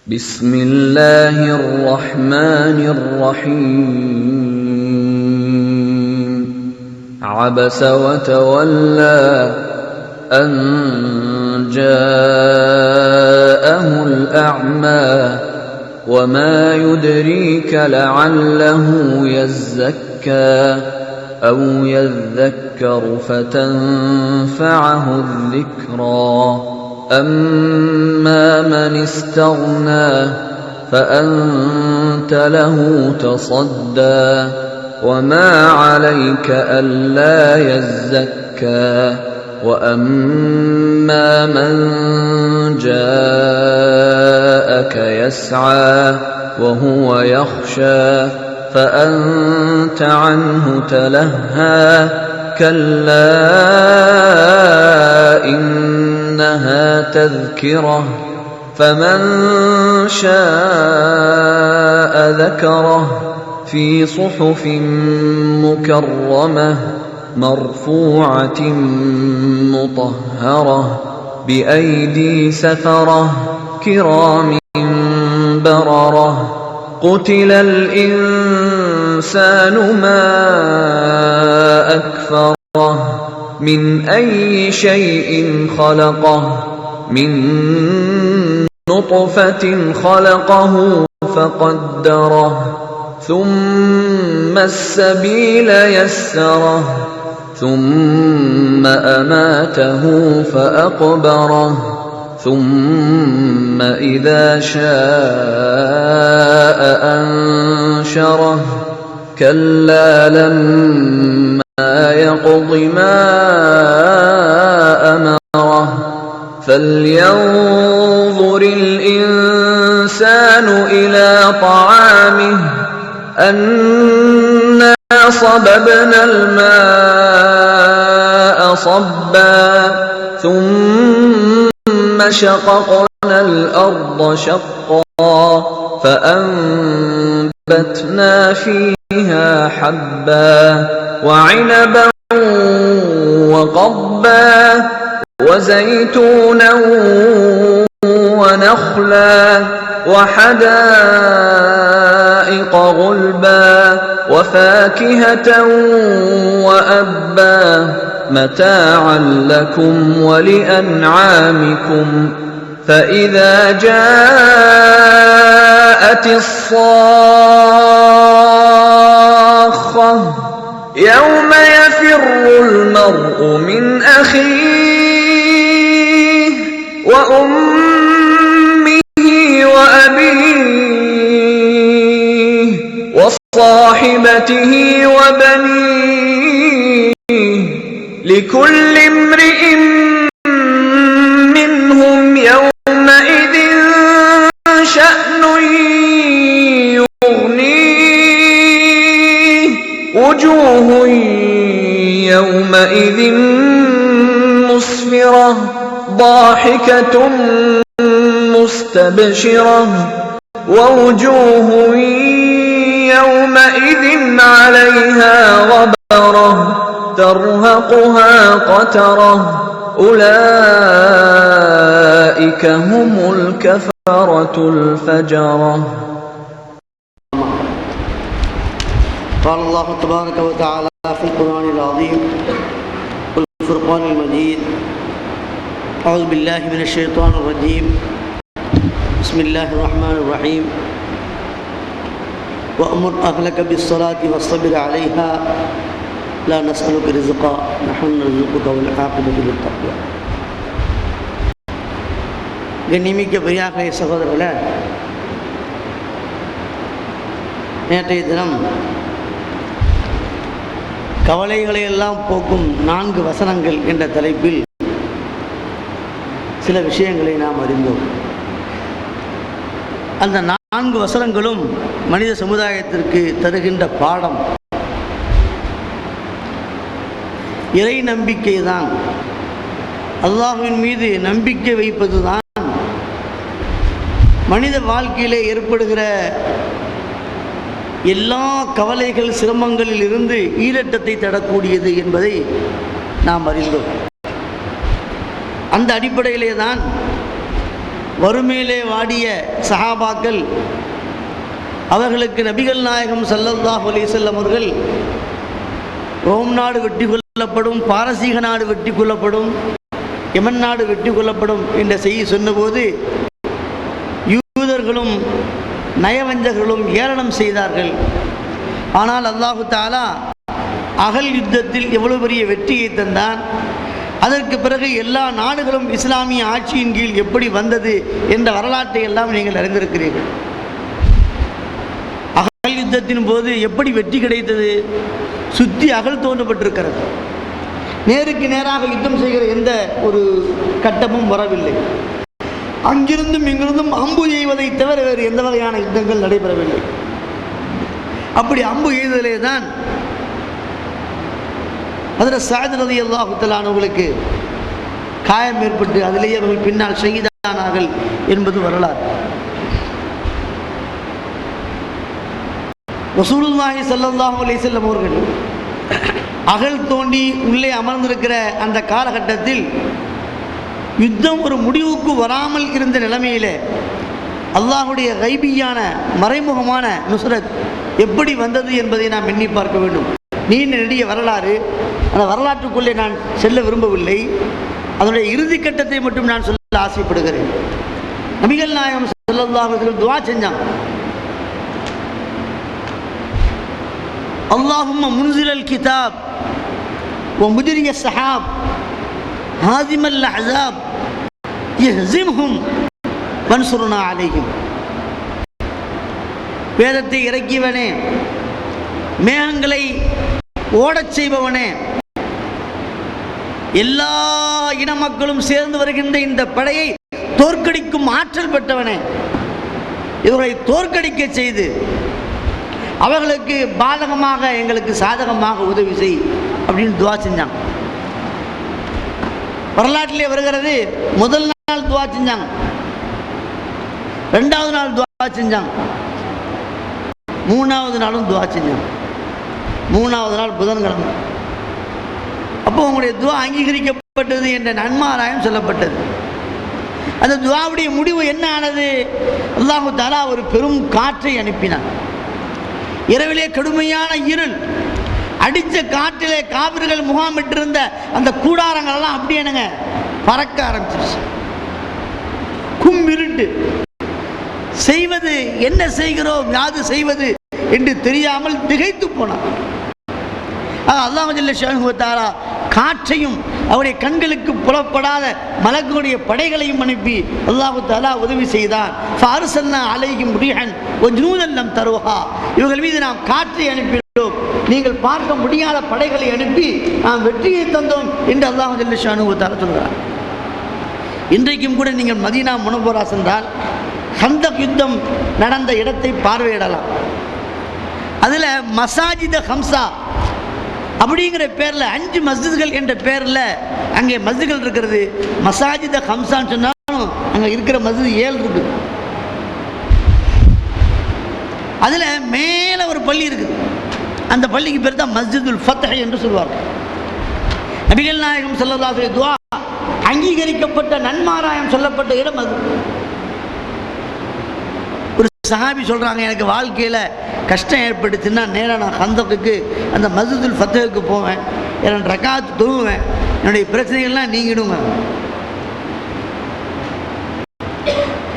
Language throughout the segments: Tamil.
بسم الله الرحمن الرحيم عبس وتولى أن جاءه الأعمى وما يدريك لعله يزكى أو يذكر فتنفعه الذكرى أما من استغنى فأنت له تصدى وما عليك ألا يزكى وأما من جاءك يسعى وهو يخشى فأنت عنه تلهى كلا إنها تذكرة فمن شاء ذكره في صحف مكرمة مرفوعة مطهرة بأيدي سفرة كرام بررة قتل الإنسان ما أكفره من أي شيء خلقه من نطفة خلقه فقدره ثم السبيل يسره ثم أماته فأقبره ثم إذا شاء أنشره كلا لما يقض ما أمره فلينظر الإنسان إلى طعامه أنا صببنا الماء صبا ثم شققنا الأرض شقا فأنبتنا فيها حبا وعنبا وقضبا وزيتونا ونخلا وحدائق غلبا وفاكهة وأبا متاعا لكم ولأنعامكم فإذا جاءت الصاخة يوم يفر المرء من أخيه وأمه وأبيه وصاحبته وبنيه لكل امرئ منهم يومئذ شأن يغنيه وجوه يومئذ مسفرة ضاحكة مستبشرة ووجوه يومئذ عليها غبرة ترهقها قترة أولئك هم الكفرة الفجرة. قال الله تبارك وتعالى في القرآن العظيم والفرقان المجيد أعوذ بالله من الشيطان الرجيم بسم الله الرحمن الرحيم وأمر أهلك بالصلاة واصطبر عليها لا نسألك رزقا نحن نرزقك والعاقبة للتقوى. கண்ணியமிக்க பெரியார்களே சகோதரர்களே, நேற்றைய தினம் கவலைகளை எல்லாம் போக்கும் 4 வசனங்கள் என்ற தலைப்பில் சில விஷயங்களை நாம் அறிந்தோம். அந்த 4 வசனங்களும் மனித சமுதாயத்திற்கு தருகின்ற பாடம் இறை நம்பிக்கை தான். அல்லாஹ்வின் மீது நம்பிக்கை வைப்பது தான் மனித வாழ்க்கையிலே ஏற்படுகிற எல்லா கவலைகள் சிரமங்களில் இருந்து ஈரட்டத்தை தரக்கூடியது என்பதை நாம் அறிந்தோம். அந்த அடிப்படையிலே தான் வறுமையிலே வாடிய சஹாபாக்கள் அவர்களுக்கு நபிகள் நாயகம் ஸல்லல்லாஹு அலைஹி வஸல்லம் அவர்கள் ரோம் நாடு வெற்றி கொள்ளப்படும், பாரசீக நாடு வெற்றி கொள்ளப்படும், யமன் நாடு வெற்றி கொள்ளப்படும் என்ற செய்தி சொன்னபோது யூதர்களும் நயவஞ்சகர்களும் ஏளனம் செய்தார்கள். ஆனால் அல்லாஹு தஆலா அகல் யுத்தத்தில் எவ்வளவு பெரிய வெற்றியை தந்தான். அதற்கு பிறகு எல்லா நாடுகளும் இஸ்லாமிய ஆட்சியின் கீழ் எப்படி வந்தது என்ற வரலாற்றை எல்லாம் நீங்கள் அறிந்திருக்கிறீர்கள். அகல் யுத்தத்தின் போது எப்படி வெற்றி கிடைத்தது? சுற்றி அகல் தோன்றப்பட்டிருக்கிறது. நேருக்கு நேராக யுத்தம் செய்கிற எந்த ஒரு கட்டமும் வரவில்லை. அங்கிருந்தும் இங்கிருந்தும் அம்பு எய்வதை தவிர வேறு எந்த வகையான யுத்தங்கள் நடைபெறவில்லை. அப்படி அம்பு எய்தலே தான் ஹஜ்ரத் ஸஅத் ரலியல்லாஹு தஆலா அன்ஹுவுக்கு காயம் ஏற்பட்டு அதிலேயே அவர்கள் பின்னால் ஷஹீதானார்கள் என்பது வரலாறு. ரசூலுல்லாஹி ஸல்லல்லாஹு அலைஹி வஸல்லம் அவர்கள் அகல் தோண்டி உள்ளே அமர்ந்திருக்கிற அந்த காலகட்டத்தில் யுத்தம் ஒரு முடிவுக்கு வராமல் இருந்த நிலைமையிலே அல்லாஹுடைய கைபியான மறைமுகமான நுஸ்ரத் எப்படி வந்தது என்பதை நாம் எண்ணி பார்க்க வேண்டும். நீண்ட நெடிய வரலாறு. அந்த வரலாற்றுக்குள்ளே நான் செல்ல விரும்பவில்லை. அதனுடைய இறுதி கட்டத்தை மட்டும் நான் சொல்ல ஆசைப்படுகிறேன். நபிகள் நாயகம் ஸல்லல்லாஹு அலைஹி வஸல்லம் துஆ செஞ்சாங்க. அல்லாஹும்ம முன்சிலல் கிதாப் வ முஜ்ரிய ஸஹாப் ஹாஸிமல் அஸாப் யஹ்ஸிம்ஹும் வன்சுர்னா அலைஹிம். வேதத்தை இறக்கியவனே, மேகங்களை ஓடச் செய்பவனே, எல்லா இன மக்களும் சேர்ந்து வருகின்ற இந்த படையை தோற்கடிக்கும் ஆற்றல் பெற்றவனே, இவர்களை தோற்கடிக்க செய்து அவர்களுக்கு பாதகமாக எங்களுக்கு சாதகமாக உதவி செய் அப்படின்னு துவா செஞ்சாங்க. வரலாற்றிலே வருகிறது, முதல் நாள் துவா செஞ்சாங்க, ரெண்டாவது நாள் துவா செஞ்சாங்க, மூணாவது நாளும் துவா செஞ்சாங்க. மூணாவது நாள் புதன்கிழமை. அப்போ உங்களுடைய துவா அங்கீகரிக்கப்பட்டது என்ற நன்மாராயம் சொல்லப்பட்டது. அந்த துவாவுடைய முடிவு என்ன ஆனது? அல்லாஹு தஆலா ஒரு பெரும் காற்றை அனுப்பினான். இரவிலே கடுமையான இருள் அடித்த காற்றிலே காவிர்கள் முகாமிட்டிருந்த அந்த கூடாரங்கள் எல்லாம் அப்படி என்னங்க பறக்க ஆரம்பிச்சிருச்சு. கும்பிருட்டு. செய்வது என்ன செய்கிறோம், யாது செய்வது என்று தெரியாமல் திகைத்து போனார். அல்லாஹ் ஜல்ல ஷானுஹு வ தஆலா காற்றையும் அவருடைய கண்களுக்கு புலப்படாத மலக்குடைய படைகளையும் அனுப்பி அல்லாஹ் தஆலா உதவி செய்தான். ஃபஅர்சல்னா அலைஹிம் ரீஹன் வ ஜுனூதன் லம் தருஹா. இவர்கள் மீது நாம் காற்றை அனுப்பினோம், நீங்கள் பார்க்க முடியாத படைகளை அனுப்பி நாம் வெற்றியை தந்தோம் என்று அல்லாஹ் ஜல்ல ஷானுஹு வ தஆலா சொல்கிறார். இன்றைக்கும் கூட நீங்கள் மதீனா முனவ்வரா சென்றால் ஹந்தக் யுத்தம் நடந்த இடத்தை பார்வையிடலாம். அதில் மசாஜித ஹம்சா அப்படிங்கிற பேரில் 5 மஸ்ஜிதுகள் என்ற பேரில் அங்கே மஸ்ஜிதுகள் இருக்கிறது. மசாஜித ஹம்சான்னு சொன்னாலும் அங்கே இருக்கிற மஸ்ஜிது 7 இருக்குது. அதில் மேலே ஒரு பள்ளி இருக்குது. அந்த பள்ளிக்கு பேர் தான் மஸ்ஜிதுல் ஃபத்ஹ் என்று சொல்வார்கள். நபிகள் நாயகம் ஸல்லல்லாஹு அலைஹி வஸல்லம் துஆ அங்கீகரிக்கப்பட்ட நன்மாராயம் சொல்லப்பட்ட இடம் அது. ஒரு சஹாபி சொல்கிறாங்க, எனக்கு வாழ்க்கையில் கஷ்டம் ஏற்பட்டுச்சுன்னா நேராக நான் ஹந்தக்குக்கு அந்த மஸ்ஜிதுல் ஃபத்ஹுக்கு போவேன், 2 ரக்காத் தொழுவேன், என்னுடைய பிரச்சனைகள்லாம் நீங்கிடுங்க.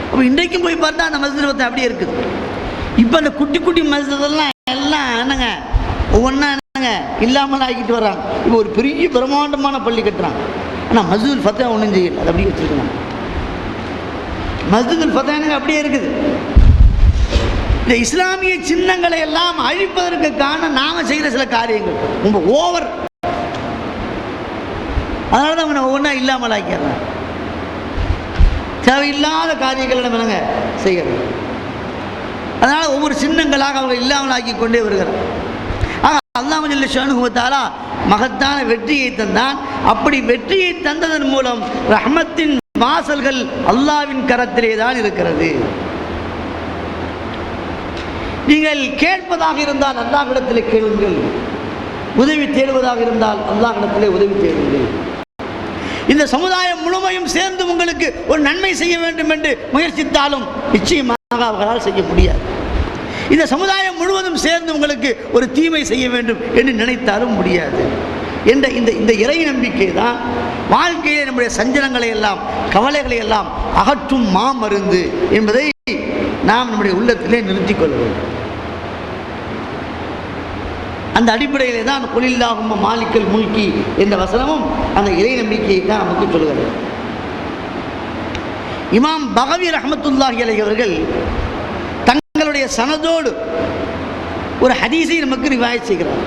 அப்போ இன்றைக்கும் போய் பார்த்தா அந்த மஸ்ஜிதுல் ஃபத்ஹ் அப்படியே இருக்குது. இப்போ அந்த குட்டி குட்டி மஸ்ஜிதெல்லாம் எல்லாம் என்னங்க ஒவ்வொன்றா என்னங்க இல்லாமல் ஆக்கிட்டு வர்றாங்க. இப்போ ஒரு பெரிய பிரம்மாண்டமான பள்ளி கட்டுறாங்க. ஆனால் மஸ்ஜிதுல் ஃபத்ஹ் ஒன்றும் செய்யல, அது அப்படியே வச்சுருக்காங்க. மஸ்ஜிதுல் ஃபத்ஹ் என்னங்க அப்படியே இருக்குது. இந்த இஸ்லாமிய சின்னங்களை எல்லாம் அழிப்பதற்கு காரணம் நாம செய்கிற சில காரியங்கள் ரொம்ப ஓவர். அதனால தான் அவனை ஒவ்வொன்றா இல்லாமல் ஆக்கிறான். தேவையில்லாத காரியங்களை நம்ம என்னங்க செய்கிறோம். அதனால் ஒவ்வொரு சின்னங்களாக அவங்க இல்லாமல் ஆக்கி கொண்டே வருகிறார். ஆக அல்லாஹ் ஜல்ல ஷானுஹு வ தஆலா மகத்தான வெற்றியை தந்தான். அப்படி வெற்றியை தந்ததன் மூலம் ரஹ்மத்தின் வாசல்கள் அல்லாஹ்வின் கரத்திலே தான் இருக்கிறது. நீங்கள் கேட்பதாக இருந்தால் அல்லாஹ்விடத்தில் கேளுங்கள், உதவி தேடுவதாக இருந்தால் அல்லாஹ்விடத்திலே உதவி தேடுங்கள். இந்த சமுதாயம் முழுமையும் சேர்ந்து உங்களுக்கு மக்களுக்கு ஒரு நன்மை செய்ய வேண்டும் என்று முயற்சித்தாலும் நிச்சயமாக அவர்களால் செய்ய முடியாது. இந்த சமுதாயம் முழுவதும் சேர்ந்து உங்களுக்கு ஒரு தீமை செய்ய வேண்டும் என்று நினைத்தாலும் முடியாது என்ற இந்த இறை நம்பிக்கை தான் வாழ்க்கையிலே நம்முடைய சஞ்சலங்களை எல்லாம் கவலைகளை எல்லாம் அகற்றும் மாமருந்து என்பதை நாம் நம்முடைய உள்ளத்திலே நிறுத்திக் கொள்ள வேண்டும். அந்த அடிப்படையிலே தான் குலில்லாஹும்ம மாலிக்கல் முல்கி என்ற வசனமும் அந்த இறை நம்பிக்கையை தான் நமக்கு சொல்கிறது. இமாம் பகவி ரஹ்மத்துல்லாஹி அலைஹி அவர்கள் தங்களுடைய சனதோடு ஒரு ஹதீஸை நமக்கு ரிவாயத் செய்கிறார்.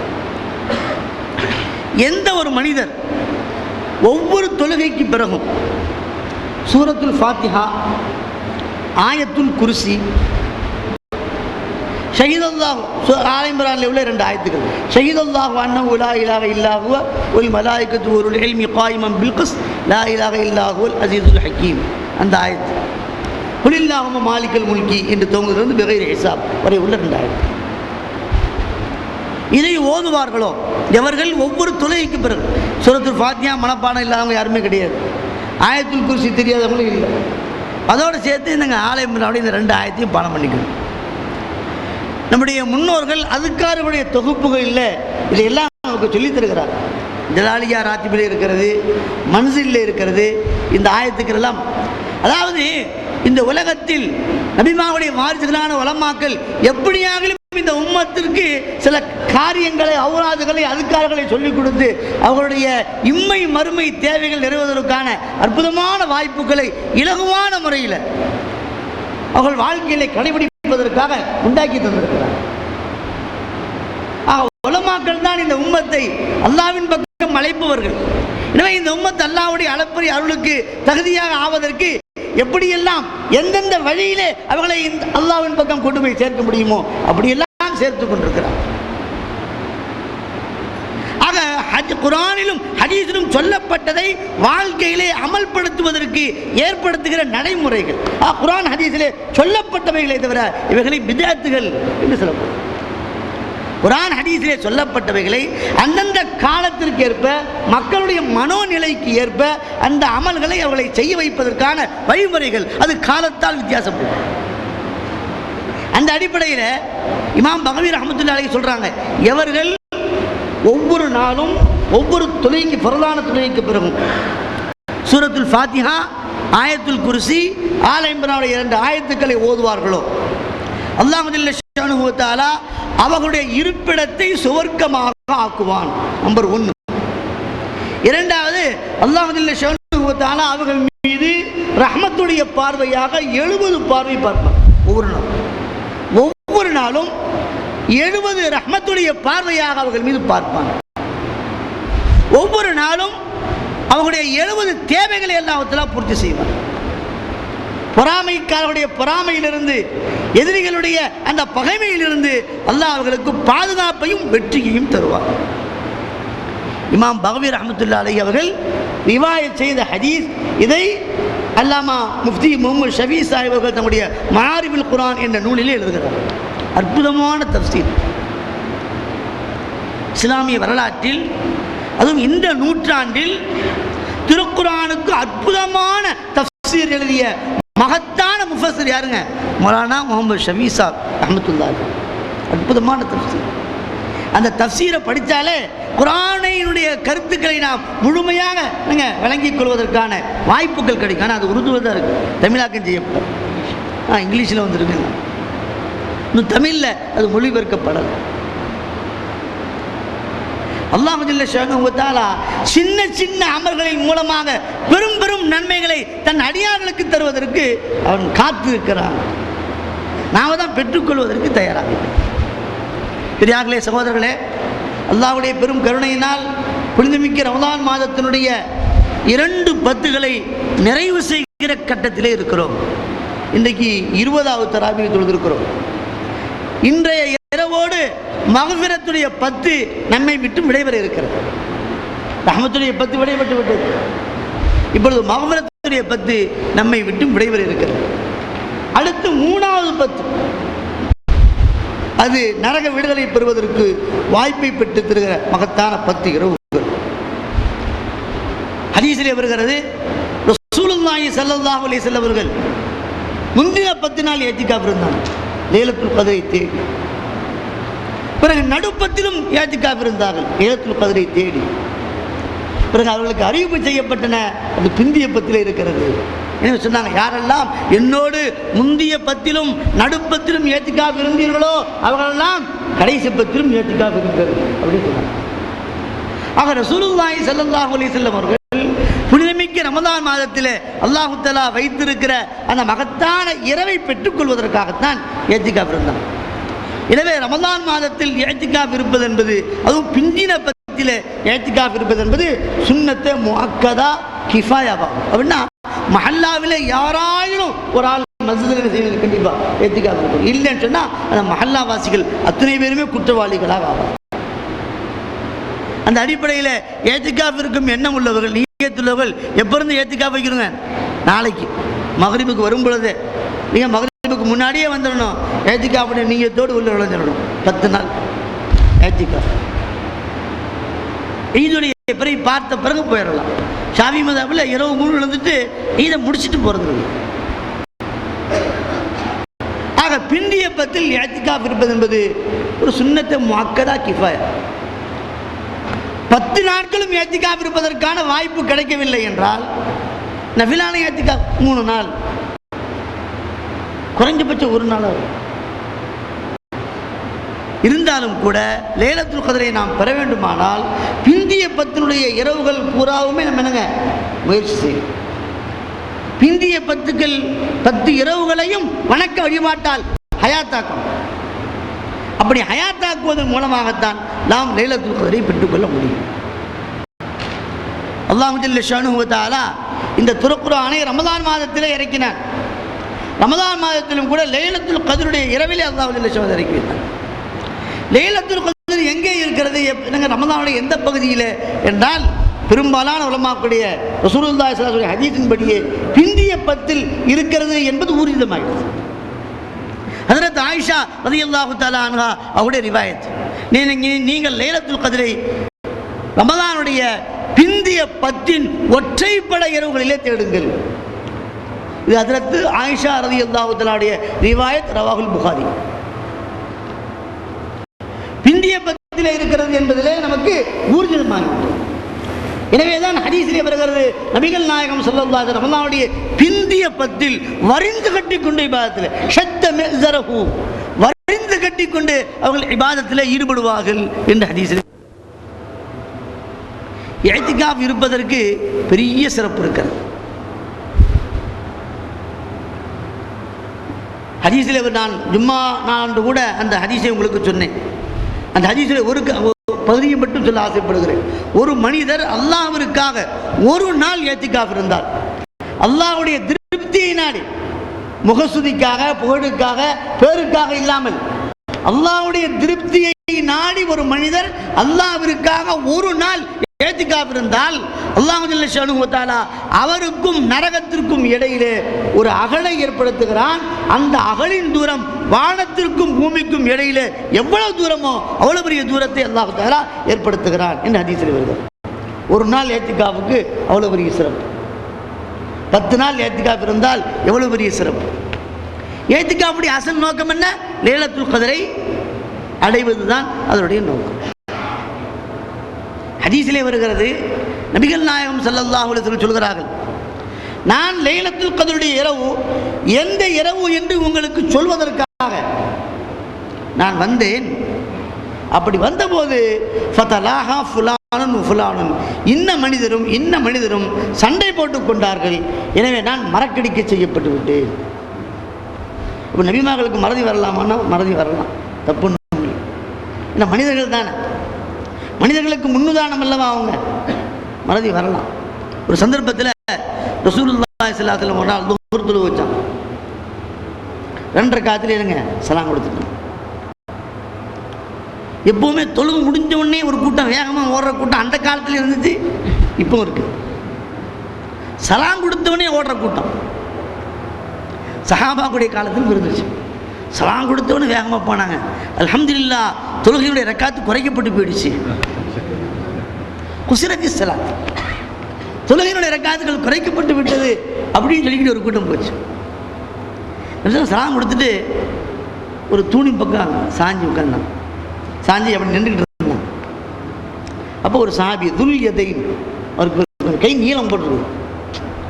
எந்த ஒரு மனிதர் ஒவ்வொரு தொழுகைக்கு பிறகும் சூரத்துல் ஃபாத்திஹா, ஆயத்துல் குர்சி, ஷஹீதல்லாஹு ஆல இம்ரானில் உள்ள 2 ஆயத்துக்கள், ஷஹீதல்லாஹு அன்னஹு லா இலாஹ இல்லா ஹுவ வல் மலாயிகத்து வல் இல்மி காயிமன் பில் கிஸ்த் லா இலாஹ இல்லா ஹுவல் அஸீஸுல் ஹக்கீம், அந்த ஆயத்து குலில்லாஹும்ம மாலிக்கல் முல்கி என்று துவங்குகிறது பிகைர் ஹிசாப் வரை உள்ள 2 ஆயத்து. இதை ஓதுவார்களோ எவர்கள் ஒவ்வொரு தொழுகைக்கு பிறகு சூரத்துல் ஃபாத்திஹா மனப்பாடம் இல்லாதவங்க யாருமே கிடையாது, ஆயத்துல் குர்சி தெரியாதவங்களும் இல்லை. அதோடு சேர்த்து இந்த ஆல இம்ரானுடைய இந்த 2 ஆயத்தையும் பாடம் பண்ணிக்கணும். நம்முடைய முன்னோர்கள் அதுக்காரர்களுடைய தொகுப்புகளில் இதையெல்லாம் நமக்கு சொல்லித் தருகிறார். ஜலாலியா ராத்திபில் இருக்கிறது, மன்சிலில் இருக்கிறது, இந்த ஆயத்துக்கள் எல்லாம். அதாவது இந்த உலகத்தில் நபிமாவுடைய வாரிசுகளான உலமாக்கள் எப்படியாகிலும் இந்த உம்மத்திற்கு சில காரியங்களை, அவுராதுகளை, அதுக்காரர்களை சொல்லிக் கொடுத்து அவர்களுடைய இம்மை மறுமை தேவைகள் நிறைவேறுவதற்கான அற்புதமான வாய்ப்புகளை இலகுவான முறையில் அவர்கள் வாழ்க்கையிலே கடைபிடிப்பதற்காக உண்டாக்கி தந்திருக்கிறார். உலமாக்கள் தான் இந்த உம்மத்தை அல்லாஹ்வின் பக்கம் அழைப்பவர்கள். எனவே இந்த உம்மத் அல்லாஹ்வுடைய அளப்பரி அருளுக்கு தகுதியாக ஆவதற்கு எப்படியெல்லாம் எந்தெந்த வழியிலே அவர்களை அல்லாஹ்வின் பக்கம் கொண்டு போய் சேர்க்க முடியுமோ அப்படியெல்லாம் சேர்த்து கொண்டிருக்கிறார். ஆக குர்ஆனிலும் ஹதீஸிலும் சொல்லப்பட்டதை வாழ்க்கையிலே அமல்படுத்துவதற்கு ஏற்படுத்துகிற நடைமுறைகள் குர்ஆன் ஹதீஸிலே சொல்லப்பட்டவைகளை தவிர இவைகளை பித்அத்துகள் என்று சொல்லப்படும். குர்ஆன் ஹதீஸிலே சொல்லப்பட்டவைகளை அந்தந்த காலத்திற்கு ஏற்ப மக்களுடைய மனோநிலைக்கு ஏற்ப அந்த அமல்களை அவர்களை செய்ய வைப்பதற்கான வழிமுறைகள் அது காலத்தால் வித்தியாசப்படும். அந்த அடிப்படையில் இமாம் பகவி ரஹ்மத்துல்லாஹி அலைஹி சொல்றாங்க, எவர்கள் ஒவ்வொரு நாளும் ஒவ்வொரு தொழுகைக்கு ஃபர்லான தொழுகைக்கு பிறகும் சூரத்துல் ஃபாத்திஹா, ஆயத்துல் குர்சி, ஆல இம்ரானுடைய 2 ஆயத்துக்களை ஓதுவார்களோ அல்லாஹ் ஜல்ல ஷானுஹு வ தஆலா அவர்களுடைய இருப்பிடத்தை சுவர்க்கமாக ஆக்குவான். நம்பர் 1. இரண்டாவது, அல்லாஹ் ஜல்ல ஷானுஹு வ தஆலா அவர்கள் மீது ரஹ்மத்துடைய பார்வையாக 70 பார்வை பார்ப்பார். ஒவ்வொரு நாளும் 70 ரஹ்மத்துடைய பார்வையாக அவர்கள் மீது பார்ப்பான். ஒவ்வொரு நாளும் அவர்களுடைய 70 தேவைகளை எல்லாம் பூர்த்தி செய்வார். பொறாமைக்காரருடைய பொறாமையிலிருந்து, எதிரிகளுடைய அந்த பகைமையிலிருந்து அல்லாஹ் அவர்களுக்கு பாதுகாப்பையும் வெற்றியையும் தருவார். இமாம் பகவி ரஹ்மத்துல்லாஹி அலைஹி அவர்கள் ரிவாயத் செய்த ஹதீஸ், இதை அல்லாமா முஃப்தி முஹம்மது ஷஃபீ சாஹிப் அவர்கள் தம்முடைய மஆரிஃபுல் குர்ஆன் என்ற நூலிலே எழுதுகிறார். அற்புதமான தஃப்சீர். இஸ்லாமிய வரலாற்றில் அதுவும் இந்த நூற்றாண்டில் திருக்குர்ஆனுக்கு அற்புதமான தஃப்சீர் எழுதிய மகத்தான முஃபஸ்ஸிர் யாருங்க? மௌலானா முஹம்மது ஷஃபீ சாஹிப் ரஹ்மத்துல்லாஹி. அற்புதமான தஃப்சீர். அந்த தஃப்சீரை படித்தாலே குர்ஆனினுடைய கருத்துக்களை நாம் முழுமையாக விளங்கிக் கொள்வதற்கான வாய்ப்புகள் கிடைக்கும். ஆனால் அது உருதுவில் தான் இருக்குது, தமிழாக்கம் செய்யப்படும். இங்கிலீஷில் வந்துருக்கு, இன்னும் தமிழில் அது மொழிபெயர்க்கப்படலை. அல்லாஹ் ஜல்ல ஷானுஹு வ தஆலா சின்ன சின்ன அமல்களின் மூலமாக பெரும் பெரும் நன்மைகளை தன் அடியார்களுக்கு தருவதற்கு அவன் காத்து இருக்கிறான். நாம தான் பெற்றுக்கொள்வதற்கு தயாராக. பெரியார்களே, சகோதரர்களே, அல்லாஹ்வுடைய பெரும் கருணையினால் புனிதமிக்க ரமலான் மாதத்தினுடைய 2 பத்துகளை நிறைவு செய்கிற கட்டத்திலே இருக்கிறோம். இன்றைக்கு 20வது தராபீஹ் தொழுதிருக்கிறோம். இன்றைய இரவோடு மக்ஃபிரத்துடைய 10 நம்மை விட்டு விடைபெற இருக்கிறது. ரஹ்மத்துடைய 10 விடைபெற்று விட்டது. இப்பொழுது மக்ஃபிரத்துடைய 10 நம்மை விட்டு விடைபெற இருக்கிறது. அடுத்து 3வது 10, அது நரக விடுதலை பெறுவதற்கு வாய்ப்பை பெற்று தருகிற மகத்தான 10 இரவுகள். ஹதீஸிலே வருகிறது, ரசூலுல்லாஹி ஸல்லல்லாஹு அலைஹி வஸல்லம் அவர்கள் முந்தின 10 நாள் ஏத்திகாஃப் இருந்தாங்க லைலத்துல் கத்ரை தேடி. பிறகு நடுப்பத்திலும் ஏத்திகாஃப் இருந்தார்கள் லைலத்துல் கத்ரை தேடி. பிறகு அவர்களுக்கு அறிவிப்பு செய்யப்பட்டன அது பிந்திய பத்தில் இருக்கிறது. எனவே சொன்னாங்க, யாரெல்லாம் என்னோடு முந்திய பத்திலும் நடுப்பத்திலும் ஏத்திகாஃப் இருந்தீர்களோ அவர்களெல்லாம் கடைசி பத்திலும் ஏத்திகாஃப் இருக்கிறது அப்படின்னு சொன்னாங்க. ஆக ரசூலுல்லாஹி ஸல்லல்லாஹு அலைஹி வஸல்லம் அவர்கள் புனிதமிக்க ரமதான் மாதத்தில் அல்லாஹ் தஆலா வைத்திருக்கிற அந்த மகத்தான இரவை பெற்றுக்கொள்வதற்காகத்தான் ஏத்திகாஃப் இருந்தாங்க. எனவே ரமதான் மாதத்தில் ஏத்திகாஃப் இருப்பது என்பது, அதுவும் பிந்தின பத்தியில் ஏத்திகாஃப் இருப்பது என்பது சுன்னத்தே முஅக்கதா கிஃபாயாவாகும். அப்படின்னா மஹல்லாவில் யாராயிலும் ஒரு ஆள் மஸ்ஜிதில் செய்வது கண்டிப்பாக ஏத்திகாஃப் இருக்கும். இல்லைன்னு சொன்னால் அந்த மஹல்லாவாசிகள் அத்தனை பேருமே குற்றவாளிகளாக ஆவார். அந்த அடிப்படையில் ஏத்திகாஃப் இருக்கும் எண்ணம் உள்ளவர்கள், நீயத்துள்ளவர்கள் எப்போ இருந்து ஏத்திகாஃப் வைக்கிறோங்க? நாளைக்கு மக்ரிபுக்கு வரும் பொழுது நீங்கள் மக்ரிபுக்கு முன்னாடியே வந்துடணும். ஏத்திகாஃப் நீயத்தோடு உள்ள விளைஞ்சிடணும். 10 நாள் ஏத்திகாஃப். ஈதுடைய பிறகு பார்த்த பிறகு போயிடலாம். ஷாஃபி மذஹபில் இரவு முழு எழுந்துட்டு இதை முடிச்சுட்டு போகிறது. ஆக பிந்திய பத்தில் ஏத்திகாஃப் இருப்பது என்பது ஒரு சுன்னத்தை முஅக்கதா கிஃபாயா. 10 நாட்களும் ஏத்திகாஃப் இருப்பதற்கான வாய்ப்பு கிடைக்கவில்லை என்றால் நஃபிலான ஏத்திகாஃப் 3 நாள், குறைஞ்சபட்சம் 1 நாள் ஆகும். இருந்தாலும் கூட லைலத்துல் கத்ரை நாம் பெற வேண்டுமானால் பிந்திய 10 இரவுகள் பூராவுமே நம்ம என்னங்க முயற்சி செய்யும். பிந்திய 10 இரவுகளையும் வணக்க வழிபாட்டால் ஹயாத்தாக்கும். அப்படி ஹயாத்தாக்குவதன் மூலமாகத்தான் நாம் லைலத்துல் கத்ரை பெற்றுக்கொள்ள முடியும். அல்லாஹ் ஜல்ல ஷானுஹு வ தஆலா இந்த திருக்குர்ஆனை ரமதான் மாதத்திலே இறக்கினார். ரமதான் மாதத்திலும் கூட லைலத்துல் கத்ருடைய இரவிலே அல்லாஹ் ஜல்ல ஷானுஹு இறக்கி வைத்தார். லைலத்துல் கத்ர் எங்கே இருக்கிறது? ரமதானுடைய எந்த பகுதியில் என்றால் பெரும்பாலான உலமாக்களுடைய ரசூலுல்லாஹி ஸல்லல்லாஹு அலைஹி வஸல்லம் ஹதீஸின்படியே பிந்திய 10 இருக்கிறது என்பது ஊர்ஜிதமாகிறது. ஹஜ்ரத் ஆயிஷா ரலியல்லாஹு தஆலா அன்ஹா அவருடைய ரிவாயத், நீங்கள் லைலத்துல் கத்ரை ரமதானுடைய பிந்திய 10 ஒற்றைப்படை இரவுகளிலே தேடுங்கள். இது ஹஜ்ரத் ஆயிஷா ரலியல்லாஹு தஆலாவுடைய ரிவாயத், ரவாஹுல் புகாரி. பிந்திய 10 இருக்கிறது என்பதிலே நமக்கு ஊர்ஜிதமாகிறது. எனவேதான் ஹதீஸிலே வருகிறது, நபிகள் நாயகம் ஸல்லல்லாஹு அலைஹி வஸல்லம் ரமலானுடைய பிந்திய 10 வரிந்து கட்டிக்கொண்டு இபாதத்தில் ஷத்த மிஸரஹு வரிந்து கட்டிக்கொண்டு அவர்கள் இபாதத்தில் ஈடுபடுவார்கள் என்ற ஹதீஸில். இஅ்திகாஃப் இருப்பதற்கு பெரிய சிறப்பு இருக்கிறது. ஹதீஸில் நான் ஜும்மா நாள் கூட அந்த ஹதீஸை உங்களுக்கு சொன்னேன். அந்த ஹதீஸில் ஒரு பகுதியை மட்டும் சொல்ல ஆசைப்படுகிறேன். ஒரு மனிதர் அல்லாஹ்விற்காக 1 நாள் இஅ்திகாஃப் இருந்தார். அல்லாஹ்வுடைய திருப்தியை நாடி, முகசுதிக்காக, புகழுக்காக, பேருக்காக இல்லாமல் அல்லாஹ்வுடைய திருப்தியை நாடி ஒரு மனிதர் அல்லாஹ்விற்காக 1 நாள் இஅ்திகாஃப் இருந்தால் அல்லாஹ் ஜல்ல ஷானுஹு வ தஆலா அவருக்கும் நரகத்திற்கும் இடையிலே ஒரு அகலை ஏற்படுத்துகிறான். அந்த அகலின் தூரம் வானத்திற்கும் பூமிக்கும் இடையிலே எவ்வளவு தூரமோ அவ்வளவு பெரிய தூரத்தை அல்லாஹ் தஆலா ஏற்படுத்துகிறான் என்று ஹதீஸில் வருகிறது. 1 நாள் இஅ்திகாஃபுக்கு அவ்வளவு பெரிய சிறப்பு. 10 நாள் இஅ்திகாஃப் இருந்தால் எவ்வளவு பெரிய சிறப்பு. இஅ்திகாஃபுடைய அசல் நோக்கம் என்ன? லைலத்துல் கத்ரை அடைவதுதான் அதனுடைய நோக்கம். ஹதீஸிலே வருகிறது, நபிகள் நாயகம் ஸல்லல்லாஹு அலைஹி வஸல்லம் சொல்கிறார்கள், நான் லைலத்துல் கத்ருடைய இரவு எந்த இரவு என்று உங்களுக்கு சொல்வதற்காக நான் வந்தேன். அப்படி வந்தபோது ஃபதலாஹா ஃபுலானுன் ஃபுலானுன், இன்ன மனிதரும் சண்டை போட்டுக் கொண்டார்கள். எனவே நான் மறக்கடிக்க செய்யப்பட்டு விட்டேன். இப்போ நபிமார்களுக்கு மறதி வரலாமான்னா மறதி வரலாம், தப்புன்னு இல்லை. மனிதர்கள் தானே, மனிதர்களுக்கு முன்னுதாரணம் அல்லவா அவங்க, மறதி வரலாம். ஒரு சந்தர்ப்பத்தில் ரசூலுல்லாஹி ஸல்லல்லாஹு அலைஹி வஸல்லம் ஒரு நாள் துஹர் தொழுகை வச்சாங்க. 2 ரக்காத்துல இருங்க சலாம் கொடுத்துட்டாங்க. எப்பவுமே தொழுகை முடிஞ்ச உடனே ஒரு கூட்டம் வேகமாக ஓடுற கூட்டம் அந்த காலத்தில் இருந்துச்சு, இப்போ இருக்கு. சலாம் கொடுத்தவனே ஓடுற கூட்டம் சஹாபாக்குடைய காலத்தில் இருந்துச்சு. சலாம் கொடுத்தவனே வேகமாக போனாங்க. அல்ஹம்துலில்லாஹ் தொழுகையுடைய ரக்காத்து குறைக்கப்பட்டு போயிடுச்சு. குஸ்ரத்தி ஸலாத், தொழுகையினுடைய ரக்காத்துகள் குறைக்கப்பட்டு விட்டது அப்படின்னு சொல்லிக்கிட்டு ஒரு கூட்டம் போச்சு. சலாம் கொடுத்துட்டு ஒரு தூணி பக்கம் சாஞ்சி உட்கார்ந்தான். சாஞ்சி அப்படி நின்றுக்கிட்டு இருந்தான். அப்போ ஒரு சாபி துல்யதை, அவருக்கு கை நீளம் போட்டுருக்கு,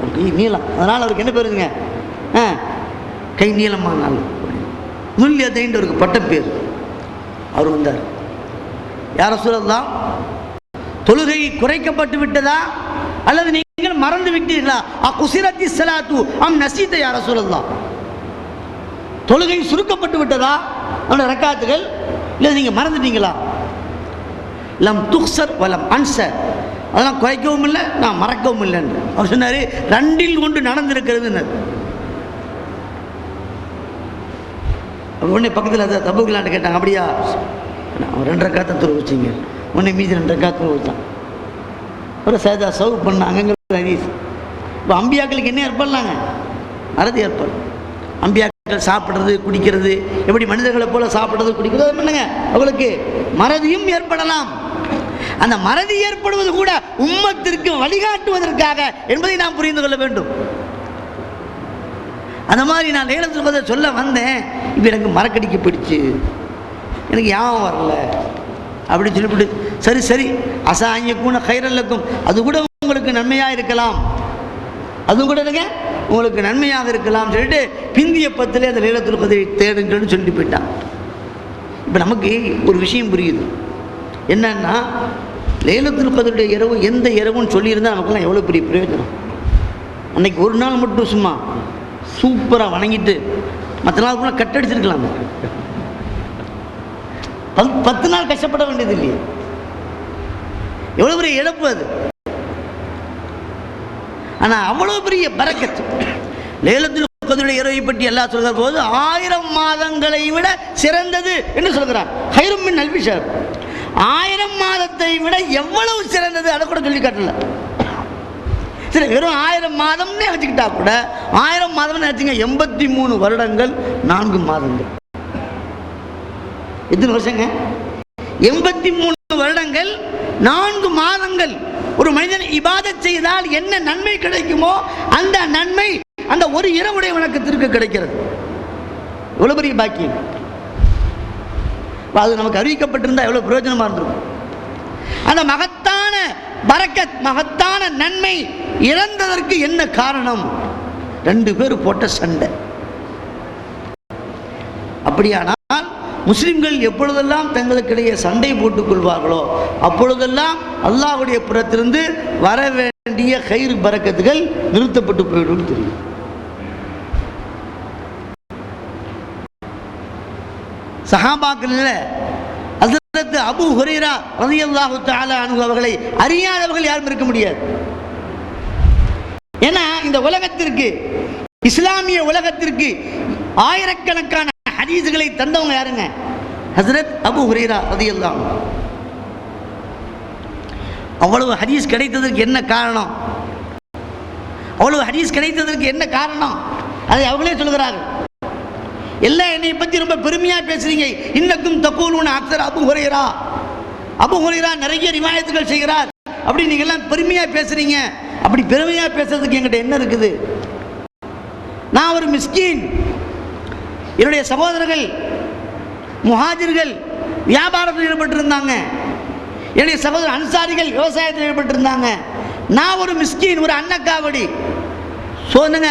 ஒரு கை நீளம், அதனால் அவருக்கு என்ன பேருங்க, கை நீளமான துல்யதைன்னு அவருக்கு பட்ட பேர். அவர் வந்தார், யார் ரசூலல்லாஹ், தொழுகை குறைக்கப்பட்டு விட்டதா அல்லது நீங்கள் மறந்து விட்டீர்களா? அகுசிரத்தி ஸலாத்து அம் நஸீத யா ரசூலல்லாஹ், தொழுகை சுருக்கப்பட்டு விட்டதா அந்த ரக்காத்துகள், இல்லை நீங்கள் மறந்துட்டீங்களா? லம் துக்ஸர் வலம் அன்சர், அதெல்லாம் குறைக்கவும் இல்லை நான் மறக்கவும் இல்லைன்னு அவர் சொன்னார். ரெண்டில் கொண்டு நடந்திருக்கிறதுன்னு. உடனே பக்கத்தில் அதை தபுக்கலான்னு கேட்டாங்க. அப்படியா, அவன் 2 ரக்காத்தை துரு வச்சிங்க, உடனே மீதி 2 ரக்காத்து வச்சான். அப்புறம் சேதா சர்வ் பண்ணாங்க. இப்போ அம்பியாக்களுக்கு என்ன ஏற்படலாங்க, மறதி ஏற்பாடு. அம்பியாக்கள் சாப்பிட்றது குடிக்கிறது எப்படி மனிதர்களை போல சாப்பிட்றது குடிக்கிறது பண்ணுங்க, அவங்களுக்கு மறதியும் ஏற்படலாம். அந்த மறதி ஏற்படுவது கூட உம்மத்திற்கு வழிகாட்டுவதற்காக என்பதை நாம் புரிந்து கொள்ள வேண்டும். அந்த மாதிரி நான் லைலத்துல் கத்ர் சொல்ல வந்தேன், இப்போ எனக்கு மறக்கடிக்க போயிடுச்சு, எனக்கு ஞாபகம் வரல அப்படின்னு சொல்லிவிட்டு, சரி சரி அசா ஐயக்கூன கைரல்லக்கும், அது கூட உங்களுக்கு நன்மையாக இருக்கலாம், அதுவும் கூட உங்களுக்கு நன்மையாக இருக்கலாம் சொல்லிட்டு பிந்திய பத்திலே அந்த லைலத்துல் கத்ரை தேடுங்கன்னு சொல்லிட்டு போயிட்டான். இப்போ நமக்கு ஒரு விஷயம் புரியுது என்னன்னா, லைலத்துல் கத்ருடைய இரவு எந்த இரவுன்னு சொல்லியிருந்தால் நமக்குலாம் எவ்வளோ பெரிய பிரயோஜனம். அன்னைக்கு ஒரு நாள் மட்டும் சும்மா சூப்பராக வணங்கிட்டு மற்ற நாள் கூட கட்டடிச்சிருக்கலாம். 10 நாள் கஷ்டப்பட வேண்டியது இல்லையே, எவ்வளோ பெரிய இழப்பு அது. ஆனால் அவ்வளோ பெரிய பரக்கத். லைலத்துல் கத்ருடைய இரவை பற்றி அல்லாஹ் சொல்கிற போது 1000 மாதங்களை விட சிறந்தது என்று சொல்கிறார். ஹைரும் மின் அல்ஃபி ஷஹர், 1000 மாதத்தை விட எவ்வளவு சிறந்தது அதை கூட சொல்லி காட்டல. சரி, வெறும் 1000 மாதம்னே வச்சுக்கிட்டா கூட 1000 மாதம்னு நினைச்சிங்க, 83 வருடங்கள் 4 மாதங்கள். எத்தனை வருஷங்க? 83 வருடங்கள் 4 மாதங்கள். ஒரு மனிதன் இபாதத் செய்தால் என்ன நன்மை கிடைக்குமோ அந்த நன்மை அந்த ஒரு இரவுடைய வணக்கத்திற்கு கிடைக்கிறது. எவ்வளவு பெரிய பாக்கியம். அது நமக்கு அறிவிக்கப்பட்டிருந்தா எவ்வளவு பிரயோஜனமா இருந்திருக்கும். அந்த மகத்தான பரக்கத், மகத்தான நன்மை இழந்ததற்கு என்ன காரணம்? 2 பேர் போட்ட சண்டை. அப்படியானால் முஸ்லிம்கள் எப்பொழுதெல்லாம் தங்களுக்கிடையே சண்டை போட்டுக் கொள்வார்களோ அப்பொழுதெல்லாம் அல்லாஹ்வுடைய புறத்திலிருந்து வர வேண்டிய கைர் பரக்கத்துகள் நிறுத்தப்பட்டு போய்விடும் தெரியும். சஹாபாக்களில் ஹஸரத் அபூ ஹுரைரா ரலியல்லாஹு தஆலா அன்ஹு அவர்களை அறியாதவர்கள் யாரும் இருக்க முடியாது. ஏன்னா இந்த உலகத்திற்கு, இஸ்லாமிய உலகத்திற்கு ஆயிரக்கணக்கான ஹதீஸ்களை தந்தவங்க யாருங்க? ஹஸரத் அபூ ஹுரைரா ரலியல்லாஹு அன்ஹு. அவ்வளவு ஹதீஸ் கிடைத்ததற்கு என்ன காரணம்? அவ்வளவு ஹதீஸ் கிடைத்ததற்கு என்ன காரணம்? அதை அவங்களே சொல்கிறார்கள். எல்லாம் என்னை பற்றி ரொம்ப பெருமையாக பேசுறீங்க, இன்னக்கும் தக்கூலுன அக்ஸர் அபூ ஹுரைரா, அபூ ஹுரைரா நிறைய ரிவாயத்துகள் செய்கிறார் அப்படி நீங்க எல்லாம் பெருமையாக பேசுறீங்க. அப்படி பெருமையாக பேசுறதுக்கு என்கிட்ட என்ன இருக்குது? நான் ஒரு மிஸ்கீன், என்னுடைய சகோதரர்கள் முஹாஜிர்கள் வியாபாரத்தில் ஈடுபட்டிருந்தாங்க, என்னுடைய சகோதரர் அன்சாரிகள் விவசாயத்தில் ஈடுபட்டிருந்தாங்க. நான் ஒரு மிஸ்கீன், ஒரு அன்னக்காவடி, சொல்லுங்க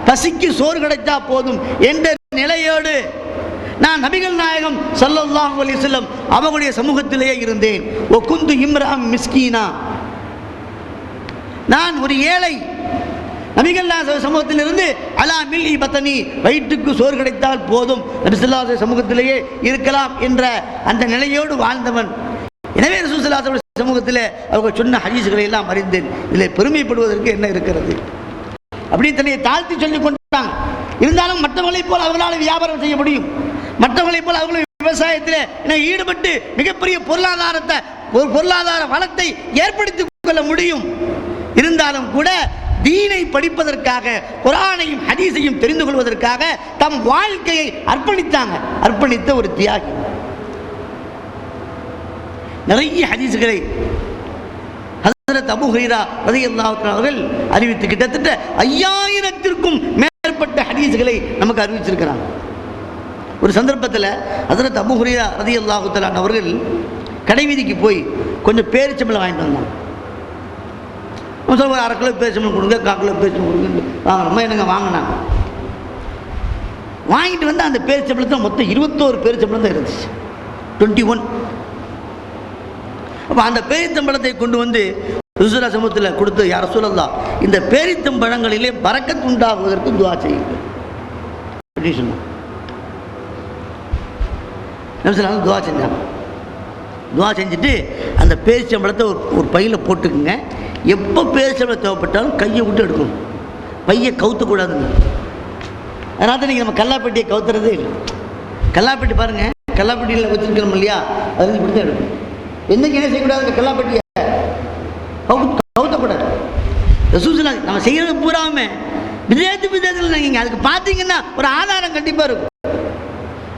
பசிக்கு சோறு கிடைத்தா போதும் என்ற நிலையோடு நான் நபிகள் நாயகம் ஸல்லல்லாஹு அலைஹி வஸல்லம் அவங்களுடைய சமூகத்திலேயே இருந்தேன். ஒ குந்து இம்ராம் மிஸ்கீனா, நான் ஒரு ஏழை, நபிகள் சமூகத்தில் இருந்து அலா மில்லி பத்தனி, வயிற்றுக்கு சோறு கிடைத்தால் போதும் நபி ஸல்லல்லாஹு அலைஹி சமூகத்திலேயே இருக்கலாம் என்ற அந்த நிலையோடு வாழ்ந்தவன். எனவே ரசூல் ஸல்லல்லாஹு அலைஹி சமூகத்தில் அவங்க சொன்ன ஹதீஸ்களை எல்லாம் அறிந்தேன். இதில் பெருமைப்படுவதற்கு என்ன இருக்கிறது? அப்படி தன்னை தாழ்த்தி சொல்லிக் கொண்டாங்க. இருந்தாலும் மற்றவர்களைப் போல் அவர்களால் வியாபாரம் செய்ய முடியும், மற்றவர்களைப் போல் அவர்களும் விவசாயத்தில் ஈடுபட்டு மிகப்பெரிய பொருளாதார வளத்தை ஏற்படுத்திக் கொள்ள முடியும். இருந்தாலும் கூட தீனை படிப்பதற்காக, குர்ஆனையும் ஹதீஸையும் தெரிந்து கொள்வதற்காக தம் வாழ்க்கையை அர்ப்பணித்தாங்க. அர்ப்பணித்த ஒரு தியாகி. நிறைய ஹதீஸ்களை ஹஜ்ரத் அபூ ஹுரைரா ரலியல்லாஹு தஆலா அவர்கள் அறிவித்து கிட்டத்தட்ட 5000த்திற்கும் மேற்பட்ட ஹதீஸ்களை நமக்கு அறிவிச்சிருக்கிறாங்க. ஒரு சந்தர்ப்பத்தில் ஹஜ்ரத் அபூ ஹுரைரா ரலியல்லாஹு தஆலா அவர்கள் கடைவீதிக்கு போய் கொஞ்சம் பேரிச்சம்பழம் வாங்கிட்டு வந்தாங்க. ஒரு 1/2 கிலோ பேரிச்சம்பழம் கொடுங்க, 1/4 கிலோ பேரிச்சம்பழம் கொடுங்க வாங்கணுமா என்னங்க வாங்கினாங்க. வாங்கிட்டு வந்து அந்த பேரிச்சம்பழத்தில் மொத்தம் 21 பேரிச்சம்பழம் தான் இருந்துச்சு, 21. அப்போ அந்த பேரித்தம்பழத்தை கொண்டு வந்து ரசூலுல்லாஹ் சமூகத்தில் கொடுத்து, யா ரசூலல்லாஹ் இந்த பேரித்தம்பழங்களிலே பரக்கத் உண்டாகுவதற்கு துஆ செய்யுங்கள் அப்படின்னு சொன்னாங்க. துஆ செஞ்சாங்க. துஆ செஞ்சுட்டு அந்த பேரிச்சம்பழத்தை ஒரு பையில் போட்டுக்குங்க. எப்போ பேரிச்சம்பழம் தேவைப்பட்டாலும் கையை விட்டு எடுக்கணும், பையை கவுத்தக்கூடாதுங்க. அதனால தான் நீங்கள் நம்ம கல்லாப்பெட்டியை கவுத்துறதே இல்லை. கல்லாப்பெட்டி பாருங்கள், கல்லாப்பெட்டியில் வச்சுருக்கிறோம் இல்லையா, அது இப்படி தான் எடுக்கணும். என்னைக்கு என்ன செய்யக்கூடாது, கல்லாப்பெட்டியை கவுத்தக்கூடாது. ரசூலுல்லாஹ் நம்ம செய்கிறது பூராமே பிதாத்தில் நீங்கள் அதுக்கு பார்த்தீங்கன்னா ஒரு ஆதாரம் கண்டிப்பாக இருக்கும்.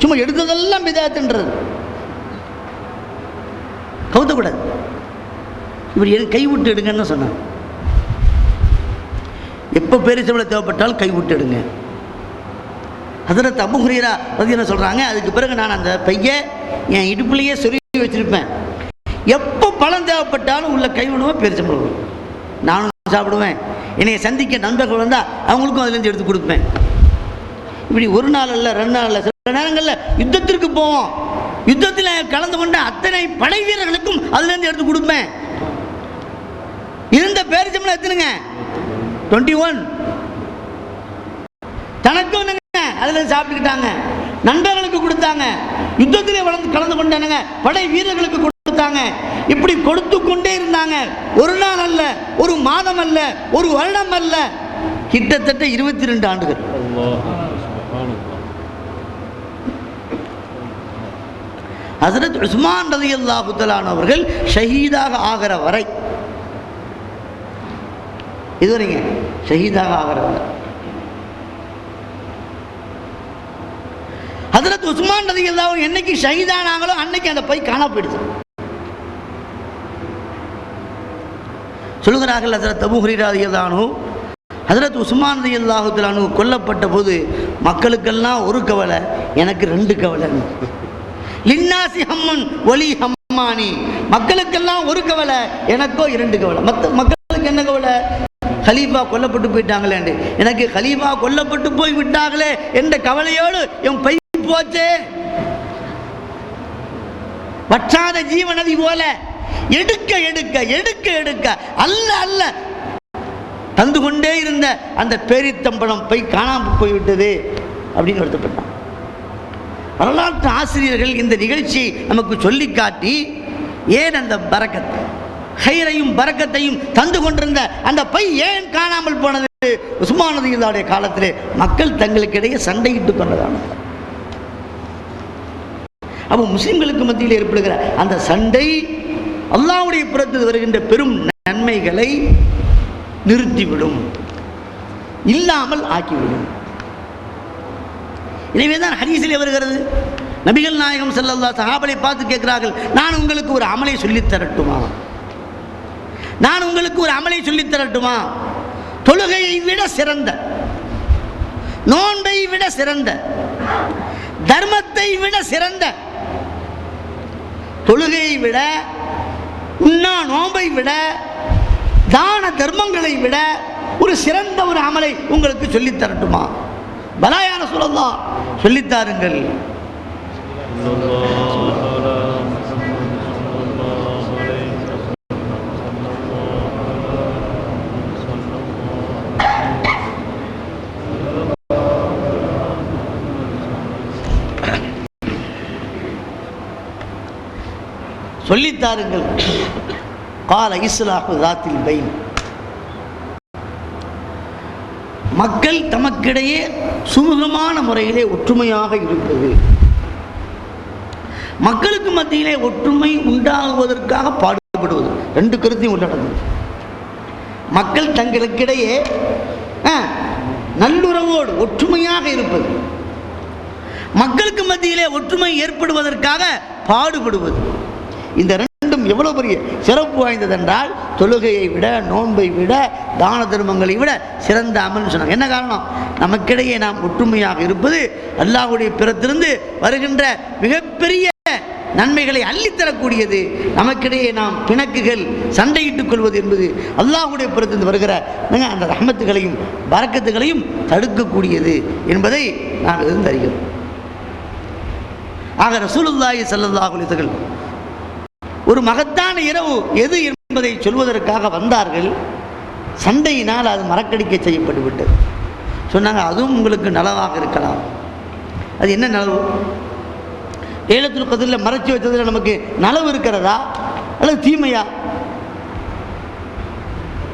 சும்மா எடுத்ததெல்லாம் பிதாத்துன்றது கவுத்தக்கூடாது. இப்படி கை விட்டு எடுங்கன்னு சொன்னாங்க. எப்போ பேரிச்சம்பழம் தேவைப்பட்டாலும் கை விட்டு எடுங்க. ஹஜ்ரத் அபூ ஹுரைரா என்ன சொல்கிறாங்க, அதுக்கு பிறகு நான் அந்த பையை என் இடுப்புலையே சொருகி வச்சுருப்பேன். எப்போ பழம் தேவைப்பட்டாலும் உள்ள கை விடுவேன், பேரிச்சம்பழம் நானும் சாப்பிடுவேன். என்னைய சந்திக்க நண்பர்கள் வந்தால் அவங்களுக்கும் அதுலேருந்து எடுத்து கொடுப்பேன். இப்படி ஒரு நாள் இல்லை, 2 நாள் இல்லை, சில நேரங்களில் யுத்தத்திற்கு போவோம். யுத்தத்தில் கலந்து கொண்ட அத்தனை படை வீரர்களுக்கும் அதுலேருந்து எடுத்து கொடுப்பேன். இருந்த பேரிச்சம்பழம் எத்தனைங்க, 21. தனக்கும் அதுல சாப்பிட்டுக்கிட்டாங்க, நண்பர்களுக்கு கொடுத்தாங்க, யுத்தத்திலே கலந்து கொண்டானுங்க, படை வீரர்களுக்கு கொடுத்தாங்க. இப்படி கொடுத்து கொண்டே இருந்தாங்க. ஒரு நாள் அல்ல, ஒரு மாதம் அல்ல, ஒரு வருடம் அல்ல, கிட்டத்தட்ட 22 ஆண்டுகள். ஹஜ்ரத் உஸ்மான் ரலியல்லாஹு தஆலா அவர்கள் ஷஹீதாக ஆகிற வரை, இதுவரைங்க ஷஹீதாக ஆகிற வரை ஹஜ்ரத் உஸ்மான் ரலியல்லாஹு அன்ஹு என்னைக்கு ஷஹீதானாங்களோ அன்னைக்கு அந்த பை காணா போயிடுச்சு. சொல்லுகிறார்கள் ஹஜ்ரத் அபூ ஹுரைரா ரலியல்லாஹு அன்ஹு, ஹஜ்ரத் உஸ்மான் ரலியல்லாஹு தஆலா அன்ஹு கொல்லப்பட்ட போது மக்களுக்கெல்லாம் ஒரு கவலை, எனக்கு 2 கவலை. லின்னாசி ஹம்மன் ஒலி ஹம்மானி, மக்களுக்கெல்லாம் ஒரு கவலை, எனக்கோ 2 கவலை. மக்களுக்கு என்ன கவலை, கலீஃபா கொல்லப்பட்டு போயிட்டாங்களே, எனக்கு கலீஃபா கொல்லப்பட்டு போய் விட்டாங்களே என்ற கவலையோடு என் பை போச்சே. வற்றாத ஜீவநதி போல எடுக்க எடுக்க எடுக்க எடுக்க அல்ல அல்ல தந்து கொண்டே இருந்த அந்த பேரித்தம்பழம் பை காணாமல் போய்விட்டது அப்படின்னு வருத்தப்பட்டான். வரலாற்று ஆசிரியர்கள் இந்த நிகழ்ச்சியை நமக்கு சொல்லி காட்டி, ஏன் அந்த பரக்கத் ஹைரையும் பரக்கத்தையும் தந்து கொண்டிருந்த அந்த பை ஏன் காணாமல் போனது, உஸ்மான் ரலியல்லாஹு காலத்திலே மக்கள் தங்களுக்கிடையே சண்டையிட்டுக் கொண்டதான. அப்போ முஸ்லிம்களுக்கு மத்தியில் ஏற்படுகிற அந்த சண்டை அல்லாஹ்வுடைய புறத்தில் வருகின்ற பெரும் நன்மைகளை நிறுத்திவிடும், இல்லாமல் ஆக்கிவிடும். எனவேதான் ஹதீஸிலே வருகிறது, நபிகள் நாயகம் ஸல்லல்லாஹு அலைஹி சஹாபாவை பார்த்து கேட்கிறார்கள், நான் உங்களுக்கு ஒரு அமலை சொல்லித் தரட்டுமா, நான் உங்களுக்கு ஒரு அமலை சொல்லித் தரட்டுமா, தொழுகையை விட சிறந்த, நோன்பை விட சிறந்த, தர்மத்தை விட சிறந்த, தொழுகையை விட, உண்ணா நோன்பை விட, தான தர்மங்களை விட ஒரு சிறந்த ஒரு அமலை உங்களுக்கு சொல்லித் தரட்டுமா? பலா யா ரசூலல்லாஹ், சொல்லித்தாருங்கள். சொல்லித்தாருங்கள். கால இஸ்லாஹு ذاتில் பைன், மக்கள் தமக்கிடையே சுமூகமான முறையிலே ஒற்றுமையாக இருப்பது, மக்களுக்கு மத்தியிலே ஒற்றுமை உண்டாகுவதற்காக பாடுபடுவது. 2 கருத்தையும் உள்ளடங்குது. மக்கள் தங்களுக்கிடையே நல்லுறவோடு ஒற்றுமையாக இருப்பது, மக்களுக்கு மத்தியிலே ஒற்றுமை ஏற்படுவதற்காக பாடுபடுவது. இந்த 2ம் எவ்வளோ பெரிய சிறப்பு வாய்ந்தது என்றால் தொழுகையை விட, நோன்பை விட, தான தர்மங்களை விட சிறந்த அமல்னு சொன்னாங்க. என்ன காரணம்? நமக்கிடையே நாம் ஒற்றுமையாக இருப்பது அல்லாஹ்வுடைய பிறத்திலிருந்து வருகின்ற மிகப்பெரிய நன்மைகளை அள்ளித்தரக்கூடியது. நமக்கிடையே நாம் பிணக்குகள், சண்டையிட்டுக் கொள்வது என்பது அல்லாஹ்வுடைய புறத்திலிருந்து வருகிற அந்த ரஹ்மத்துகளையும் பரக்கத்துகளையும் தடுக்கக்கூடியது என்பதை நாம் இருந்து அறிகிறோம். ஆக ரசூலுல்லாஹி ஸல்லல்லாஹு அலைஹி வஸல்லம் ஒரு மகத்தான இரவு எது என்பதை சொல்வதற்காக வந்தார்கள். சண்டையினால் அது மறக்கடிக்க செய்யப்பட்டு விட்டது. சொன்னாங்க, அதுவும் உங்களுக்கு நலவாக இருக்கலாம். அது என்ன நலவு? லைலத்துல் கத்ரில் மறைச்சி வச்சதில் நமக்கு நலவு இருக்கிறதா அல்லது தீமையா?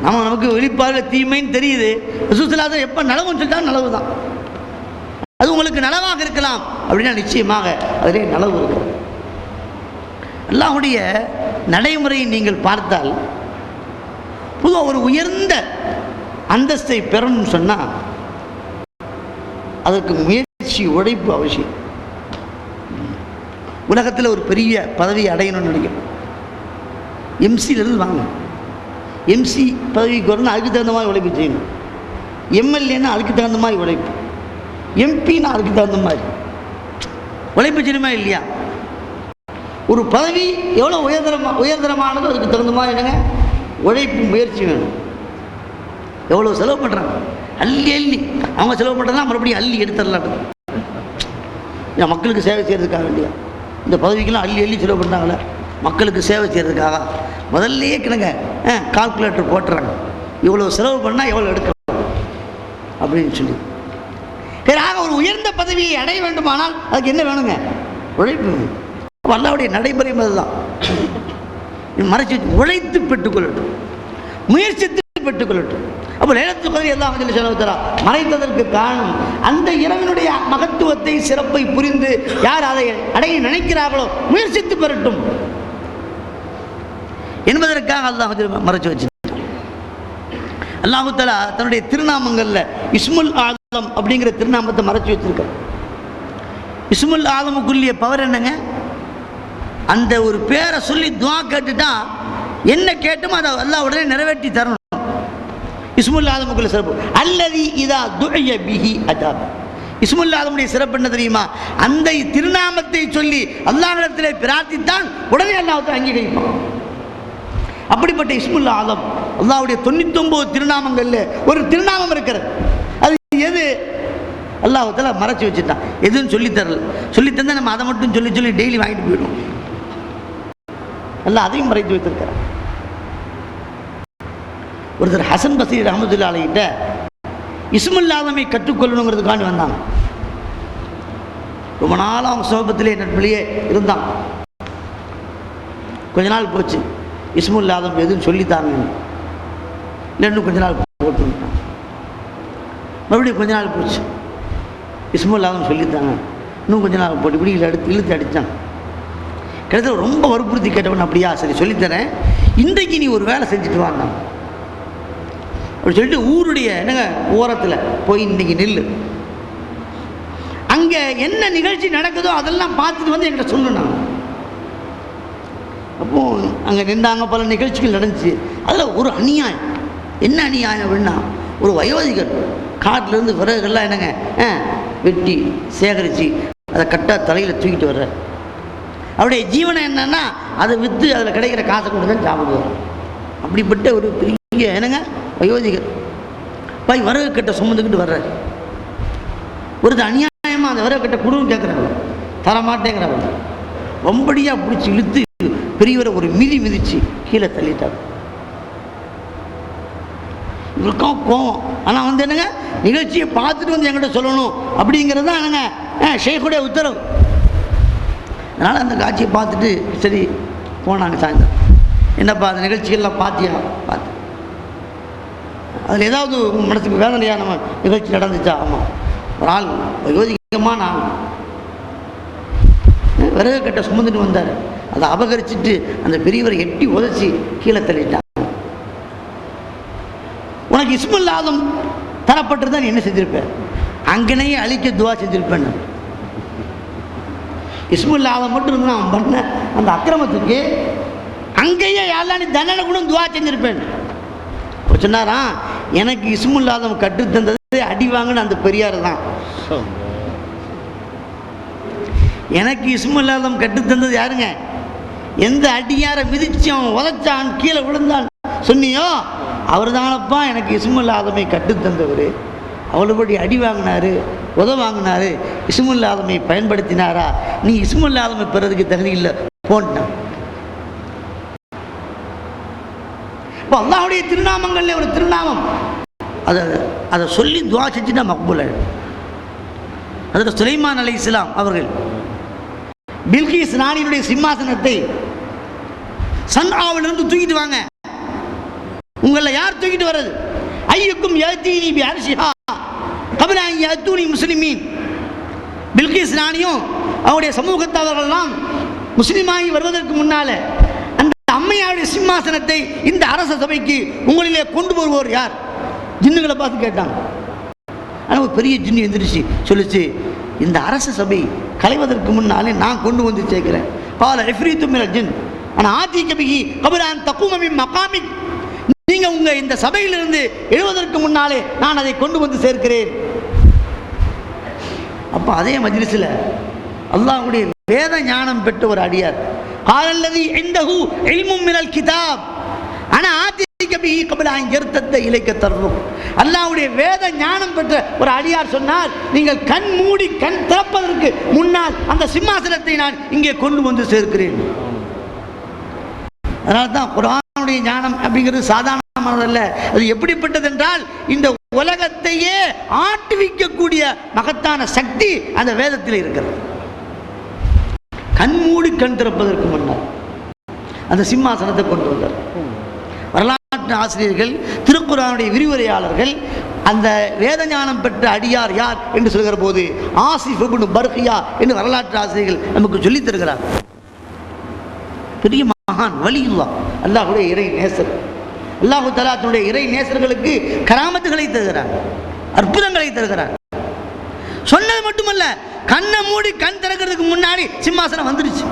நமக்கு வெளிப்பாடில் தீமைன்னு தெரியுது. ரசூலுல்லாஹி ஸல்லல்லாஹு அலைஹி வஸல்லம் எப்போ நலவுன்னு சொல்லிட்டா நலவு தான். அது உங்களுக்கு நலவாக இருக்கலாம் அப்படின்னா நிச்சயமாக அதிலே நலவு இருக்கிறது. அல்லாஹ்வுடைய நடைமுறையை நீங்கள் பார்த்தால் பொதுவாக ஒரு உயர்ந்த அந்தஸ்தை பெறணும்னு சொன்னால் அதற்கு முயற்சி, உழைப்பு அவசியம். உலகத்தில் ஒரு பெரிய பதவி அடையணும்னு நினைக்கிறோம். எம்சியிலிருந்து வாங்க. எம்சி பதவிக்கு வரணும், அதுக்கு தகுந்த மாதிரி உழைப்பு செய்யணும். எம்எல்ஏன்னா அதுக்கு தகுந்த மாதிரி உழைப்பு, எம்பின்னா அதுக்கு தகுந்த மாதிரி உழைப்பு செய்யணுமா இல்லையா? ஒரு பதவி எவ்வளோ உயர்தரமானதோ அதுக்கு தகுந்த மாதிரி என்னங்க உழைப்பு, முயற்சி வேணும். எவ்வளோ செலவு பண்ணுறாங்க, அள்ளி அவங்க செலவு பண்ணுறதுனா மறுபடியும் அள்ளி எடுத்துடலாம். மக்களுக்கு சேவை செய்கிறதுக்காக வேண்டியா இந்த பதவிக்கெல்லாம் அள்ளி செலவு பண்ணுறாங்களே, மக்களுக்கு சேவை செய்கிறதுக்காக முதல்லையே கிணங்க கால்குலேட்டர் போட்டுறாங்க. இவ்வளோ செலவு பண்ணால் எவ்வளோ எடுக்கலாம் அப்படின்னு சொல்லி. ஆக ஒரு உயர்ந்த பதவியை அடைய வேண்டுமானால் அதுக்கு என்ன வேணுங்க? உழைப்பு. அல்லாஹ்வுடைய நடைமுறை அதுதான். மறைச்சி உழைத்து பெற்றுக்கொள்ளட்டும், முயற்சித்து பெற்றுக்கொள்ளட்டும். அப்போ லைலத்துல் கத்ர் அல்லாஹ் ஜல்ல தஆலா மறைத்ததற்கு காரணம் அந்த இரவினுடைய மகத்துவத்தை, சிறப்பை புரிந்து யார் அதை அடைய நினைக்கிறார்களோ முயற்சித்து பெறட்டும் என்பதற்காக அல்லாஹ் மறைச்சு வச்சு. அல்லாஹ் தஆலா தன்னுடைய திருநாமங்களில் இஸ்முல் ஆலம் அப்படிங்கிற திருநாமத்தை மறைச்சு வச்சிருக்கார். இஸ்முல் ஆலமுக்குரிய பவர் என்னங்க? அந்த ஒரு பேரை சொல்லி துஆ கேட்டுட்டா என்ன கேட்டுமோ அதை அல்லாஹ் உடனே நிறைவேற்றி தரணும். இஸ்முல் ஆலமுக்குள்ள சிறப்பு அல்லதி இதா துஅய பிஹி அஜாப். இஸ்முல் ஆலமுடைய சிறப்பு என்ன தெரியுமா? அந்த திருநாமத்தை சொல்லி அல்லாஹ்விடத்திலே பிரார்த்தித்தான் உடனே அல்லாஹ் அங்கீகரிப்பான். அப்படிப்பட்ட இஸ்முல் ஆலம் அல்லாஹ்வுடைய 99 திருநாமங்கள்ல ஒரு திருநாமம் இருக்கிறது. அது எது? அல்லாஹ் தஆலா மறைச்சு வச்சுட்டான். எதுன்னு சொல்லி தரல. சொல்லி தந்தா நம்ம அதை மட்டும் சொல்லி சொல்லி டெய்லி வாங்கிட்டு போயிடுவோம். அல்லாஹ் அதையும் மறைத்து வைத்திருக்கிறார். ஒருத்தர் ஹசன் பஸ்ரி ரஹ்மத்துல்லாஹி அலைஹிட்ட இஸ்முல் ஆலமை கற்றுக்கொள்ளணுங்கிறதுக்காண்டி வந்தாங்க. ரொம்ப நாள் அவங்க சோபத்திலே நட்பிலேயே இருந்தாங்க. கொஞ்ச நாள் போச்சு, இஸ்முல் ஆலம் எதுன்னு சொல்லித்தாங்க. இல்லை இன்னும் கொஞ்ச நாள் போட்டு மறுபடியும் கொஞ்ச நாள் போச்சு, இஸ்முல் ஆலம் சொல்லித்தாங்க. இன்னும் கொஞ்ச நாள் போட்டு இப்படி இழுத்து அடித்தாங்க. கிட்டத்தட்ட ரொம்ப வற்புறுத்தி கேட்டவன், அப்படியா சரி சொல்லித்தரேன், இன்றைக்கு நீ ஒரு வேலை செஞ்சுட்டு வாங்க அப்படி சொல்லிட்டு ஊருடைய என்னங்க ஓரத்தில் போய் இன்றைக்கி நில்லு, அங்கே என்ன நிகழ்ச்சி நடக்குதோ அதெல்லாம் பார்த்துட்டு வந்து என்கிட்ட சொல்லணும். அப்போது அங்கே நின்றாங்க, பல நிகழ்ச்சிகள் நடந்துச்சு. அதில் ஒரு அநியாயம். என்ன அநியாயம் அப்படின்னா, ஒரு வயோதிகர் காட்டிலேருந்து விறகுகள்லாம் என்னங்க வெட்டி சேகரித்து அதை கட்டாக தலையில் தூக்கிட்டு வர்ற. அவருடைய ஜீவனம் என்னன்னா அதை விற்று அதில் கிடைக்கிற காசை கொண்டு தான் சாப்பிடுவார். அப்படிப்பட்ட ஒரு பெரிய என்னங்க வயோதிகர் போய் விறகு கட்டை சுமந்துக்கிட்டு வர்றார். ஒருத்தர் அநியாயமாக அந்த விறகு கட்டை குடும்பம் கேட்குறாங்க, தரமாட்டேங்கிறவங்க ரொம்படியாக பிடிச்சி இழுத்து பெரியவரை ஒரு மிதிச்சு கீழே தள்ளிட்டார். இவருக்கும் கோவம். ஆனால் வந்து என்னங்க நிகழ்ச்சியை பார்த்துட்டு வந்து என்கிட்ட சொல்லணும் அப்படிங்கிறது தான் என்னங்க ஷேக்குடைய உத்தரவு. அதனால் அந்த காட்சியை பார்த்துட்டு சரி போனாங்க. சாயந்தரம் என்னப்பா அந்த நிகழ்ச்சிகள்லாம் பார்த்தியா? பார்த்து அதில் ஏதாவது மனசுக்கு வேதனையாக நம்ம நிகழ்ச்சி நடந்துச்சா? ஆமாம், ஒரு ஆள் யோசிக்கமான ஆள் விறகு கட்டை சுமந்துட்டு வந்தார். அதை அபகரிச்சுட்டு அந்த பெரியவரை எட்டி உதச்சி கீழே தள்ளிட்டாங்க. உனக்கு இஸ்முல் ஆலம் தரப்பட்டிருந்தா நீ என்ன செஞ்சிருப்பேன்? அங்கனையே அழிக்க துவா செஞ்சிருப்பேன். இஸ்முல் ஆலம் மட்டும் இருந்தால் அவன் பண்ண அந்த அக்கிரமத்துக்கு அங்கேயே யாரெல்லாம் நீ தண்டனை கூட துவா செஞ்சிருப்பேன். சொன்னாராம், எனக்கு இஸ்முல்லாதம் கற்றுத்தந்தது அடி வாங்கின அந்த பெரியார் தான். எனக்கு இஸ்முல்லாதம் கற்றுத்தந்தது யாருங்க? எந்த அடியாரை மிதிச்சான் உதச்சான் கீழே விழுந்தான் சொன்னியோ அவர் தானப்பா எனக்கு இஸ்முல்லாதமை கற்றுத்தந்தவர். அவ்வளோபடி அடி வாங்கினாரு, உத வாங்கினாரு, இஸ்முல்லாதமை பயன்படுத்தினாரா? நீ இஸ்முல்லாதமை பெறதுக்கு தகுதி இல்லை போன்ட்டான். இப்போ அல்லாஹ்வுடைய திருநாமங்கள்ல ஒரு திருநாமம் அதை சொல்லி துவா செஞ்சுட்டா மக்பூல். அதில் சுலைமான் அலைஹிஸ்ஸலாம் அவர்கள் பில்கீஸ் ராணியினுடைய சிம்மாசனத்தை சன்ஆவிலிருந்து தூக்கிட்டு வாங்க. உங்களை யார் தூக்கிட்டு வர்றது? ஐயுக்கும் யதீனி பி அர்ஷிஹா கப்ல அன் யதூனி முஸ்லிமீன். பில்கீஸ் ராணியும் அவருடைய சமூகத்தவர்கள்லாம் முஸ்லிமாகி வருவதற்கு முன்னால அந்த அம்மையாருடைய சிம்மாசனத்தை இந்த அரச சபைக்கு உங்களிலே கொண்டு வருவோர் யார்? ஜின்னுகளை பார்த்து கேட்டாங்க. ஆனால் ஒரு பெரிய ஜின்னு எந்திரிச்சு சொல்லிச்சு, இந்த அரச சபை கலைவதற்கு முன்னாலே நான் கொண்டு வந்து சேர்க்கிறேன். பால இஃப்ரீத்து மினல் ஜின் ஆனால் ஆதிக்கபிகி கப்ல அன் தகூம மின் மகாமிக். நீங்க உங்க இந்த சபையிலிருந்து எழுவதற்கு முன்னாலே நான் அதை கொண்டு வந்து சேர்க்கிறேன். அப்ப அதே மஜ்லிஸ்ல அல்லாஹ்வுடைய வேத ஞானம் பெற்ற ஒரு அடியார் காலல்லதி இன்தஹு இல்மும் மினல் கிதாப் ஆனா ஆதிக்க பிஹி கப்ல அன் யர்தத்த இலைக்க தர்ரும். அல்லாஹ்வுடைய வேத ஞானம் பெற்ற ஒரு அடியார் சொன்னார், நீங்கள் கண் மூடி கண் திறப்பதற்கு முன்னால் அந்த சிம்மாசனத்தை நான் இங்கே கொண்டு வந்து சேர்க்கிறேன். அதனால தான் குர்ஆனுடைய ஞானம் அப்படிங்கிறது சாதாரணமானதல்ல. அது எப்படிப்பட்டது என்றால் இந்த உலகத்தையே ஆட்டுவிக்கக்கூடிய மகத்தான சக்தி அந்த வேதத்தில் இருக்கிறது. கண்மூடி கண் திறப்பதற்கு முன்னால் அந்த சிம்மாசனத்தை கொண்டு வந்தார். வரலாற்று ஆசிரியர்கள், திருக்குர்ஆனுடைய விரிவுரையாளர்கள் அந்த வேத ஞானம் பெற்ற அடியார் யார் என்று சொல்கிற போது ஆசிஃப் இப்னு பர்கியா என்று வரலாற்று ஆசிரியர்கள் நமக்கு சொல்லித் தருகிறார். பெரிய மகான் வலியுல்லாஹ், அல்லாஹ்வுடைய இறை நேசர். அல்லாஹு தஆலா தன்னுடைய இறை நேசர்களுக்கு கராமத்துகளை தருகிறார், அற்புதங்களை தருகிறார். சொன்னது மட்டுமல்ல, கண்ணை மூடி கண் திறக்கிறதுக்கு முன்னாடி சிம்மாசனம் வந்துருச்சு.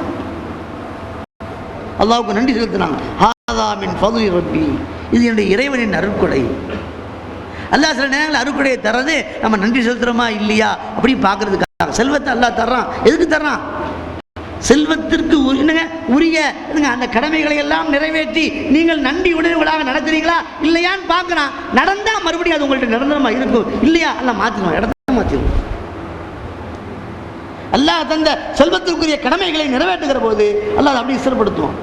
அல்லாஹ்வுக்கு நன்றி செலுத்தினாங்க. ஹாதா மின் ஃபضل ரப்பி, இது என்னுடைய இறைவனின் அருட்கொடை. அல்லாஹ் சில நேரங்கள் அருட்கொடையை தர்றது நம்ம நன்றி செலுத்துறோமா இல்லையா அப்படி பார்க்கறதுக்காக. செல்வத்தை அல்லாஹ் தர்றான், எதுக்கு தர்றான்? செல்வத்திற்கு உரிய அந்த கடமைகளை எல்லாம் நிறைவேற்றி நீங்கள் நன்றி உணர்வுகளாக நடத்துறீங்களா இல்லையான்னு பார்க்கறான். நடந்தா மறுபடியும் அது உங்கள்ட்ட நிரந்தரமா இருக்கும், இல்லையா அல்லாஹ் மாத்திடுவான், இடத்த மாத்திடுவான். அல்லாஹ் தந்த செல்வத்திற்குரிய கடமைகளை நிறைவேற்றுகிற போது அல்லாஹ் அப்படி சிறப்படுத்துவான்.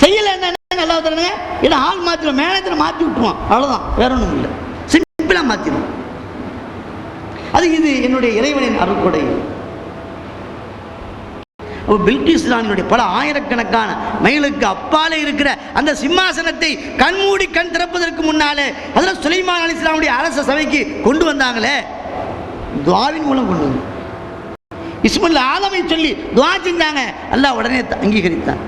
செய்யல என்ன அல்லாஹ் தரணுங்க, இல்லை ஆள் மாத்திரம் மேனேஜரை மாற்றி விட்டுருவான், அவ்வளோதான், வேற ஒன்றும் இல்லை, சிம்பிளா மாத்திடுவான். அது இது என்னுடைய இறைவனின் அருள்கொடை. பில்கீஸ் ராணியுடைய பல ஆயிரக்கணக்கான மைலுக்கு அப்பாலே இருக்கிற அந்த சிம்மாசனத்தை கண்மூடி கண் திறப்பதற்கு முன்னாலே அதில் சுலைமான் அலைஹிஸ்ஸலாமுடைய அரச சபைக்கு கொண்டு வந்தாங்களே, துஆவின் மூலம் கொண்டு வந்து இஸ்முல் ஆதமை சொல்லி துஆ செஞ்சாங்க. அல்லாஹ் உடனே அங்கீகரித்தான்.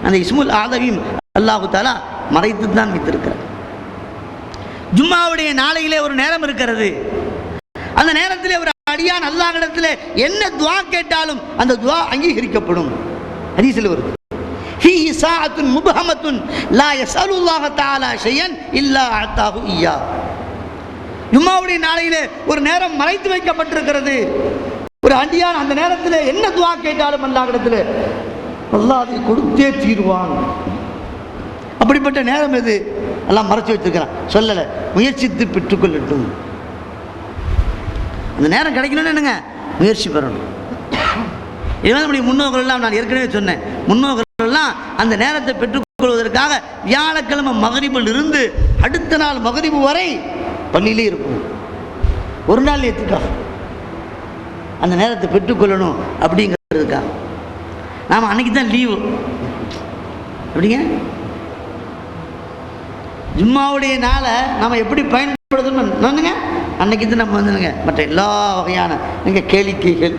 அந்த இஸ்முல் ஆதமையும் அல்லாஹு தஆலா மறைத்து தான் வைத்திருக்கிறார். ஜும்மாவுடைய நாளையிலே ஒரு நேரம் இருக்கிறது. அந்த நேரத்திலே ஒரு அடியான் அல்லாஹ்விடத்திலே என்ன துஆ கேட்டாலும் அந்த துஆ அங்கீகரிக்கப்படும். ஹதீஸில் வருது, ஃபீஹி சாஅத்துன் முபஹமத்துன் லா யஸ்அலுல்லாஹ தஆலா ஷையன் இல்லா அத்தாஹு இய்யா. ஜும்மாவுடைய நாளையிலே ஒரு நேரம் மறைத்து வைக்கப்பட்டிருக்கிறது. ஒரு அடியான் அந்த நேரத்தில் என்ன துஆ கேட்டாலும் அல்லாஹ்விடத்திலே அல்லாஹ் அதை கொடுத்தே தீருவான். அப்படிப்பட்ட நேரம் எது? அல்லாஹ் மறைச்சு வச்சிருக்கிறான், சொல்லலை, முயற்சித்து பெற்றுக்கொள்ளட்டும். அந்த நேரம் கிடைக்கணும்னு என்னங்க, முயற்சி பெறணும். இதுவே நம்முடைய முன்னோர்கள் எல்லாம், நான் ஏற்கனவே சொன்னேன், முன்னோர்கள் எல்லாம் அந்த நேரத்தை பெற்றுக்கொள்வதற்காக வியாழக்கிழமை மகரிபில் இருந்து அடுத்த நாள் மகரிபு வரை பள்ளியிலே இருக்கும். ஒரு நாள் ஏற்றுக்காக அந்த நேரத்தை பெற்றுக்கொள்ளணும் அப்படிங்கிறதுக்காக. நாம் அன்னைக்கு தான் லீவு. அப்படிங்க ஜும்மாவுடைய நாளை நம்ம எப்படி பயன்படுத்தணும்னுங்க, அன்னைக்கு தான் நம்ம வந்துங்க மற்ற எல்லா வகையான நீங்கள் கேளிக்கைகள்,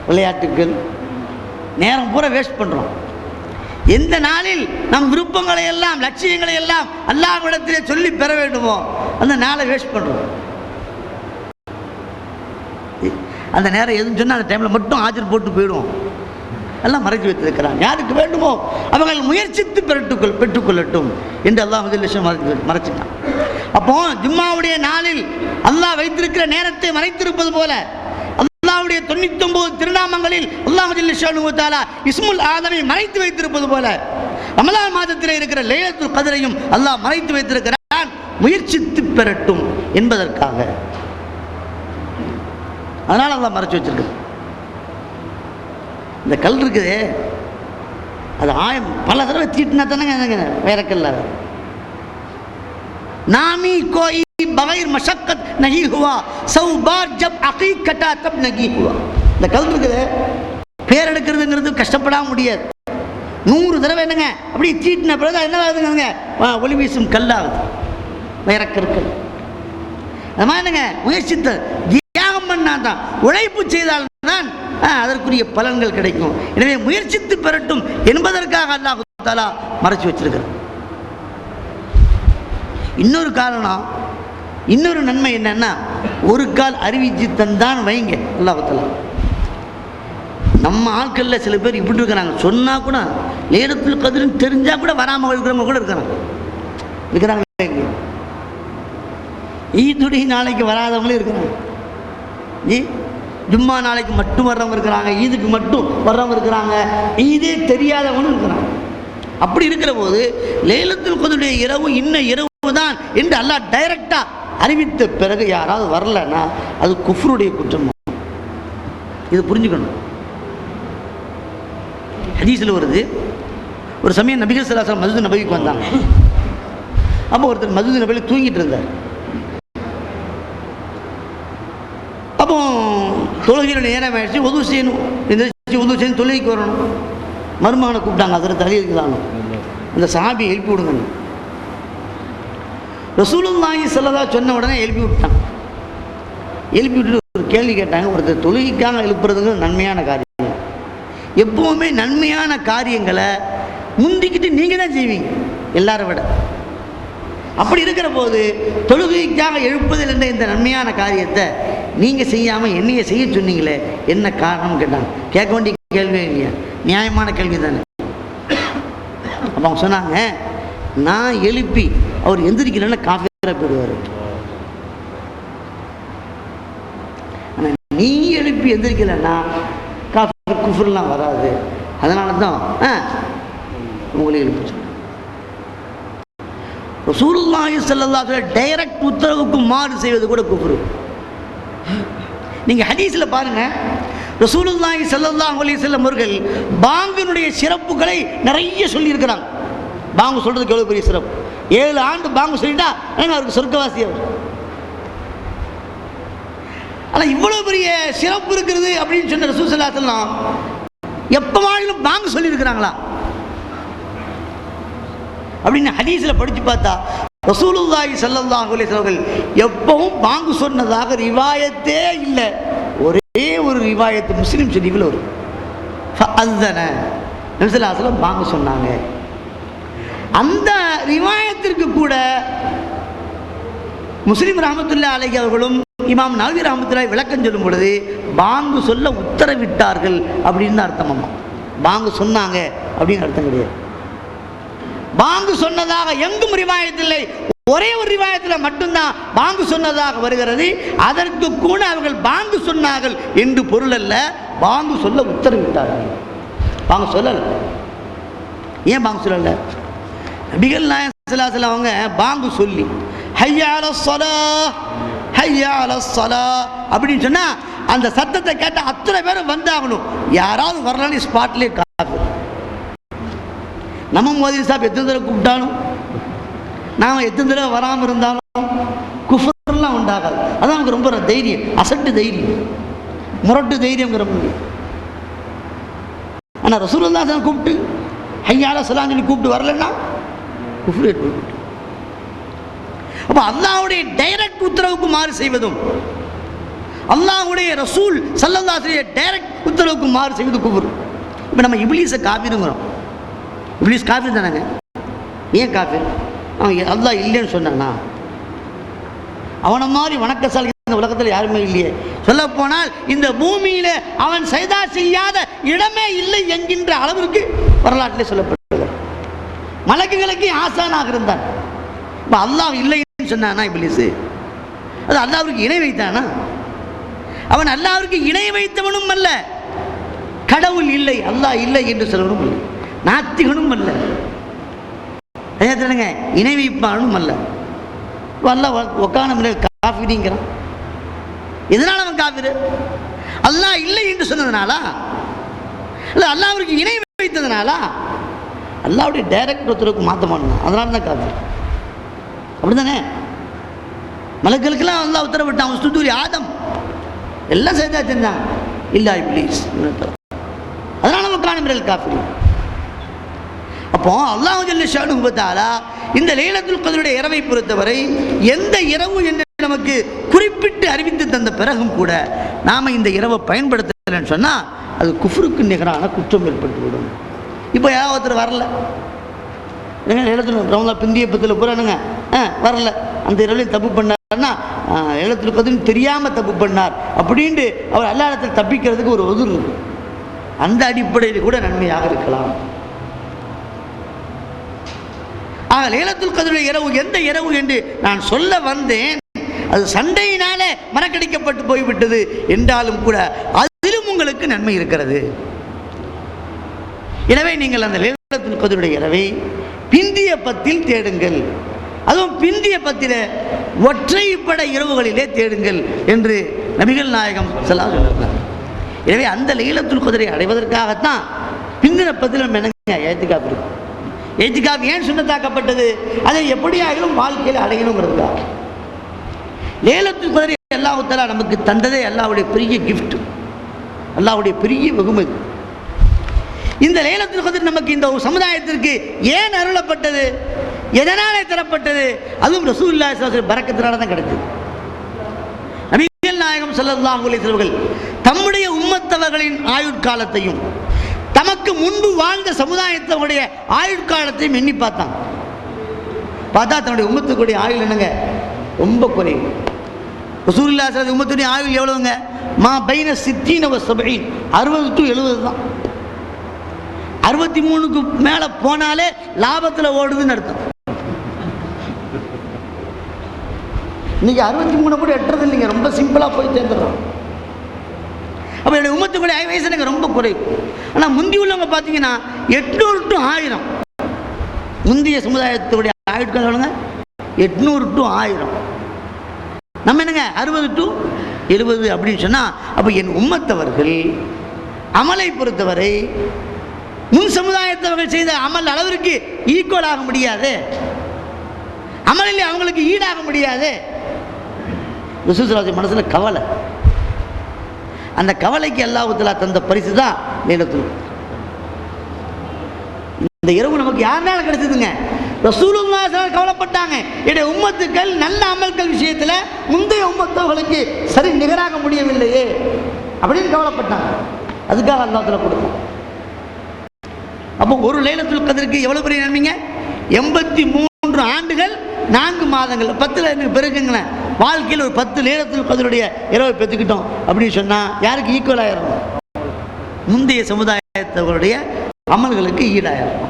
விளையாட்டுகள், நேரம் பூரா வேஸ்ட் பண்ணுறோம். எந்த நாளில் நம் விருப்பங்களை எல்லாம் லட்சியங்களை எல்லாம் அல்லாஹ்விடத்திலே சொல்லி பெற வேண்டுமோ அந்த நாளை வேஸ்ட் பண்ணுறோம். அந்த நேரம் எதுன்னு சொன்னால் அந்த டைமில் மட்டும் ஆஜர் போட்டு போயிடுவோம். எல்லாம் மறைத்து வைத்திருக்கிறான். யாருக்கு வேண்டுமோ அவர்கள் முயற்சித்து பெற்றுக்கொள்ளட்டும் என்று அல்லாஹ் மறைச்சிட்டான். அப்போ ஜும்மாவுடைய நாளில் அல்லாஹ் வைத்திருக்கிற நேரத்தை மறைத்திருப்பது போல அல்லாஹ்வுடைய 99 திருநாமங்களில் அல்லாஹ் ஜல்ல ஷானுஹு தஆலா இஸ்முல் ஆதமை மறைத்து வைத்திருப்பது போல ரமலான் மாதத்தில் இருக்கிற லைலத்துல் கத்ரையும் அல்லாஹ் மறைத்து வைத்திருக்கிறான், முயற்சித்து பெறட்டும் என்பதற்காக. அதனால் அல்லாஹ் மறைச்சு வச்சிருக்கு. இந்த கல் இருக்குது, அது பல தடவை தீட்டினா தானே வேற கல்ல. नामी कोई बगैर मशक्कत नहीं हुआ, सौ बार जब अकीक कटा तब नहीं हुआ. இந்த கல் இருக்குது, பேர் எடுக்கிறதுங்கிறது கஷ்டப்படாம முடியாது. 100 தடவை என்னங்க அப்படி தீட்டின பிறகு என்ன ஆகுதுங்க, ஒளி வீசும் கல்லாகுது, வேற கற்கள். அது மாதிரி என்னங்க முயற்சித்த தியாகம் பண்ணாதான், உழைப்பு செய்தால்தான் அதற்குரிய பலன்கள் கிடைக்கும். எனவே முயற்சித்து பெறட்டும் என்பதற்காக அல்லாஹ் தஆலா மறைச்சு வச்சிருக்கிறார். இன்னொரு காரணம், இன்னொரு நன்மை என்னன்னா, ஒரு கால் அறிவிச்சு தந்தான் வைங்க அல்லாஹ் தஆலா. நம்ம ஆட்களில் சில பேர் இப்படி இருக்கிறாங்க, சொன்னா கூட லைலத்துல் கத்ர்னு தெரிஞ்சா கூட வராமல் இருக்கிறவங்க கூட இருக்கிறாங்க. ஈதுடைய நாளைக்கு வராதவங்களும் இருக்கிறாங்க, ஜும்மா நாளைக்கு மட்டும் வர்றவங்க இருக்கிறாங்க, ஈதுக்கு மட்டும் வர்றவங்க இருக்கிறாங்க, ஈதே தெரியாதவங்களும் இருக்கிறாங்க. அப்படி இருக்கிற போது லைலத்துல் கத்ருடைய இரவு இன்னும் இரவு தான் என்று அல்லாஹ் டைரக்டா அறிவித்த பிறகு யாராவது வரலன்னா அது குஃப்ருடைய குற்றம். இது புரிஞ்சுக்கணும். ஹதீஸ்ல வருது, ஒரு சமயம் நபிகள் ஸல்லல்லாஹு அலைஹி வஸல்லம் மஸ்ஜித் நபவிக்கு வந்தாங்க. அப்போ ஒருத்தர் மஸ்ஜித் நபவியில் தூங்கிட்டு இருந்தார். அப்போ தொழுகையோட நேரம் ஆயிடுச்சு, உது செய்யணும், உது செய்யணும், தொழுகைக்கு வரணும். மருமகனை கூப்பிட்டாங்க, அதில் தலையிருக்கிறாங்க, அந்த சஹாபியை எழுப்பி விடுங்க. ரசூலுல்லாஹி ஸல்லல்லாஹு அலைஹி சொன்ன உடனே எழுப்பி விட்டான். எழுப்பி விட்டுட்டு ஒரு கேள்வி கேட்டாங்க, ஒருத்தர் தொழுகைக்காக எழுப்புறதுங்கிறது நன்மையான காரியம். எப்பவுமே நன்மையான காரியங்களை முந்திக்கிட்டு நீங்கள் தான் செய்வீங்க எல்லாரை விட. அப்படி இருக்கிற போது தொழுகைக்காக எழுப்புதல் என்ற இந்த நன்மையான காரியத்தை நீங்கள் செய்யாமல் என்னைய செய்ய சொன்னீங்களே, என்ன காரணம் கேட்டாங்க. கேட்க வேண்டிய கேள்வி இல்லையா, நியாயமான கேள்வி தானே. அப்போ அவங்க சொன்னாங்க, நான் எழுப்பி அவர் எந்திரிக்கலன்னா காஃபிரா போயிடுவார், ஆனால் நீ எழுப்பி எந்திரிக்கலன்னா காஃபிர் குஃப்ர்லாம் வராது, அதனால தான் உங்களை எழுப்பி சொன்னேன். ரசூலுல்லாஹி ஸல்லல்லாஹு அலைஹி வஸல்லம் டைரக்ட் உத்தரவுக்கு மாறு செய்வது கூட குஃப்ர். நீங்க ஹதீஸ்ல பாருங்க, ரசூலுல்லாஹி ஸல்லல்லாஹு அலைஹி வஸல்லம் அவர்கள் பாங்கினுடைய சிறப்புகளை நிறைய சொல்லி இருக்கிறாங்க. பாங்கு சொல்றதுக்கு எவ்வளவு பெரிய சிறப்பு. 7 ஆண்டு பாங்கு சொல்லிட்டா அவருக்கு சொர்க்கவாசி அவர். ஆனால் இவ்வளவு பெரிய சிறப்பு இருக்கிறது அப்படின்னு சொன்ன ரசூல் ஸல்லல்லாஹு அலைஹி வஸல்லம் எப்பவாயிலும் பாங்கு சொல்லியிருக்கிறாங்களா அப்படின்னு ஹதீஸ்ல படிச்சு பார்த்தா ரசூலுல்லாஹி ஸல்லல்லாஹு அலைஹி வஸல்லம் அவர்கள் எப்பவும் பாங்கு சொன்னதாக ரிவாயத்தே இல்லை. ஒரே ஒரு ரிவாயத்து முஸ்லிம் ஷரீஃபில் வரும், ஃபஅஸன நபி ஸல்லல்லாஹு அலைஹி வஸல்லம் பாங்கு சொன்னாங்க. அந்த ரிவாயத்திற்கு கூட முஸ்லிம் ரஹ்மத்துல்லாஹி அலைஹி அவர்களும் இமாம் நவவி ரஹ்மத்துல்லாஹி விளக்கம் சொல்லும் பொழுது பாங்கு சொல்ல உத்தரவிட்டார்கள் அப்படின்னு அர்த்தம். அம்மா பாங்கு சொன்னாங்க அப்படின்னு அர்த்தம் கிடையாது. பாங்கு சொன்னதாக எங்கும் ரிவாயத்தில்லை, ஒரே ஒரு ரிவாயத்தில் மட்டும்தான் பாங்கு சொன்னதாக வருகிறது. அதற்கு கூட அவர்கள் பாங்கு சொன்னார்கள் என்று பொருள் அல்ல, பாங்கு சொல்ல உத்தரவிட்டார்கள். பாங்கு சொல்லல. ஏன் பாங்கு சொல்லல? நபிகள் நாயகம் ஸல்லல்லாஹு அலைஹி வஸல்லம் அவங்க பாங்கு சொல்லி ஹய்யா அலஸ் ஸலாஹ் ஹய்யா அலஸ் ஸலாஹ் அப்படின்னு சொன்னா அந்த சத்தத்தை கேட்ட அத்தனை பேரும் வந்தாகணும். யாராவது வரலான்னு ஸ்பாட்லேயே காஃபிர். நம்ம மோதி சாப் எத்தனை தடவை கூப்பிட்டாலும், நாம் எத்தனை தடவை வராமல் இருந்தாலும் குஃப்ர்லாம் உண்டாகாது. அதான் நமக்கு ரொம்ப தைரியம், அசட்டு தைரியம், முரட்டு தைரியங்கிற முடியும். ஆனால் ரசூலுல்லாஹி தான் கூப்பிட்டு ஹய்யா அலஸ் ஸலாஹ் சொல்லி கூப்பிட்டு வரலன்னா குஃப்ர் ஏற்பட்டு. அப்போ அல்லாஹ்வுடைய டைரக்ட் உத்தரவுக்கு மாறு செய்வதும் அல்லாஹ்வுடைய ரசூல் ஸல்லல்லாஹு அலைஹி வஸல்லம் டைரக்ட் உத்தரவுக்கு மாறு செய்வது குஃப்ர். இப்போ நம்ம இப்லீஸை காஃபிருங்கிறோம். இப்லீஸ் காஃபிர் தானேங்க. ஏன் காஃபிர்? அவன் அல்லாஹ் இல்லைன்னு சொன்னானா? அவனை மாதிரி வணக்கசாலி இந்த உலகத்தில் யாருமே இல்லையே. சொல்ல போனால் இந்த பூமியில அவன் சைதா செய்யாத இடமே இல்லை என்கின்ற அளவிற்கு வரலாற்றிலே சொல்லப்படுகிறது. மலக்குகளுக்கு ஆசானாக இருந்தான். இப்ப அல்லாஹ் இல்லைன்னு சொன்னானா இப்லீஸ்? அது அல்லாஹ்வுக்கு இணை வைத்தானா? அவன் அல்லாஹ்வுக்கு இணை வைத்தவனும் அல்ல, கடவுள் இல்லை அல்லாஹ் இல்லை என்று சொல்வனும் இல்லை, நாத்திகனும் அல்ல, இணை வைப்பானும் அல்ல. அல்லாஹ் ஒக்கான காஃபிரிங்கிறான். எதனால அவன் காஃபிரு? அல்லாஹ் இல்லை என்று சொன்னதுனாலா? இல்ல அல்லாஹ்வுக்கு இணை வைத்ததுனாலா? அல்லாஹ்வுடைய டைரக்ட் ஒருத்தருக்கு மாற்றமானா அதனால தான் காஃபிர். அப்படிதானே? மலக்களுக்கெல்லாம் அல்லாஹ் உத்தரவிட்டான், சுத்தூரி ஆதம் எல்லாம் செய்தா செஞ்சாங்க, இல்லா இப்லீஸ். அதனால அவன் காணமிரல் காஃபிர். அப்போ அல்லாஹ் ஜல்ல ஷானுஹு வ தஆலா இந்த லைலத்துல் கத்ருடைய இரவை பொறுத்தவரை எந்த இரவு என்று நமக்கு குறிப்பிட்டு அறிவித்து தந்த பிறகும் கூட நாம இந்த இரவை பயன்படுத்தலைன்னு சொன்னா அது குஃப்ருக்கு நிகரான குற்றம் ஏற்பட்டுவிடும். இப்போ யாவத்தர் வரல, லைலத்துல் ரமலான் பிந்திய பத்தில் பூரானுங்க வரல, அந்த இரவில் தப்பு பண்ணார்னா லைலத்துல் கத்ர் தெரியாம தப்பு பண்ணார் அப்படின்ட்டு அவர் அல்லாஹ்விடத்தில் தப்பிக்கிறதுக்கு ஒரு உதுர் இருக்கு. அந்த அடிப்படையில் கூட நன்மையாக இருக்கலாம். ஆக லைலத்துல் கத்ருடைய இரவு எந்த இரவு என்று நான் சொல்ல வந்தேன். அது சண்டையினால மறக்கடிக்கப்பட்டு போய்விட்டது என்றாலும் கூட அதிலும் உங்களுக்கு நன்மை இருக்கிறது. எனவே நீங்கள் அந்த லைலத்துல் கத்ருடைய இரவை பிந்திய பத்தில் தேடுங்கள், அதுவும் பிந்திய பத்தில ஒற்றைப்படை இரவுகளிலே தேடுங்கள் என்று நபிகள் நாயகம் ஸல்லல்லாஹு அலைஹி வஸல்லம். எனவே அந்த லைலத்துல் கத்ரை அடைவதற்காகத்தான் பிந்தின பத்தில் நம்ம என்னங்க ஏத்திகாஃப் இருக்கு. ஏத்திகாஃப் ஏன் சுன்னத்தாக்கப்பட்டது? அதை எப்படியாகிலும் வாழ்க்கையில் அடையணுங்கிறதுக்காக. லைலத்துல் கத்ரை அல்லாஹ் தஆலா நமக்கு தந்ததே அல்லாஹ்வுடைய பெரிய கிஃப்ட், அல்லாஹ்வுடைய பெரிய வெகுமதி. இந்த லைலத்துல் கத்ர் நமக்கு இந்த சமுதாயத்திற்கு ஏன் அருளப்பட்டது, எதனாலே தரப்பட்டது? அதுவும் ரசூலுல்லாஹி ஸல்லல்லாஹு அலைஹி வஸல்லம் பரக்கத்தினால தான் கிடைத்தது. நபிகள் நாயகம் ஸல்லல்லாஹு அலைஹி வஸல்லம் தம்முடைய உம்மத்தவர்களின் ஆயுட்காலத்தையும் தமக்கு முன்பு வாழ்ந்த சமுதாயத்தவருடைய ஆயுட்காலத்தையும் எண்ணி பார்த்தான். பார்த்தா தன்னுடைய உம்மத்துக்குடைய ஆயுள் என்னங்க ரொம்ப குறைவு. ரசூலுல்லாஹி ஸல்லல்லாஹு அலைஹி வஸல்லம் உம்மத்துடைய ஆயுள் எவ்வளவுங்க? மா பைன 60 வ 70, 60 to 70 தான். 63க்கு மேல போனாலே லாபத்தில் ஓடுதுன்னு அர்த்தம். இன்னைக்கு 63 கூட எட்டுறது இல்லைங்க, ரொம்ப சிம்பிளா போய் சேர்ந்துடுறோம். அப்ப என்னுடைய உம்மத்துக்குடைய வயசு எனக்கு ரொம்ப குறைவு. ஆனால் முந்தி உள்ளவங்க பார்த்தீங்கன்னா 800 to 1000. முந்தைய சமுதாயத்துடைய ஆயுட்காலம் சொல்லுங்க 800 to 1000. நம்ம என்னங்க 60 to 70 அப்படின்னு சொன்னா அப்ப என் உம்மத்தவர்கள் அமலை பொறுத்தவரை முன் சமுதாயத்தவர்கள் செய்த அமல் அளவிற்கு ஈக்குவல் ஆக முடியாது, அமலில் அவங்களுக்கு ஈடாக முடியாது. மனசுல கவலை, அந்த கவலைக்கு அல்லாஹ் தஆலா தந்த பரிசு தான் லைலத்துல் கத்ர். இந்த இரவு நமக்கு யாருனால கிடைச்சதுங்க? ரசூலுல்லாஹி ஸல்லல்லாஹு அலைஹி வஸல்லம் கவலைப்பட்டாங்க, என்னுடைய உம்மத்துக்கள் நல்ல அமல்கள் விஷயத்துல முந்தைய உம்மத்தவர்களுக்கு சரி நிகராக முடியவில்லையே அப்படின்னு கவலைப்பட்டாங்க. அதுக்காக அல்லாஹ் தஆலா கொடுத்தான். அப்போ ஒரு லைலத்துல் கத்ருக்கு எவ்வளவு பெரிய நன்மைங்க? 83 ஆண்டுகள் 4 மாதங்கள் 10 பெருக்குங்களேன். வாழ்க்கையில் ஒரு 10 லைலத்துல் கத்ருடைய இரவை பெற்றுக்கிட்டோம் அப்படின்னு சொன்னா யாருக்கு ஈக்குவல் ஆயிரும்? முந்தைய சமுதாயத்தவர்களுடைய அமல்களுக்கு ஈடாயிரும்.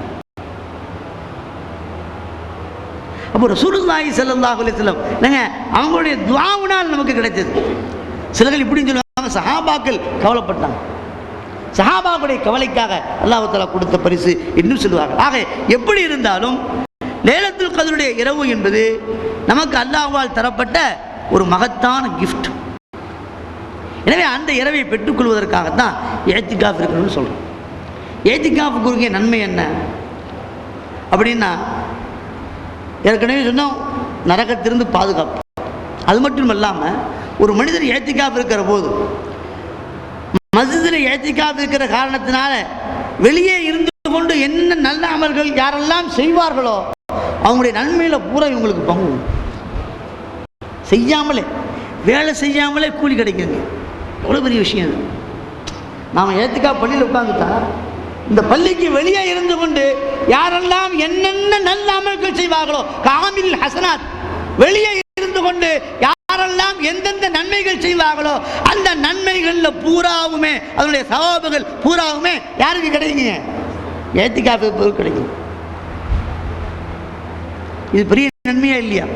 அப்போ ரசூலுல்லாஹி ஸல்லல்லாஹு அலைஹி வஸல்லம் அவங்களுடைய துஆவினால் நமக்கு கிடைச்சது. சிலர்கள் இப்படின்னு சொல்லுவாங்க, சஹாபாக்கள் கவலைப்பட்டாங்க, சஹாபாக்களுடைய கவலைக்காக அல்லாஹ் தஆலா கொடுத்த பரிசு இன்னும் சொல்லுவாங்க. ஆக எப்படி இருந்தாலும் லைலத்துல் கத்ருடைய இரவு என்பது நமக்கு அல்லாஹ்வால் தரப்பட்ட ஒரு மகத்தான கிஃப்ட். எனவே அந்த இரவை பெற்றுக்கொள்வதற்காகத்தான் ஏத்திகாஃப் இருக்கணும்னு சொல்றோம். ஏத்திகாஃபுக்கு நன்மை என்ன அப்படின்னா, ஏற்கனவே சொன்னோம் நரகத்திலிருந்து பாதுகாப்பு. அது மட்டும் இல்லாமல் ஒரு மனிதர் ஏத்திகாஃப் இருக்கிற போது மஸ்ஜிதில் ஏத்திகாஃப் இருக்கிற காரணத்தினால வெளியே இருந்து கொண்டு என்ன நல்ல அமல்கள் யாரெல்லாம் செய்வார்களோ அவங்களுடைய நன்மையில பூரா இவங்களுக்கு பங்கு. செய்யாமலே வேலை செய்யாமலே கூலி கிடைக்குங்க, எவ்வளவு பெரிய விஷயம் அது. நாம ஏத்திகாஃப் பள்ளியில் உட்கார்ந்துட்டா இந்த பள்ளிக்கு வெளியே இருந்து கொண்டு யாரெல்லாம் என்னென்ன நல்ல அமல்கள் செய்வார்களோ காமில் ஹசனாத், வெளியே இருந்து கொண்டு யார் யாரெல்லாம் எந்தெந்த நன்மைகள் செய்வார்களோ அந்த நன்மைகள்ல பூராவுமே அதனுடைய சவாபுகள் பூராவுமே யாருக்கு கிடைக்குங்க? ஏத்திகாஃப் இருப்பவருக்கு கிடைக்கும். இது பெரிய நன்மையா இல்லையா?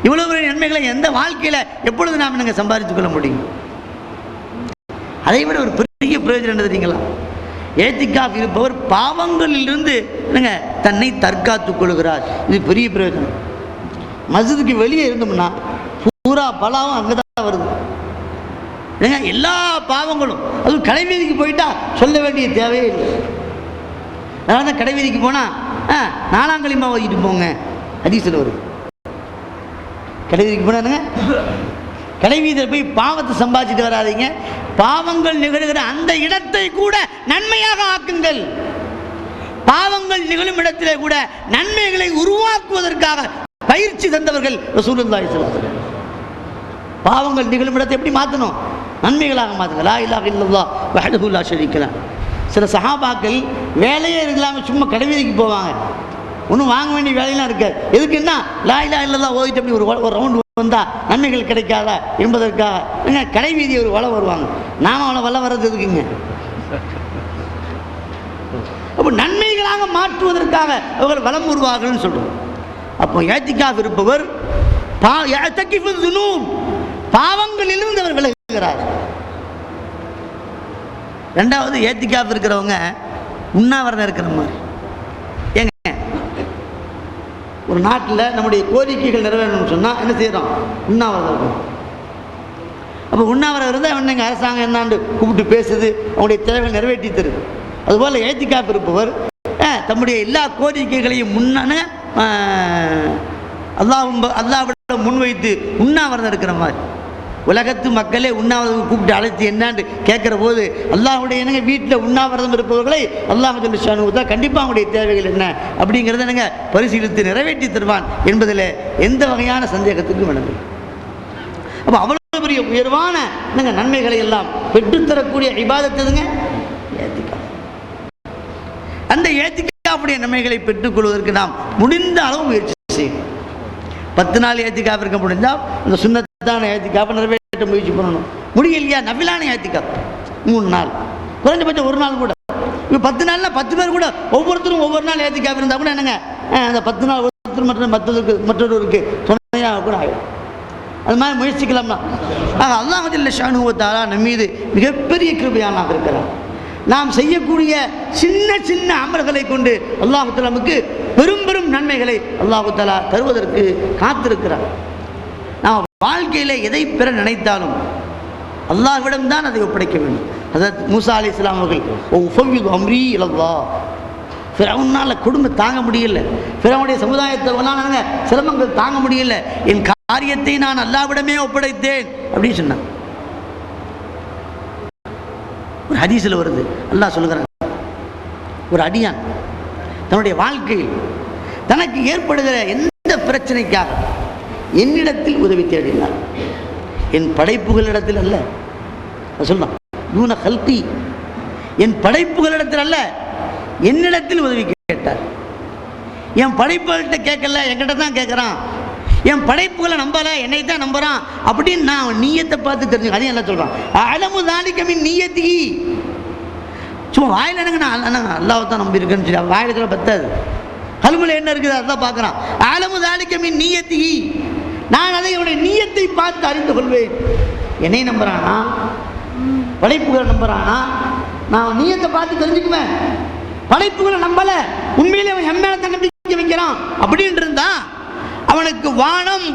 இவ்வளவு பெரிய நன்மைகளை எந்த வாழ்க்கையில எப்பொழுது நாம் நாங்கள் சம்பாதித்துக் கொள்ள முடியும்? அதை விட ஒரு பெரிய பிரயோஜனம் என்ன தெரியுங்களா? ஏத்திகாஃப் இருப்பவர் பாவங்களிலிருந்து தன்னை தற்காத்துக் கொள்கிறார். இது பெரிய பிரயோஜனம். மஸ்ஜிதுக்கு வெளியே இருந்தோம்னா பூரா பலாவும் அங்கதான் வருது. எல்லா பாவங்களும் அதுவும் கடைவீதிக்கு போயிட்டா சொல்ல வேண்டிய தேவையே இல்லை. அதனால தான் கடைவீதிக்கு போனா 4ஆம் களிமா ஓதிட்டு போங்க ஹதீஸ்ல வருது. கடைவீதிக்கு போனாங்க, கடைவீதியில் போய் பாவத்தை சம்பாதிச்சுட்டு வராதீங்க. பாவங்கள் நிகழ்கிற அந்த இடத்தை கூட நன்மையாக ஆக்குங்கள். பாவங்கள் நிகழும் இடத்திலே கூட நன்மைகளை உருவாக்குவதற்காக பயிற்சி தந்தவர்கள் ரசூலுல்லாஹி ஸல்லல்லாஹு அலைஹி வஸல்லம். பாவங்கள் நிகழும் இடத்தை எப்படி மாற்றணும்? நன்மைகளாக மாற்றுங்க. லா இலாஹ இல்லல்லாஹ் வஹ்தஹு லா ஷரீக லஹ். சில சஹாபாக்கள் வேலையே இல்லாமல் சும்மா கடைவீதிக்கு போவாங்க. ஒன்றும் வாங்க வேண்டிய வேலையெல்லாம் இருக்காது. எதுக்குன்னா லா இலாஹ இல்லல்லாஹ் ஓதிட்டு அப்படி ஒரு ரவுண்டு வந்தால் நன்மைகள் கிடைக்காதா என்பதற்காக கடைவீதி ஒரு வளம் வருவாங்க. நாம அவளை வளம் வர்றது எதுக்குங்க? அப்போ நன்மைகளாக மாற்றுவதற்காக அவர்கள் வளம் வருவார்கள் சொல்றோம். அப்போ ஏத்திகாஃப் இருப்பவர் பாவங்களிலிருந்து அவர் விலகுகிறார். ரெண்டாவது, ஏத்திகாஃப் இருக்கிறவங்க உண்ணாவிரதம் இருக்கிற மாதிரி. ஏங்க, ஒரு நாட்டில் நம்முடைய கோரிக்கைகள் நிறைவேறணும்னு சொன்னால் என்ன செய்யறோம்? உண்ணாவிரதம் இருக்கும். அப்போ உண்ணாவிரதம் இருந்தால் அவன் எங்கள் அரசாங்கம் என்னான்னு கூப்பிட்டு பேசுது, அவனுடைய தேவைகள் நிறைவேற்றி தருது. அதுபோல் ஏத்திகாஃப் இருப்பவர் தம்முடைய எல்லா கோரிக்கைகளையும் அல்லாஹ்விட முன்வைத்து உண்ணாவிரதம் இருக்கிற மாதிரி. உலகத்து மக்களே உண்ணாவிரதம் கூப்பிட்டு அழைத்து என்னான்னு கேட்குற போது அல்லாஹ்வுடைய வீட்டில் உண்ணாவிரதம் இருப்பவர்களை அல்லாஹ் ஜல்ல ஷானுஹு கண்டிப்பாக அவங்களுடைய தேவைகள் என்ன அப்படிங்கிறத பரிசீலித்து நிறைவேற்றி தருவான் என்பதில் எந்த வகையான சந்தேகத்துக்கும் விளங்கு. அப்போ அவ்வளவு பெரிய உயர்வான நன்மைகளை எல்லாம் பெற்றுத்தரக்கூடிய இபாதத் எதுங்க? ஏத்திகாஃப். அந்த ஏத்திகாஃபுடைய நன்மைகளை பெற்றுக்கொள்வதற்கு நாம் முடிந்த அளவு முயற்சி செய்யணும். 10 நாள் ஏத்திகாஃப் இருக்க முடிந்தால் அந்த சுன்னத்தான ஏத்திகாஃபை நிறைவேற்ற முயற்சி பண்ணணும். முடியலையா நஃபிலான ஏத்திகாஃப் 3 நாள், குறைஞ்சபட்சம் 1 நாள் கூட. இப்போ 10 நாள்னா 10 பேர் கூட ஒவ்வொருத்தரும் ஒவ்வொரு நாள் ஏத்திகாஃப் இருந்தால் கூட என்னங்க அந்த 10 நாள் ஒருத்தர் மற்றொருக்கு துணையாக கூட ஆகிடும். அது மாதிரி முயற்சிக்கலாம்னா அல்லாஹ் ஜல்ல ஷானுஹு தஆலா நம் மீது மிகப்பெரிய கிருபையானாக இருக்கிறார். நாம் செய்யக்கூடிய சின்ன சின்ன அமல்களை கொண்டு அல்லாஹ் தஆலா நமக்கு பெரும் பெரும் நன்மைகளை அல்லாஹ் தஆலா தருவதற்கு காத்திருக்கிறார். நாம் வாழ்க்கையில் எதை பெற நினைத்தாலும் அல்லாஹ்விடம் தான் அதை ஒப்படைக்க வேண்டும். ஹஜ்ரத் மூசா அலைஹிஸ்ஸலாம் அவர்கள் உஃபவ்விது அம்ரி இலல்லாஹ். ஃபிரௌனால் கொடுமை தாங்க முடியல, ஃபிரௌனுடைய சமுதாயத்தை சிரமங்கள் தாங்க முடியல, என் காரியத்தை நான் அல்லாஹ்விடமே ஒப்படைத்தேன் அப்படின்னு சொன்னான். ஒரு ஹதீஸில் வருது, அல்லாஹ் சொல்லுகிறான், ஒரு அடியான் தன்னுடைய வாழ்க்கையில் தனக்கு ஏற்படுகிற எந்த பிரச்சனைக்காக என்னிடத்தில் உதவி தேடினார். என் படைப்புகளிடத்தில் அல்ல, சொல்றான் தூன ஹல்கி, என் படைப்புகளிடத்தில் அல்ல, என்னிடத்தில் உதவி கேட்டார். என் படைப்புகள்கிட்ட கேட்கல, என்கிட்ட தான் கேட்குறான். என் படைப்புகளை நம்பல, என்னை தான் நம்புறான் அப்படின்னு நான் நீயத்தை பார்த்து தெரிஞ்சுக்க. அதையும் என்ன சொல்றான், அலமு தாலிகமின் நீயத்தி. சும்மா வாயில் என்னங்க நான் அல்லாஹ் தான் நம்பி இருக்கேன்னு சொல்லி வாயில் இருக்கிற பத்தாது, கல்வியில் என்ன இருக்குது அதான் பார்க்குறான். அலமு தாலிகமின் நீயத்தி, நான் அதை என்னுடைய நீயத்தை பார்த்து அறிந்து கொள்வேன். என்னை நம்புறானா, படைப்புகளை நம்புறானா, நான் நீயத்தை பார்த்து தெரிஞ்சுக்குவேன். படைப்புகளை நம்பல, உண்மையிலே அவன் என் மேல தான் நம்பிக்கை வைக்கிறான் அப்படின்னு இருந்தா அவனுக்கு வானம்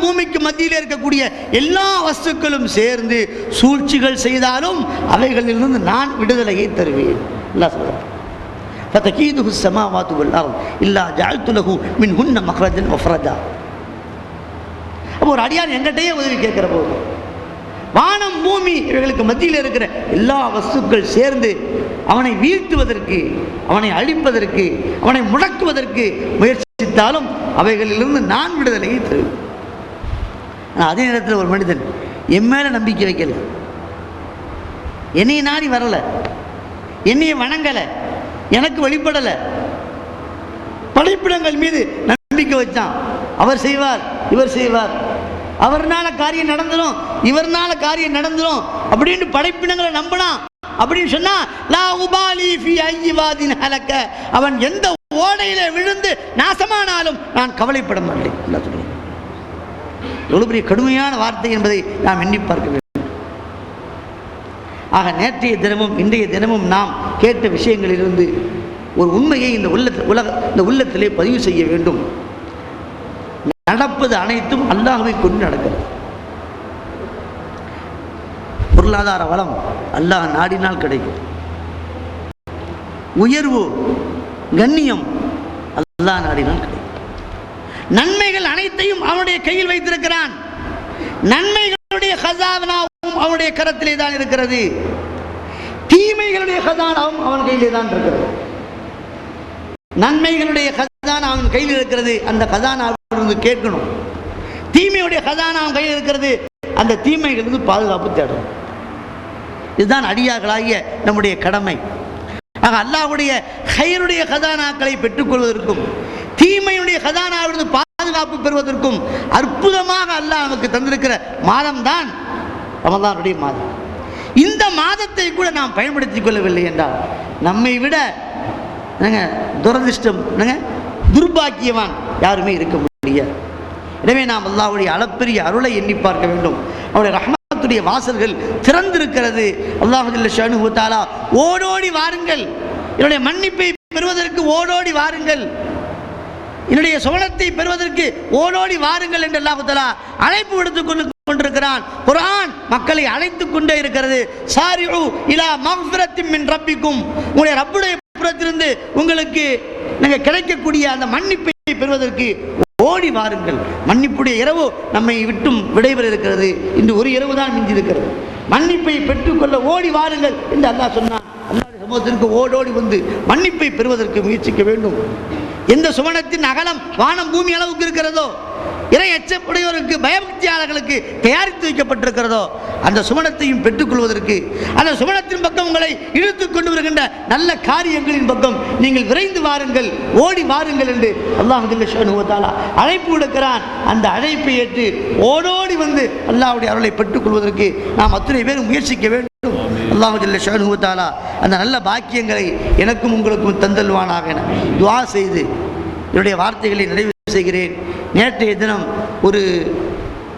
பூமிக்கு மத்தியில் இருக்கக்கூடிய எல்லா வஸ்துக்களும் சேர்ந்து சூழ்ச்சிகள் செய்தாலும் அவைகளிலிருந்து நான் விடுதலையை தருவேன். அல்லாஹ் சொல்றார், ஃபதகீதுஹு ஸமாவாத்து வல் அர்த் இல்லா ஜஅல்து லஹு மின்ஹுன்ன மக்ரஜன் வஃப்ரஜா. அப்போ ஒரு அடியான் என்கிட்டயே உதவி கேட்கிற போது வானம் பூமி இவைகளுக்கு மத்தியில் இருக்கிற எல்லா வஸ்துக்கள் சேர்ந்து அவனை வீழ்த்துவதற்கு, அவனை அழிப்பதற்கு, அவனை முடக்குவதற்கு முயற்சித்தாலும் அவைகளிலிருந்து நான் விடுதலையை தருவேன். அதே நேரத்தில் ஒரு மனிதன் என் மேல நம்பிக்கை வைக்கல, என்னைய நாடி வரல, என்னைய வணங்கல, எனக்கு வழிபடல, படைப்பிடங்கள் மீது நம்பிக்கை வச்சான், அவர் செய்வார் இவர் செய்வார், அவர்னால காரியம் நடந்துடும், இவர்னால காரியம் நடந்துடும் அப்படின்னு படைப்பினங்களை நம்பினா அப்படின்னு சொன்னா லா உபாலி ஃபி ஐயி வாதின் ஹலக, அவன் எந்த ஓடையில விழுந்து நாசமானாலும் நான் கவலைப்பட மாட்டேன். அல்லாஹ் சொல்றான். எவ்வளவு பெரிய கடுமையான வார்த்தை என்பதை நாம் எண்ணி பார்க்க வேண்டும். ஆக நேற்றைய தினமும் இன்றைய தினமும் நாம் கேட்ட விஷயங்களிலிருந்து ஒரு உண்மையை இந்த உள்ளத்திலே பதிவு செய்ய வேண்டும். நடப்பது அனைத்தும் அல்லாஹ்வை கொண்டு நடக்கிறது. பொருளாதார வளம் அல்லாஹ் நாடினால் கிடைக்கும். உயர்வு கண்ணியம் அல்லாஹ் நாடினால் கிடைக்கும். நன்மைகள் அனைத்தையும் அவனுடைய கையில் வைத்திருக்கிறான். நன்மைகளுடைய கஜானாவும் அவனுடைய கரத்திலே தான் இருக்கிறது. தீமைகளுடைய கஜானாவும் அவன் கையிலே தான் இருக்கிறது. நன்மைகளுடைய கஜானா அவன் கையில் இருக்கிறது, அந்த கஜானாவிலிருந்து கேட்கணும். தீமையுடைய கஜானா அவன் கையில் இருக்கிறது, அந்த தீமைகளிலிருந்து பாதுகாப்பு தேடணும். இதுதான் அடியார்களாகிய நம்முடைய கடமை. ஆக அல்லாஹ்வுடைய கைருடைய கஜானாக்களை பெற்றுக்கொள்வதற்கும் தீமையுடைய கஜானாவிலிருந்து பாதுகாப்பு பெறுவதற்கும் அற்புதமாக அல்லாஹ் நமக்கு தந்திருக்கிற மாதம் தான் ரமதானுடைய மாதம். இந்த மாதத்தை கூட நாம் பயன்படுத்திக் கொள்ளவில்லை என்றால் நம்மை விட துரதிர்ஷ்டம் துர்பாக்கியவான் யாருமே இருக்க முடியாது. எனவே நாம் அல்லாஹ்வுடைய அளப்பெரிய அருளை எண்ணி பார்க்க வேண்டும். அவருடைய ரஹ்மத்துடைய வாசல்கள் திறந்திருக்கிறது. அல்லாஹ் ஜல்ல ஷானுஹு வ தஆலா ஓடோடி வாருங்கள், என்னுடைய மன்னிப்பை பெறுவதற்கு ஓடோடி வாருங்கள், என்னுடைய சுவனத்தை பெறுவதற்கு ஓடோடி வாருங்கள் என்று அல்லாஹ் தஆலா அழைப்பு விடுத்துக் கொண்டிருக்கிறான். குர்ஆன் மக்களை அழைத்துக் கொண்டே இருக்கிறது. சாரிஉ இலா மக்ஃபிரத்தின் மின் ரப்பிக்கும், உங்களுடைய ரப்புடைய புறத்திலிருந்து உங்களுக்கு கிடைக்கக்கூடிய அந்த மன்னிப்பை பெறுவதற்கு ஓடி வாருங்கள். மன்னிப்புடைய இரவு நம்மை விட்டும் விடைபெற இருக்கிறது. இன்று ஒரு இரவு தான் மிஞ்சி இருக்கிறது. மன்னிப்பை பெற்றுக்கொள்ள ஓடி வாருங்கள் என்று அல்லாஹ் சொன்னான். அல்லாஹ்வுடைய சமூகத்திற்கு ஓடோடி வந்து மன்னிப்பை பெறுவதற்கு முயற்சிக்க வேண்டும். எந்த சுவனத்தின் அகலம் வானம் பூமி அளவுக்கு இருக்கிறதோ, இறை அச்சமுடையோருக்கு பயபக்தியாளர்களுக்கு தயாரித்து வைக்கப்பட்டிருக்கிறதோ, அந்த சுவனத்தையும் பெற்றுக்கொள்வதற்கு அந்த சுவனத்தின் பக்கம் உங்களை இழுத்துக் கொண்டு வருகின்ற நல்ல காரியங்களின் பக்கம் நீங்கள் விரைந்து வாருங்கள், ஓடி வாருங்கள் என்று அல்லாஹ் ஜல்ல ஷானுஹு வ தஆலா அழைப்பு விடுக்கிறான். அந்த அழைப்பை ஏற்று ஓடோடி வந்து அல்லாஹ்வுடைய அருளை பெற்றுக்கொள்வதற்கு நாம் அத்தனை பேரும் முயற்சிக்க வேண்டும். அல்லாஹ் ஜல்ல ஷானுஹு வ தஆலா அந்த நல்ல பாக்கியங்களை எனக்கும் உங்களுக்கும் தந்தல்வானாக என துஆ செய்து என்னுடைய வார்த்தைகளை நிறைவு செய்கிறேன். நேற்றைய தினம் ஒரு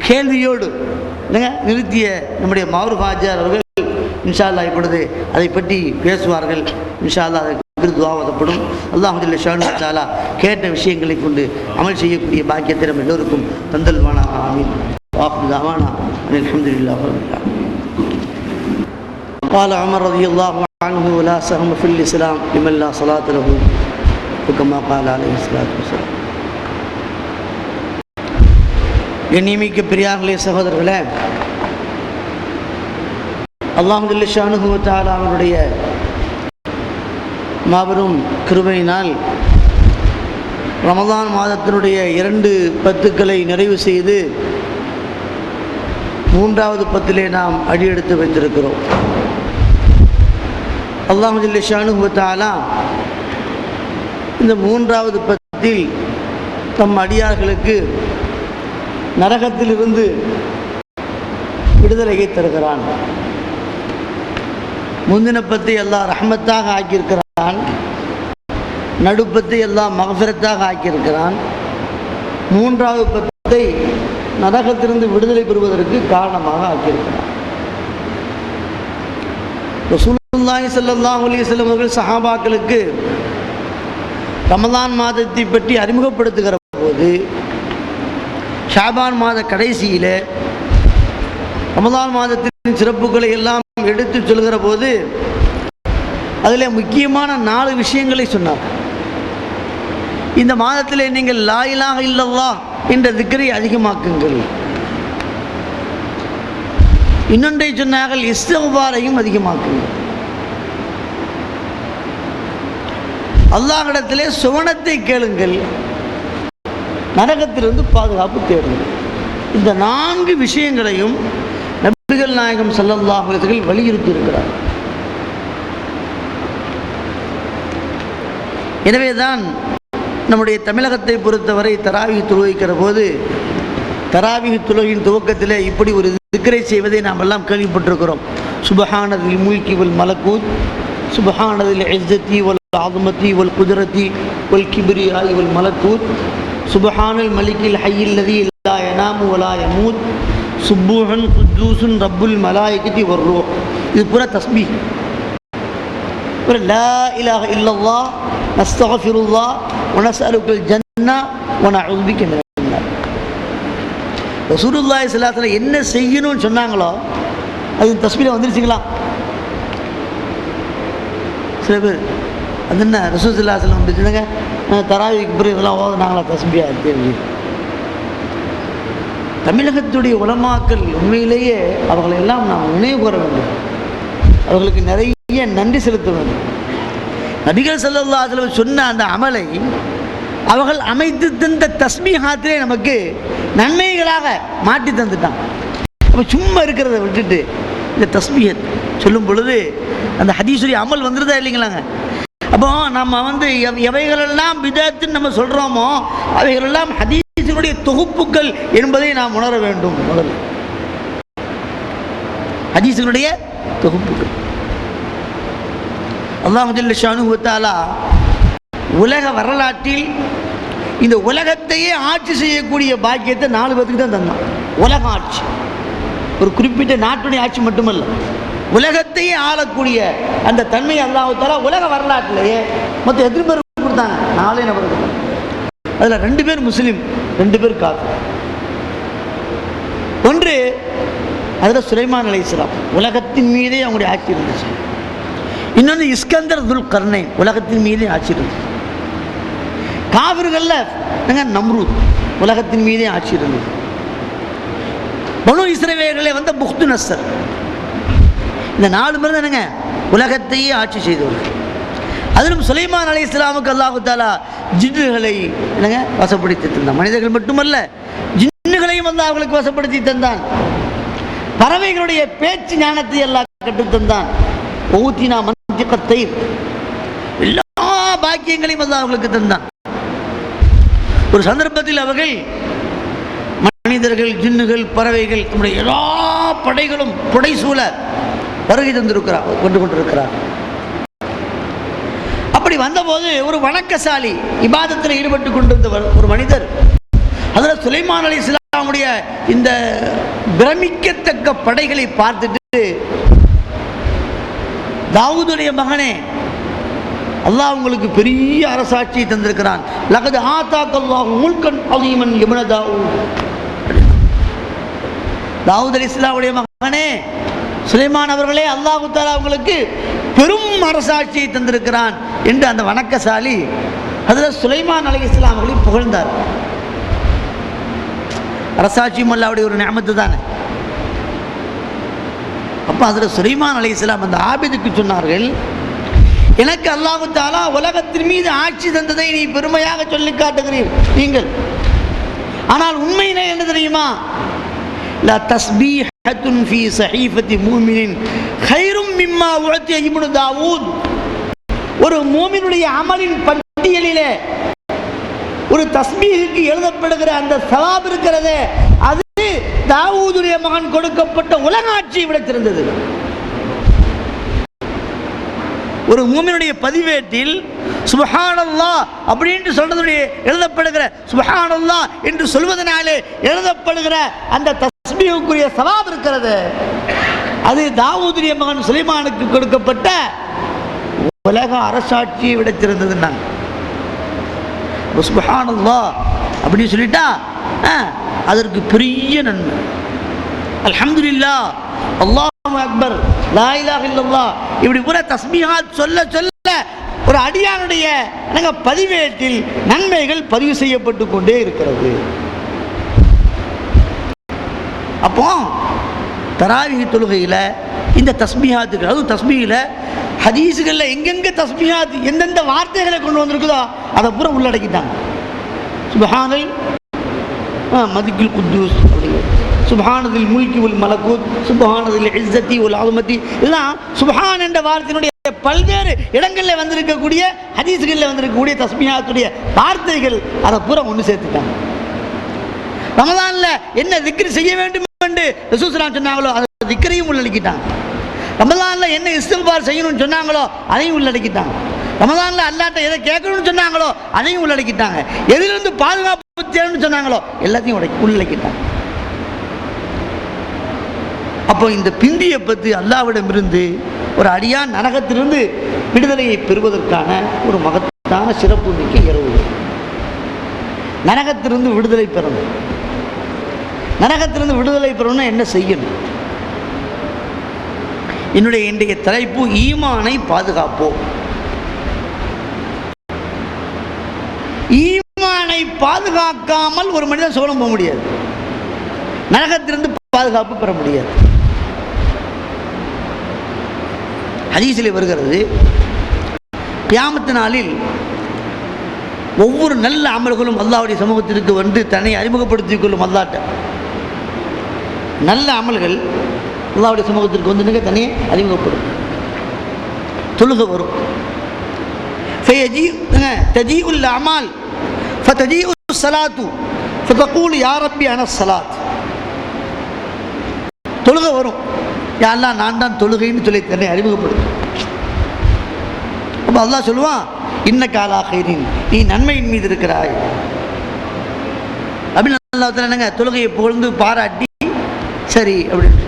கேள்வியோடு நிறுத்திய நம்முடைய மௌரூப் ஹாஜியார் அவர்கள் இன்ஷா அல்லாஹ் இப்பொழுது அதை பற்றி பேசுவார்கள். இன்ஷா அல்லாஹ் அதற்கு துஆ ஓதப்படும். அல்லாஹ் ஜல்ல ஷானுஹு வ தஆலா கேட்ட விஷயங்களை கொண்டு அமல் செய்யக்கூடிய பாக்கியத்தை நம்ம எல்லோருக்கும் தந்தல்வானாக. ஆமீன். வாஹு தஅவானா அல்ஹம்துலில்லாஹி ரப்பில் ஆலமீன். قال عمر رضي الله عنه لا سهم في الإسلام لمن لا صلاة له كما قال عليه الصلاة والسلام. கண்ணியமிக்க பெரியார்களே, சகோதரர்களே, அல்லாஹ் ஜல்ல ஷானுஹு வ தஆலா அவருடைய மாபெரும் கிருபையினால் ரமதான் மாதத்தினுடைய 2 பத்துக்களை நிறைவு செய்து 3வது பத்திலே நாம் அடியெடுத்து வைத்திருக்கிறோம். அல்லாஹ் ஜல்ல ஷானுஹு வ தஆலா இந்த 3வது பத்தில் தம் அடியார்களுக்கு நரகத்திலிருந்து விடுதலையை தருகிறான். முந்தின பத்தை அல்லாஹ் ரஹ்மத்தாக ஆக்கியிருக்கிறான், நடுப்பத்தை அல்லாஹ் மக்ஃபிரத்தாக ஆக்கியிருக்கிறான். 3வது பத்தை நரகத்திலிருந்து விடுதலை பெறுவதற்கு காரணமாக ஆக்கியிருக்கிறான். ரசூலுல்லாஹி ஸல்லல்லாஹு அலைஹி வஸல்லம் அவர்கள் சஹாபாக்களுக்கு ரமதான் மாதத்தை பற்றி அறிமுகப்படுத்துகிற போது ஷாபான் மாத கடைசியில் ரமதான் மாதத்தின் சிறப்புகளை எல்லாம் எடுத்து சொல்கிற போது அதில் முக்கியமான 4 விஷயங்களை சொன்னார். இந்த மாதத்தில் நீங்கள் லா இலாஹ இல்லல்லாஹ் என்ற திக்ரை அதிகமாக்குங்கள். இன்னொன்றை சொன்னார்கள், இஸ்திக்பாரையும் அதிகமாக்குங்கள். அல்லாஹ்விடத்திலே சுவனத்தை கேளுங்கள், நரகத்திலிருந்து பாதுகாப்பு தேடுங்கள். இந்த 4 விஷயங்களையும் நபிகள் நாயகம் ஸல்லல்லாஹு அலைஹி வஸல்லம் வலியுறுத்தி இருக்கிறார். எனவேதான் நம்முடைய தமிழகத்தை பொறுத்தவரை தராவி தொழுவிக்கிற போது தராவிஹ் தொழுகையின் துவக்கத்தில் இப்படி ஒரு திக்ரை செய்வதை நாம் எல்லாம் கேள்விப்பட்டிருக்கிறோம். சுப்ஹானல் முல்கி வல் மலக்கூத், சுப்ஹானல் இஸ்ஸத்தி வல் ஆஸமத்தி வல் குத்ரத்தி வல் கிப்ரியாஇ வல் மலக்கூத், சுப்ஹானல் மலிக்கில் ஹய்யில் லதீ லா யனாமு வ லா யமூத், சுப்பூஹன் குத்தூஸுன் ரப்புல் மலாயிகத்தி வர் ரூஹ். இது பூரா தஸ்பீஹ். ஒரு லா இலாஹ இல்லல்லாஹ் நஸ்தக்ஃபிருல்லாஹ் வ நஸ்அலுக்கல் ஜன்னah வ நஊது பிக மினன் நார். ரசூலுல்லாஹி ஸல்லல்லாஹு அலைஹி வஸல்லம் என்ன செய்யணும்னு சொன்னாங்களோ அது தஸ்பீஹ்ல வந்துருச்சுங்களா? சில பேர் அது என்ன ரசூல் ஸல்லல்லாஹு அலைஹி வஸல்லம் வந்துச்சுங்க தராவிக்கு பிறகு இதெல்லாம் ஓதுனாங்களா தஸ்பீஹா தெரிஞ்சு. தமிழகத்துடைய உலமாக்கள் உண்மையிலேயே அவர்களை எல்லாம் நாம் நினைவு கூற வேண்டும். அவர்களுக்கு நிறைய நன்றி செலுத்த வேண்டும். நபிகள் ஸல்லல்லாஹு அலைஹி வஸல்லம் சொன்ன அந்த அமலை அவர்கள் அமைத்து தந்த தஸ்பீஹாத்திலே நமக்கு நன்மைகளாக மாற்றி தந்துட்டான். அப்போ சும்மா இருக்கிறத விட்டுட்டு இந்த தஸ்பீஹத் சொல்லும் பொழுது அந்த ஹதீஸுடைய அமல் வந்துருதா இல்லைங்களாங்க? அப்போ நம்ம எவைகளெல்லாம் பிதஅத்துன்னு நம்ம சொல்கிறோமோ அவைகளெல்லாம் ஹதீஸினுடைய தொகுப்புகள் என்பதை நாம் உணர வேண்டும். முதல்ல ஹதீஸினுடைய தொகுப்புகள். அல்லாஹ் ஜல்ல ஷானுஹு வ தஆலா உலக வரலாற்றில் இந்த உலகத்தையே ஆட்சி செய்யக்கூடிய பாக்கியத்தை 4 பேருக்கு தான் தந்தான். உலக ஆட்சி, ஒரு குறிப்பிட்ட நாட்டுடைய ஆட்சி மட்டுமல்ல, உலகத்தையே ஆளக்கூடிய அந்த தன்மை அல்லாஹ் தஆலா உலக வரலாற்றிலேயே மொத்தம் எத்தனை பேர் கொடுத்தாங்க? 4 நபர்கள். அதில் 2 பேர் முஸ்லீம், 2 பேர் காஃபிர். ஒன்று அதில் சுலைமான் அலைஹிஸ்ஸலாம், உலகத்தின் மீதே அவங்களுடைய ஆட்சி இருந்துச்சு. இன்னொன்று இஸ்கந்தர் துல் கர்னைன், உலகத்தின் மீதே ஆட்சி இருந்துச்சு. காஃபிர்களில் நம்ரூத், உலகத்தின் மீதே ஆட்சி இருந்தது. பனு இஸ்ரவேலர்களே வந்த புக்து நஸ்ஸர், இந்த 4 பேர் தானேங்க உலகத்தையே ஆட்சி செய்தவர்கள். அதிலும் சுலைமான் அலைஹிஸ்ஸலாமுக்கு அல்லாஹ் தஆலா ஜின்னுகளை வசப்படுத்தி தந்தான். மனிதர்கள் மட்டுமல்ல, ஜின்னுகளையும் வந்து அவர்களுக்கு வசப்படுத்தி தந்தான். பறவைகளுடைய பேச்சு ஞானத்தை எல்லாம் கற்றுத்தந்தான். ஊத்தினா மன்திகத்தை, எல்லா பாக்கியங்களையும் அல்லாஹ் அவர்களுக்கு தந்தான். ஒரு சந்தர்ப்பத்தில் அவர்கள் மனிதர்கள், ஜின்னுகள், பறவைகள், நம்முடைய எல்லா படைகளும் புடைசூழ வருகை தந்திருக்கிறார், கொண்டு கொண்டிருக்கிறார். அப்படி வந்தபோது ஒரு வணக்கசாலி, இபாதத்தில் ஈடுபட்டு கொண்டிருந்த ஒரு மனிதர் ஹஜ்ரத் சுலைமான் அலைஹிஸ்ஸலாமுடைய இந்த பிரமிக்கத்தக்க படைகளை பார்த்துட்டு, தாவூதுடைய மகனே, அல்லாஹ் உங்களுக்கு பெரிய அரசாட்சியை தந்திருக்கிறான். லகத் ஆதாக்கல்லாஹு முல்கன் அஸீமன் இப்ன தாவூத். தாவூத் அலைஹிஸ்ஸலாமுடைய மகனே சுலைமான் அவர்களே, அல்லாஹ் தஆலா உங்களுக்கு பெரும் அரசாட்சியை தந்திருக்கிறான் என்று அந்த வணக்கசாலி ஹஜ்ரத் சுலைமான் அலைஹிஸ்ஸலாம் அவர்களை புகழ்ந்தார். அரசாட்சியும் அல்லாஹ்வுடைய ஒரு நிஅமத்து தானே. அப்போ ஹஜ்ரத் சுலைமான் அலைஹிஸ்ஸலாம் அந்த ஆபிதுக்கு சொன்னார்கள், எனக்கு அல்லாஹ் தஆலா உலகத்தின் மீது ஆட்சி தந்ததை நீ பெருமையாக சொல்லி காட்டுகிறீர் நீங்கள். ஆனால் உண்மையிலே என்ன தெரியுமா? லா தஸ்பீஹத்துன் ஃபீ ஸஹீஃபத்தி முஃமினின் கைரும் மிம்மா உஅத்திய இப்னு தாவூத். ஒரு மூமினுடைய அமலின் பட்டியலிலே ஒரு தஸ்பீஹுக்கு எழுதப்படுகிற அந்த சவாப் இருக்கிறதே, அது தாவூதுடைய மகன் கொடுக்கப்பட்ட உலக ஆட்சியை விட சிறந்தது. ஒரு மூமினுடைய பதிவேட்டில் சுப்ஹானல்லாஹ் அப்படின்ட்டு சொல்றதுடைய எழுதப்படுகிற சுப்ஹானல்லாஹ் என்று சொல்வதனாலே எழுதப்படுகிற அந்த தஸ்பீஹுக்குரிய சவாப் இருக்கிறது, அது தாவூதுடைய மகன் சுலைமானுக்கு கொடுக்கப்பட்ட உலக அரசாட்சியை விட சிறந்ததுன்னாங்க. சுப்ஹானல்லாஹ் அப்படின்னு சொல்லிட்டா அதற்கு பெரிய நன்மை. அல்ஹம்துலில்லாஹ், அல்லாஹு அக்பர், லா இலாஹ இல்லல்லாஹ், இப்படி பூரா தஸ்பீஹாத் சொல்ல சொல்ல ஒரு அடியானுடைய பதிவேட்டில் நன்மைகள் பதிவு செய்யப்பட்டு கொண்டே இருக்கிறது. அப்போ தராவீஹ் தொழுகையில் இந்த தஸ்பீஹாத்துக்கு, அதுவும் தஸ்பீஹில் ஹதீஸுகளில் எங்கெங்கே தஸ்பீஹாத் எந்தெந்த வார்த்தைகளை கொண்டு வந்திருக்குதோ அதை பூரா உள்ளடக்கிட்டாங்க. சுப்ஹானல் மலிக்கில் குத்தூஸ், சுப்ஹானதில் முல்கி வல் மலக்கூத், சுப்ஹானதில் இஸ்ஸத்தி வல் ஆஸமத்தி, இதெல்லாம் சுப்ஹான் என்ற வார்த்தையினுடைய பல்வேறு இடங்களில் வந்திருக்கக்கூடிய ஹதீஸ்களில் வந்திருக்கக்கூடிய தஸ்பீஹாத்துடைய வார்த்தைகள் அதை பூரா ஒன்று சேர்த்துட்டாங்க. ரமலான்ல என்ன திக்ர் செய்ய வேண்டும் என்று ரசூல் ஸல்லல்லாஹு அலைஹி சொன்னாங்களோ அந்த திக்ரையும் உள்ளடக்கிட்டாங்க. ரமலான்ல என்ன இஸ்திக்பார் செய்யணும்னு சொன்னாங்களோ அதையும் உள்ளடக்கிட்டாங்க. ரமலான்ல அல்லாஹ்ட்ட எதை கேட்கணும்னு சொன்னாங்களோ அதையும் உள்ளடக்கிட்டாங்க. எதிலிருந்து பாதுகாப்பு தேவைன்னு சொன்னாங்களோ எல்லாத்தையும் உள்ளடக்கிட்டாங்க. அப்போ இந்த பிந்தியை பற்றி அல்லாஹ்விடமிருந்து ஒரு அடியான் நரகத்திலிருந்து விடுதலையை பெறுவதற்கான ஒரு மகத்தான சிறப்பு மிக்க இரவு. நரகத்திலிருந்து விடுதலை பெறணும். நரகத்திலிருந்து விடுதலை பெறணும்னா என்ன செய்யணும்? என்னுடைய இன்றைய தலைப்பு ஈமானை பாதுகாப்போம். ஈமானை பாதுகாக்காமல் ஒரு மனிதன் சுவனம் போக முடியாது. நரகத்திலிருந்து பாதுகாப்பு பெற முடியாது. ஹதீஸில் வருகிறது, கியாமத்து நாளில் ஒவ்வொரு நல்ல அமல்களும் அல்லாஹ்வுடைய சமூகத்திற்கு வந்து தன்னை அறிமுகப்படுத்திக் கொள்ளும். அல்லாஹ்ட்ட நல்ல அமல்கள் அல்லாஹ்வுடைய சமூகத்திற்கு வந்து தன்னை அறிமுகப்படும். தொழுகை வரும். தஜீஉல் அமால் ஃபதஜீஉ ஸலாத்து ஃபதகூலு யா ரப்பி அன ஸலாத். தொழுகை வரும். யா அல்லாஹ் நான் தான் தொழுகைன்னு சொல்லி தன்னை அறிமுகப்படுத்தும். அப்போ அல்லாஹ் சொல்லுவான், இன்னக அலா கைரின், நீ நன்மையின் மீது இருக்கிறாய் அப்படின்னு அல்லாஹ் தஆலா என்னங்க தொழுகையை புகழ்ந்து பாராட்டி சரி அப்படின்னு.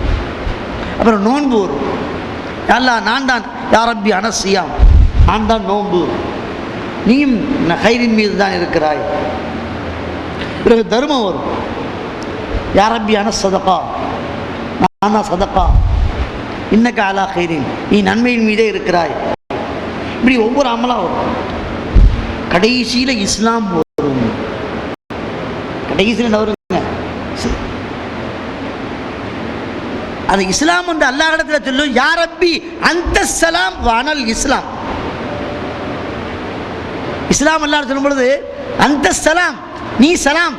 அப்புறம் நோன்பு வரும். யா அல்லாஹ் நான் தான் யா ரப்பி அன ஸியாம், நான் தான் நோன்பு, நீயும் கைரின் மீது தான் இருக்கிறாய். பிறகு தர்மம் வரும். யா ரப்பி அன ஸதகா, நான் தான் சதகா, இன்னக அலா கைரின், நீ நன்மையின் மீதே இருக்கிறாய். இப்படி ஒவ்வொரு அமலா வரும். கடைசியில் இஸ்லாம் வரும். கடைசியில் வருங்க அந்த இஸ்லாம் வந்து அல்லாஹ் இடத்துல சொல்லும், யா ரப்பி அந்த சலாம் வானல் இஸ்லாம். இஸ்லாம் அல்லாஹ் சொல்லும் பொழுது அந்த சலாம், நீ சலாம்,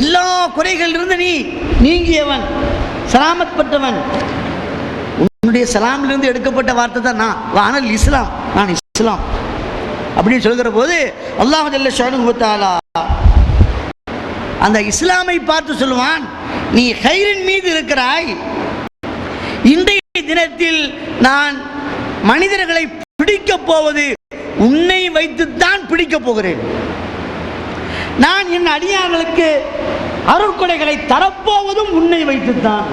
எல்லா குறைகளிலிருந்து நீ நீங்கியவன், சலாமத் பெற்றவன். உன்னுடைய சலாமிலிருந்து எடுக்கப்பட்ட வார்த்தை தான் நான் வானல் இஸ்லாம், நான் இஸ்லாம் அப்படின்னு சொல்கிற போது அல்லாஹ் ஜல்ல ஷானுஹு வ தஆலா அந்த இஸ்லாமை பார்த்து சொல்லுவான், நீ கைரின் மீது இருக்கிறாய். இன்றைய தினத்தில் நான் மனிதர்களை பிடிக்கப் போவது உன்னை வைத்துத்தான் பிடிக்கப் போகிறேன். நான் என் அடியார்களுக்கு அருட்கொடைகளை தரப்போவதும் உன்னை வைத்துத்தான்.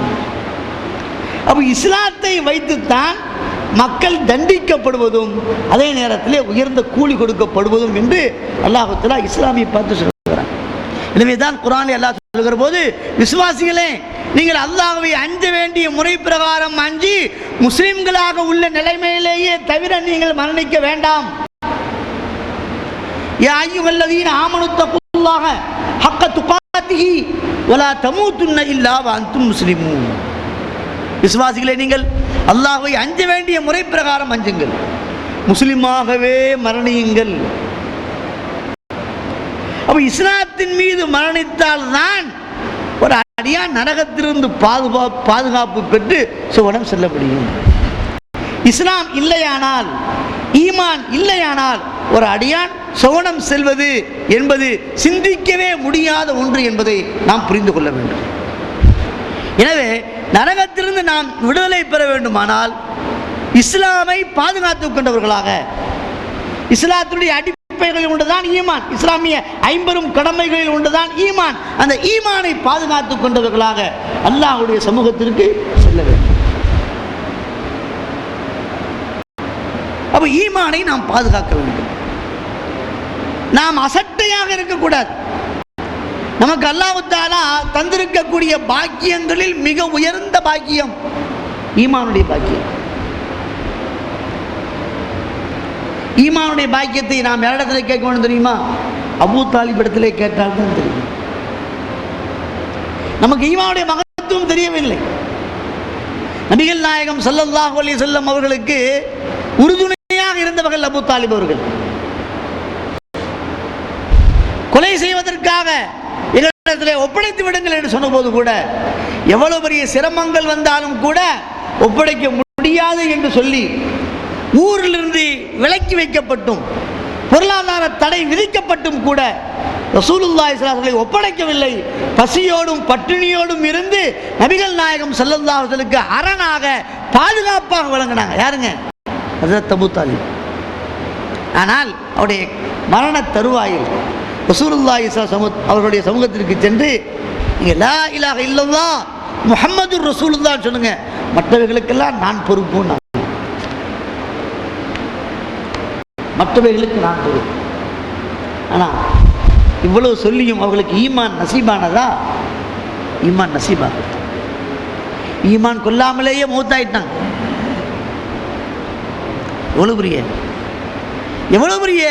அப்போ இஸ்லாத்தை வைத்துத்தான் மக்கள் தண்டிக்கப்படுவதும் அதே நேரத்தில் உயர்ந்த கூலி கொடுக்கப்படுவதும் என்று அல்லாஹ் தஆலா இஸ்லாமை பார்த்து சொல்கிறார். எனவே தான் குர்ஆனில் அல்லாஹ் சொல்கிற போது, விசுவாசிகளே நீங்கள் அல்லாஹ்வை அஞ்ச வேண்டிய முறை பிரகாரம் அஞ்சி முஸ்லிம்களாக உள்ள நிலைமையிலேயே தவிர நீங்கள் மரணிக்க வேண்டாம். யா அய்யுஹல்லதீன ஆமனு தக்குல்லாஹ ஹக்க துகாத்திஹி வலா தமூதுன்ன இல்லா வ அன்தும் முஸ்லிமூன். விசுவாசிகளே நீங்கள் அல்லாஹ்வை அஞ்ச வேண்டிய முறை பிரகாரம் அஞ்சுங்கள், முஸ்லிமாகவே மரணியுங்கள். அப்ப இஸ்லாத்தின் மீது மரணித்தால் தான் ஒரு அடியான் நரகத்திலிருந்து பாதுகாப்பு பெற்று சுவனம் செல்ல முடியும். இஸ்லாம் இல்லையானால், ஈமான் இல்லையானால் ஒரு அடியான் சுவனம் செல்வது என்பது சிந்திக்கவே முடியாத ஒன்று என்பதை நாம் புரிந்து கொள்ள வேண்டும். எனவே நரகத்திலிருந்து நாம் விடுதலை பெற வேண்டுமானால் இஸ்லாமை பாதுகாத்துக் கொண்டவர்களாக, இஸ்லாத்துடைய அடிப்படைகளில் ஒன்றுதான் ஈமான், இஸ்லாமிய 50 கடமைகளில் ஒன்றுதான் ஈமான், அந்த ஈமானை பாதுகாத்துக் கொண்டவர்களாக அல்லாஹ்வுடைய சமூகத்திற்கு செல்ல வேண்டும். அப்ப ஈமானை நாம் பாதுகாக்க வேண்டும். நாம் அசட்டையாக இருக்கக்கூடாது. நமக்கு அல்லாஹ் தஆலா தந்திருக்கக்கூடிய பாக்கியங்களில் மிக உயர்ந்த பாக்கியம் ஈமானுடைய பாக்கியம். ஈமானுடைய பாக்கியத்தை நாம் யாரிடத்தில் கேட்க வேண்டும் தெரியுமா? அபூ தாலிப் இடத்திலே கேட்டால் தான் தெரியும். நமக்கு ஈமானுடைய மகத்துவம் தெரியவில்லை. நபிகள் நாயகம் ஸல்லல்லாஹு அலைஹி வஸல்லம் அவர்களுக்கு உறுதுணையாக இருந்தவர்கள் அபூ தாலிப் அவர்கள். கொலை செய்வதற்காக எங்களிடத்தில் ஒப்படைத்து விடுங்கள் என்று சொன்னபோது கூட, எவ்வளவு பெரிய சிரமங்கள் வந்தாலும் கூட ஒப்படைக்க முடியாது என்று சொல்லி ஊரிலிருந்து விலக்கி வைக்கப்பட்டும் பொருளாதார தடை விதிக்கப்பட்டும் கூட ரசூலுல்லாஹி ஸல்லல்லாஹு அலைஹி வஸல்லம் ஒப்படைக்கவில்லை. பசியோடும் பட்டினியோடும் இருந்து நபிகள் நாயகம் ஸல்லல்லாஹு அலைஹி வஸல்லுக்கு அரணாக பாதுகாப்பாக விளங்கினாங்க. யாருங்க? ஹஜ்ரத் அபூ தாலிப். ஆனால் அவருடைய மரண தருவாயில் ரசூலுல்லாஹி ஸல்லல்லாஹு அலைஹி வஸல்லம் அவருடைய சமூகத்திற்கு சென்று நீங்க லா இலாஹ இல்லல்லாஹ் முஹம்மதுர் ரசூலுல்லாஹ் சொல்லுங்க, மற்றவர்களுக்கெல்லாம் நான் பொறுப்பு, மற்றவைகளுக்கு நான் பொறுப்பு. ஆனால் இவ்வளவு சொல்லியும் அவர்களுக்கு ஈமான் நசீபானதா? ஈமான் நசீபா? ஈமான் கொல்லாமலேயே மௌத்தாயிட்டாங்க. எவ்வளவு பெரிய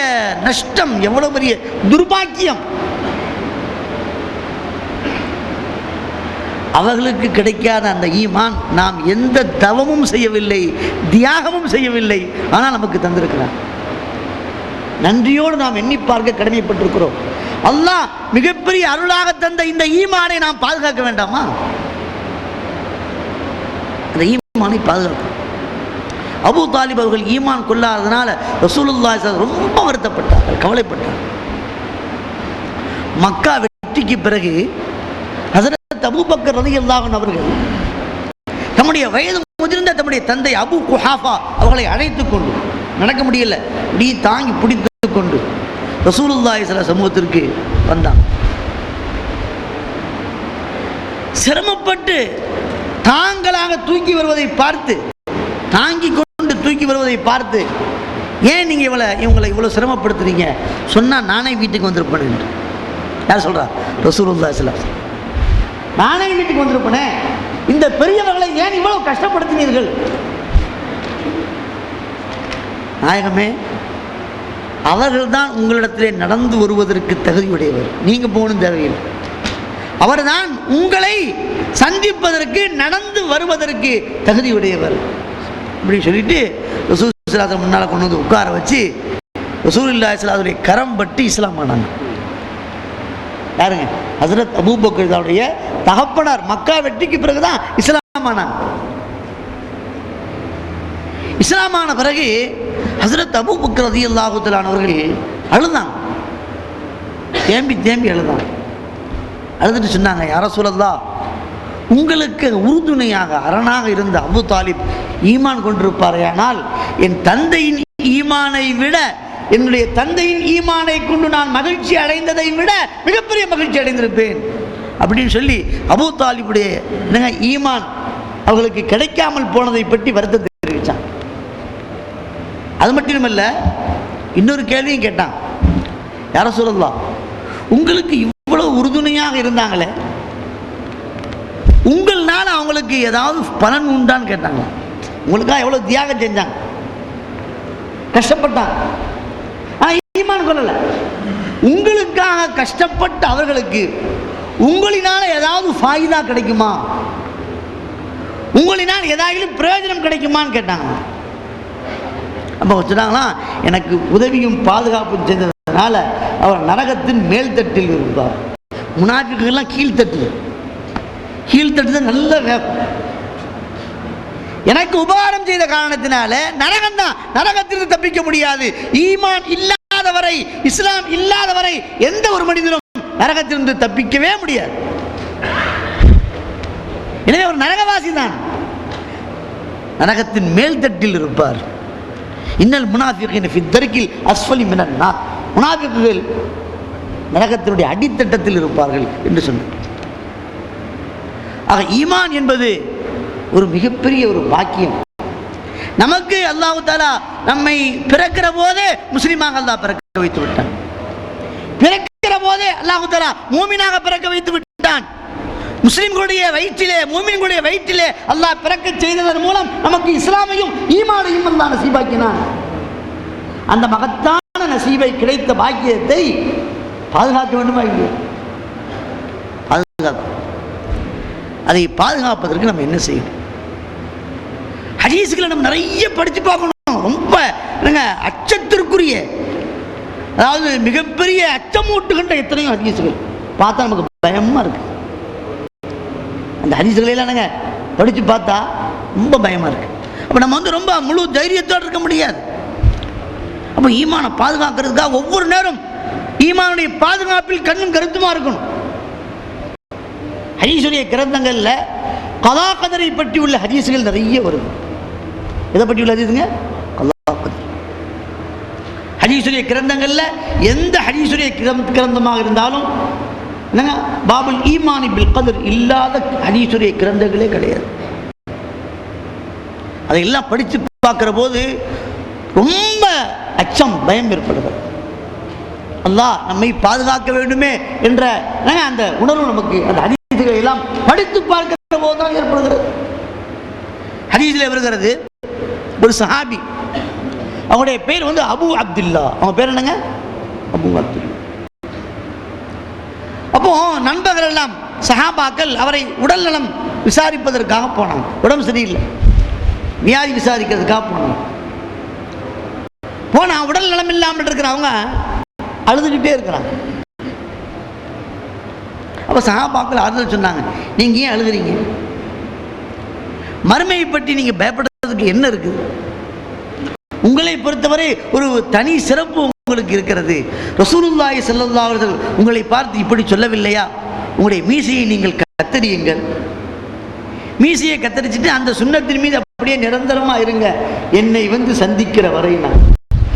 நஷ்டம், எவ்வளவு பெரிய துர்பாக்கியம். அவர்களுக்கு கிடைக்காத அந்த ஈமான் நாம் எந்த தவமும் செய்யவில்லை, தியாகமும் செய்யவில்லை, ஆனால் நமக்கு தந்திருக்கிறார். நன்றியோடு நாம் எண்ணி பார்க்க கடமைப்பட்டிருக்கிறோம். அல்லாஹ் மிகப்பெரிய அருளாக தந்த இந்த ஈமானை நாம் பாதுகாக்க வேண்டாமா? அந்த ஈமானை பாதுகாக்க. அபூ தாலிப் அவர்கள் ஈமான் கொள்ளாததுனால ரசூலுல்லாஹி ஸல்லல்லாஹு அலைஹி வஸல்லம் ரொம்ப வருத்தப்பட்டார், கவலைப்பட்டார். மக்கா வெற்றிக்கு பிறகு ஹஸரத் அபூபக்கர் ரலியல்லாஹு அன்ஹு அவர்கள் தம்முடைய வயது முதிர்ந்த தம்முடைய தந்தை அபூ குஹாஃபா அவர்களை அழைத்துக் கொண்டு, நடக்க முடியல, இப்படி தாங்கி பிடித்து கொண்டு ரசூலுல்லாஹி ஸல்லல்லாஹு அலைஹி வஸல்லம் சமூகத்திற்கு வந்தாங்க. சிரமப்பட்டு தாங்களாக தூக்கி வருவதை பார்த்து, தாங்கி கொண்டு தூக்கி வருவதை பார்த்து, ஏன் நீங்க இவங்களை இவ்வளவு சிரமப்படுத்துறீங்க, சொன்னா நானே வீட்டுக்கு வந்திருப்பேன் என்று. யார் சொல்றா? ரசூலுல்லாஹி ஸல்லல்லாஹு அலைஹி வஸல்லம். நானே வீட்டுக்கு வந்திருப்பேனே, இந்த பெரியவர்களை ஏன் இவ்வளவு கஷ்டப்படுத்தினீர்கள்? நாயகமே, அவர்கள்தான் உங்களிடத்திலே நடந்து வருவதற்கு தகுதியுடையவர், நீங்க போகணும் தேவையில்லை. அவர்தான் உங்களை சந்திப்பதற்கு நடந்து வருவதற்கு தகுதியுடையவர் இப்படி சொல்லிட்டு ரசூல் ஸல்லல்லாஹு அலைஹி வஸல்லம் முன்னால் கொண்டு வந்து உட்கார வச்சு ரசூலுல்லாஹி ஸல்லல்லாஹு அலைஹி வஸல்லம் கரம் பட்டி இஸ்லாம் ஆனாங்க. யாருங்க? ஹஸரத் அபூபக்கர் அவருடைய தகப்பனார். மக்கா வெற்றிக்கு பிறகுதான் இஸ்லாம் ஆனாங்க. இஸ்லாமான பிறகு ஹஸரத் அபூபக்கர் ரலியல்லாஹு தஆலா அவர்கள் அழுதாங்க, தேம்பி தேம்பி அழுதாங்க. அழுதுட்டு சொன்னாங்க, யா ரசூலல்லாஹ், உங்களுக்கு உறுதுணையாக அரணாக இருந்த அபூ தாலிப் ஈமான் கொண்டிருப்பாரேயானால் என் தந்தையின் ஈமானை விட, என்னுடைய தந்தையின் ஈமானை கொண்டு நான் மகிழ்ச்சி அடைந்ததை விட மிகப்பெரிய மகிழ்ச்சி அடைந்திருப்பேன் அப்படின்னு சொல்லி அபூ தாலிபுடைய ஈமான் அவர்களுக்கு கிடைக்காமல் போனதை பற்றி வருத்தத்தை தெரிவித்தான். அது மட்டுமல்ல, இன்னொரு கேள்வியும் கேட்டான். யா ரசூலல்லாஹ், உங்களுக்கு இவ்வளவு உறுதுணையாக இருந்தாங்களே, உங்கள்னால அவங்களுக்கு ஏதாவது பலன் உண்டான்னு கேட்டாங்க. உங்களுக்காக எவ்வளவு தியாகம் செஞ்சாங்க, கஷ்டப்பட்டாங்க, ஈமான் கொள்ளல. உங்களுக்காக கஷ்டப்பட்ட அவர்களுக்கு உங்களினால ஏதாவது ஃபாயிதா கிடைக்குமா, உங்களினால் ஏதாவது பிரயோஜனம் கிடைக்குமான்னு கேட்டாங்க. அப்போ சொன்னாங்களா, எனக்கு உதவியும் பாதுகாப்பும் செஞ்சதுனால அவர் நரகத்தின் மேல்தட்டில் இருப்பார். முனாஃபிக்குகள்லாம் கீழ்த்தட்டு தான் நல்ல வேகம். எனக்கு உபகாரம் செய்த காரணத்தினால நரகம் தான், நரகத்திலிருந்து தப்பிக்க முடியாது. ஈமான் இல்லாதவரை, இஸ்லாம் இல்லாதவரை எந்த ஒரு மனிதனும் நரகத்திலிருந்து தப்பிக்கவே முடியாது. எனவே ஒரு நரகவாசி தான், நரகத்தின் மேல்தட்டில் இருப்பார். இன்னல் முனாஃபிகீன ஃபி தர்கில் அஸ்ஃபலி மினன் நார், முனாஃபிக்குகள் நரகத்தினுடைய அடித்தட்டத்தில் இருப்பார்கள் என்று சொன்னார். ஆக ஈமான் என்பது ஒரு மிகப்பெரிய ஒரு பாக்கியம். நமக்கு அல்லாஹ் தஆலா நம்மை பிறக்கிற போதே முஸ்லிமாக அல்லாஹ் பிறக்க வைத்து விட்டான். பிறக்கிற போதே அல்லாஹ் தஆலா மூமினாக பிறக்க வைத்து விட்டான். முஸ்லிம்களுடைய வயிற்றிலே, மூமின்களுடைய வயிற்றிலே அல்லாஹ் பிறக்க செய்ததன் மூலம் நமக்கு இஸ்லாமையும் ஈமானையும் அல்லாஹ் நசீபாக்கினான். அந்த மகத்தான நசீபை, கிடைத்த பாக்கியத்தை பாதுகாக்க வேண்டுமா இல்லையா? பாதுகாக்க. அதை பாதுகாப்பதற்கு நம்ம என்ன செய்யணும்? ஹதீஸ்களை நம்ம நிறைய படித்து பார்க்கணும். ரொம்ப அச்சத்திற்குரிய, அதாவது மிகப்பெரிய அச்சமூட்டுகின்ற எத்தனையோ ஹதீஸ்கள் பார்த்தா நமக்கு பயமா இருக்கு. அந்த ஹதீஸ்களை எல்லாம் படித்து பார்த்தா ரொம்ப பயமா இருக்கு. அப்போ நம்ம ரொம்ப முழு தைரியத்தோடு இருக்க முடியாது. அப்போ ஈமானை பாதுகாக்கிறதுக்காக ஒவ்வொரு நேரம் ஈமானுடைய பாதுகாப்பில் கண்ணும் கருத்துமா இருக்கணும். ஹதீஸுடைய கிரந்தங்கள்ல கலா கதரை பற்றி உள்ள ஹதீஸுகள் நிறைய வருது. எதை பற்றி உள்ள ஹதீஸுங்க? கலா கதர். ஹதீஸுடைய கிரந்தங்கள்ல எந்த ஹதீஸுடைய கிரந்தமாக இருந்தாலும் என்னங்க, பாபுல் ஈமானி பில் கதர் இல்லாத ஹதீஸுடைய கிரந்தங்களே கிடையாது. அதையெல்லாம் படித்து பார்க்கிற போது ரொம்ப அச்சம், பயம் ஏற்படுகிறது. அல்லாஹ் நம்மை பாதுகாக்க வேண்டுமே என்ற அந்த உணர்வு நமக்கு அந்த ஹதீஸுகளை எல்லாம் படித்து பார்க்கிற போது தான் ஏற்படுகிறது. ஹதீஸில் வருகிறது, ஒரு சஹாபி, அவங்களுடைய பேர் வந்து அபு அப்துல்லா. அவங்க பேர் என்னங்க? அபு அப்துல்லா. அப்போ நண்பர்கள் எல்லாம் சஹாபாக்கள் அவரை உடல் நலம் விசாரிப்பதற்காக போனாங்க. உடம்பு சரியில்லை, வியாதி விசாரிக்கிறதுக்காக போனா உடல் நலம் இல்லாமல் இருக்கிறவங்க அழுதுகிட்டே இருக்கிறாங்க. அப்ப சஹாபாக்கள் ஆறுதல் சொன்னாங்க, நீங்க ஏன் அழுகிறீங்க? மறுமையை பற்றி நீங்க பயப்படுறதுக்கு என்ன இருக்குது? உங்களை பொறுத்தவரை ஒரு தனி சிறப்பு உங்களுக்கு இருக்கிறது. ரசூலுல்லாஹி ஸல்லல்லாஹு அலைஹி வஸல்லம் உங்களை பார்த்து இப்படி சொல்லவில்லையா? உங்களுடைய மீசையை நீங்கள் கத்தரியுங்கள். மீசையை கத்தரிச்சுட்டு அந்த சுன்னத்தின் மீது அப்படியே நிரந்தரமா இருங்க, என்னை வந்து சந்திக்கிற வரை. நான்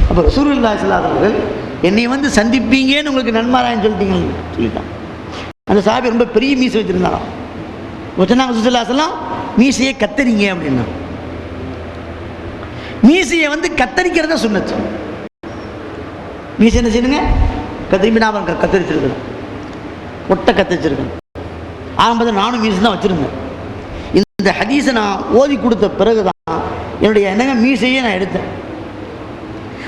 அப்ப ரசூலுல்லாஹி ஸல்லல்லாஹு அலைஹி வஸல்லம் என்னை வந்து சந்திப்பீங்கன்னு உங்களுக்கு நன்மாராயன்னு சொல்லிட்டான். அந்த சஹாபி ரொம்ப பெரிய மீசை வச்சிருந்தாராம். சொன்னாங்க ரசூலுல்லாஹி ஸல்லல்லாஹு அலைஹி வஸல்லம் மீசையை கத்தரிங்க அப்படின்னா. மீசையை வந்து கத்தரிக்கிறத சுன்னத்து. மீசை என்ன செய்யணுங்க? கத்தரிச்சிருக்கணும், ஒட்டை கத்தரிச்சிருக்கணும். ஆரம்பத்தில் நானும் மீசை தான் வச்சிருந்தேன். இந்த ஹதீஸை நான் ஓதி கொடுத்த பிறகுதான் என்னுடைய என்னங்க மீசையே நான் எடுத்தேன்.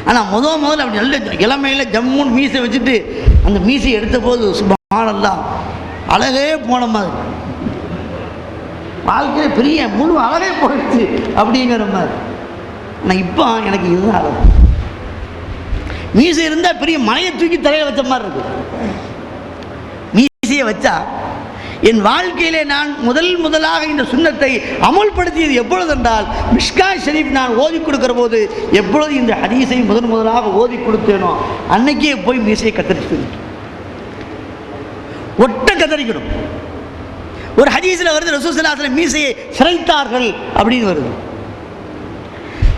ஆனால் முதல்ல அப்படி நல்ல இளமையில ஜம்முன்னு மீசை வச்சுட்டு அந்த மீசையை எடுத்த போது சுப்ஹானல்லாஹ் அழகே போன மாதிரி, வாழ்க்கையில பெரிய முழு அழகே போயிடுச்சு அப்படிங்கிற மாதிரி. ஆனால் இப்போ எனக்கு இதுதான் அழகு. மீசை இருந்தால் பெரிய மலையை தூக்கி தலையில் வச்ச மாதிரி இருக்கு. மீசையை வச்சா என் வாழ்க்கையிலே நான் முதலாக இந்த சுன்னத்தை அமுல்படுத்தியது எப்பொழுது என்றால், மிஷ்காத் ஷரீஃப் நான் ஓதி கொடுக்கிற போது எப்பொழுது இந்த ஹதீஸை முதலாக ஓதி கொடுத்தேனோ அன்னைக்கே போய் மீசையை கத்தரிச்சு ஒட்ட கத்தரிக்கணும். ஒரு ஹதீஸில் வருது, ரசூலுல்லாஹி ஸல்லல்லாஹு அலைஹி வஸல்லம் மீசையை சிரைத்தார்கள் அப்படின்னு வருது,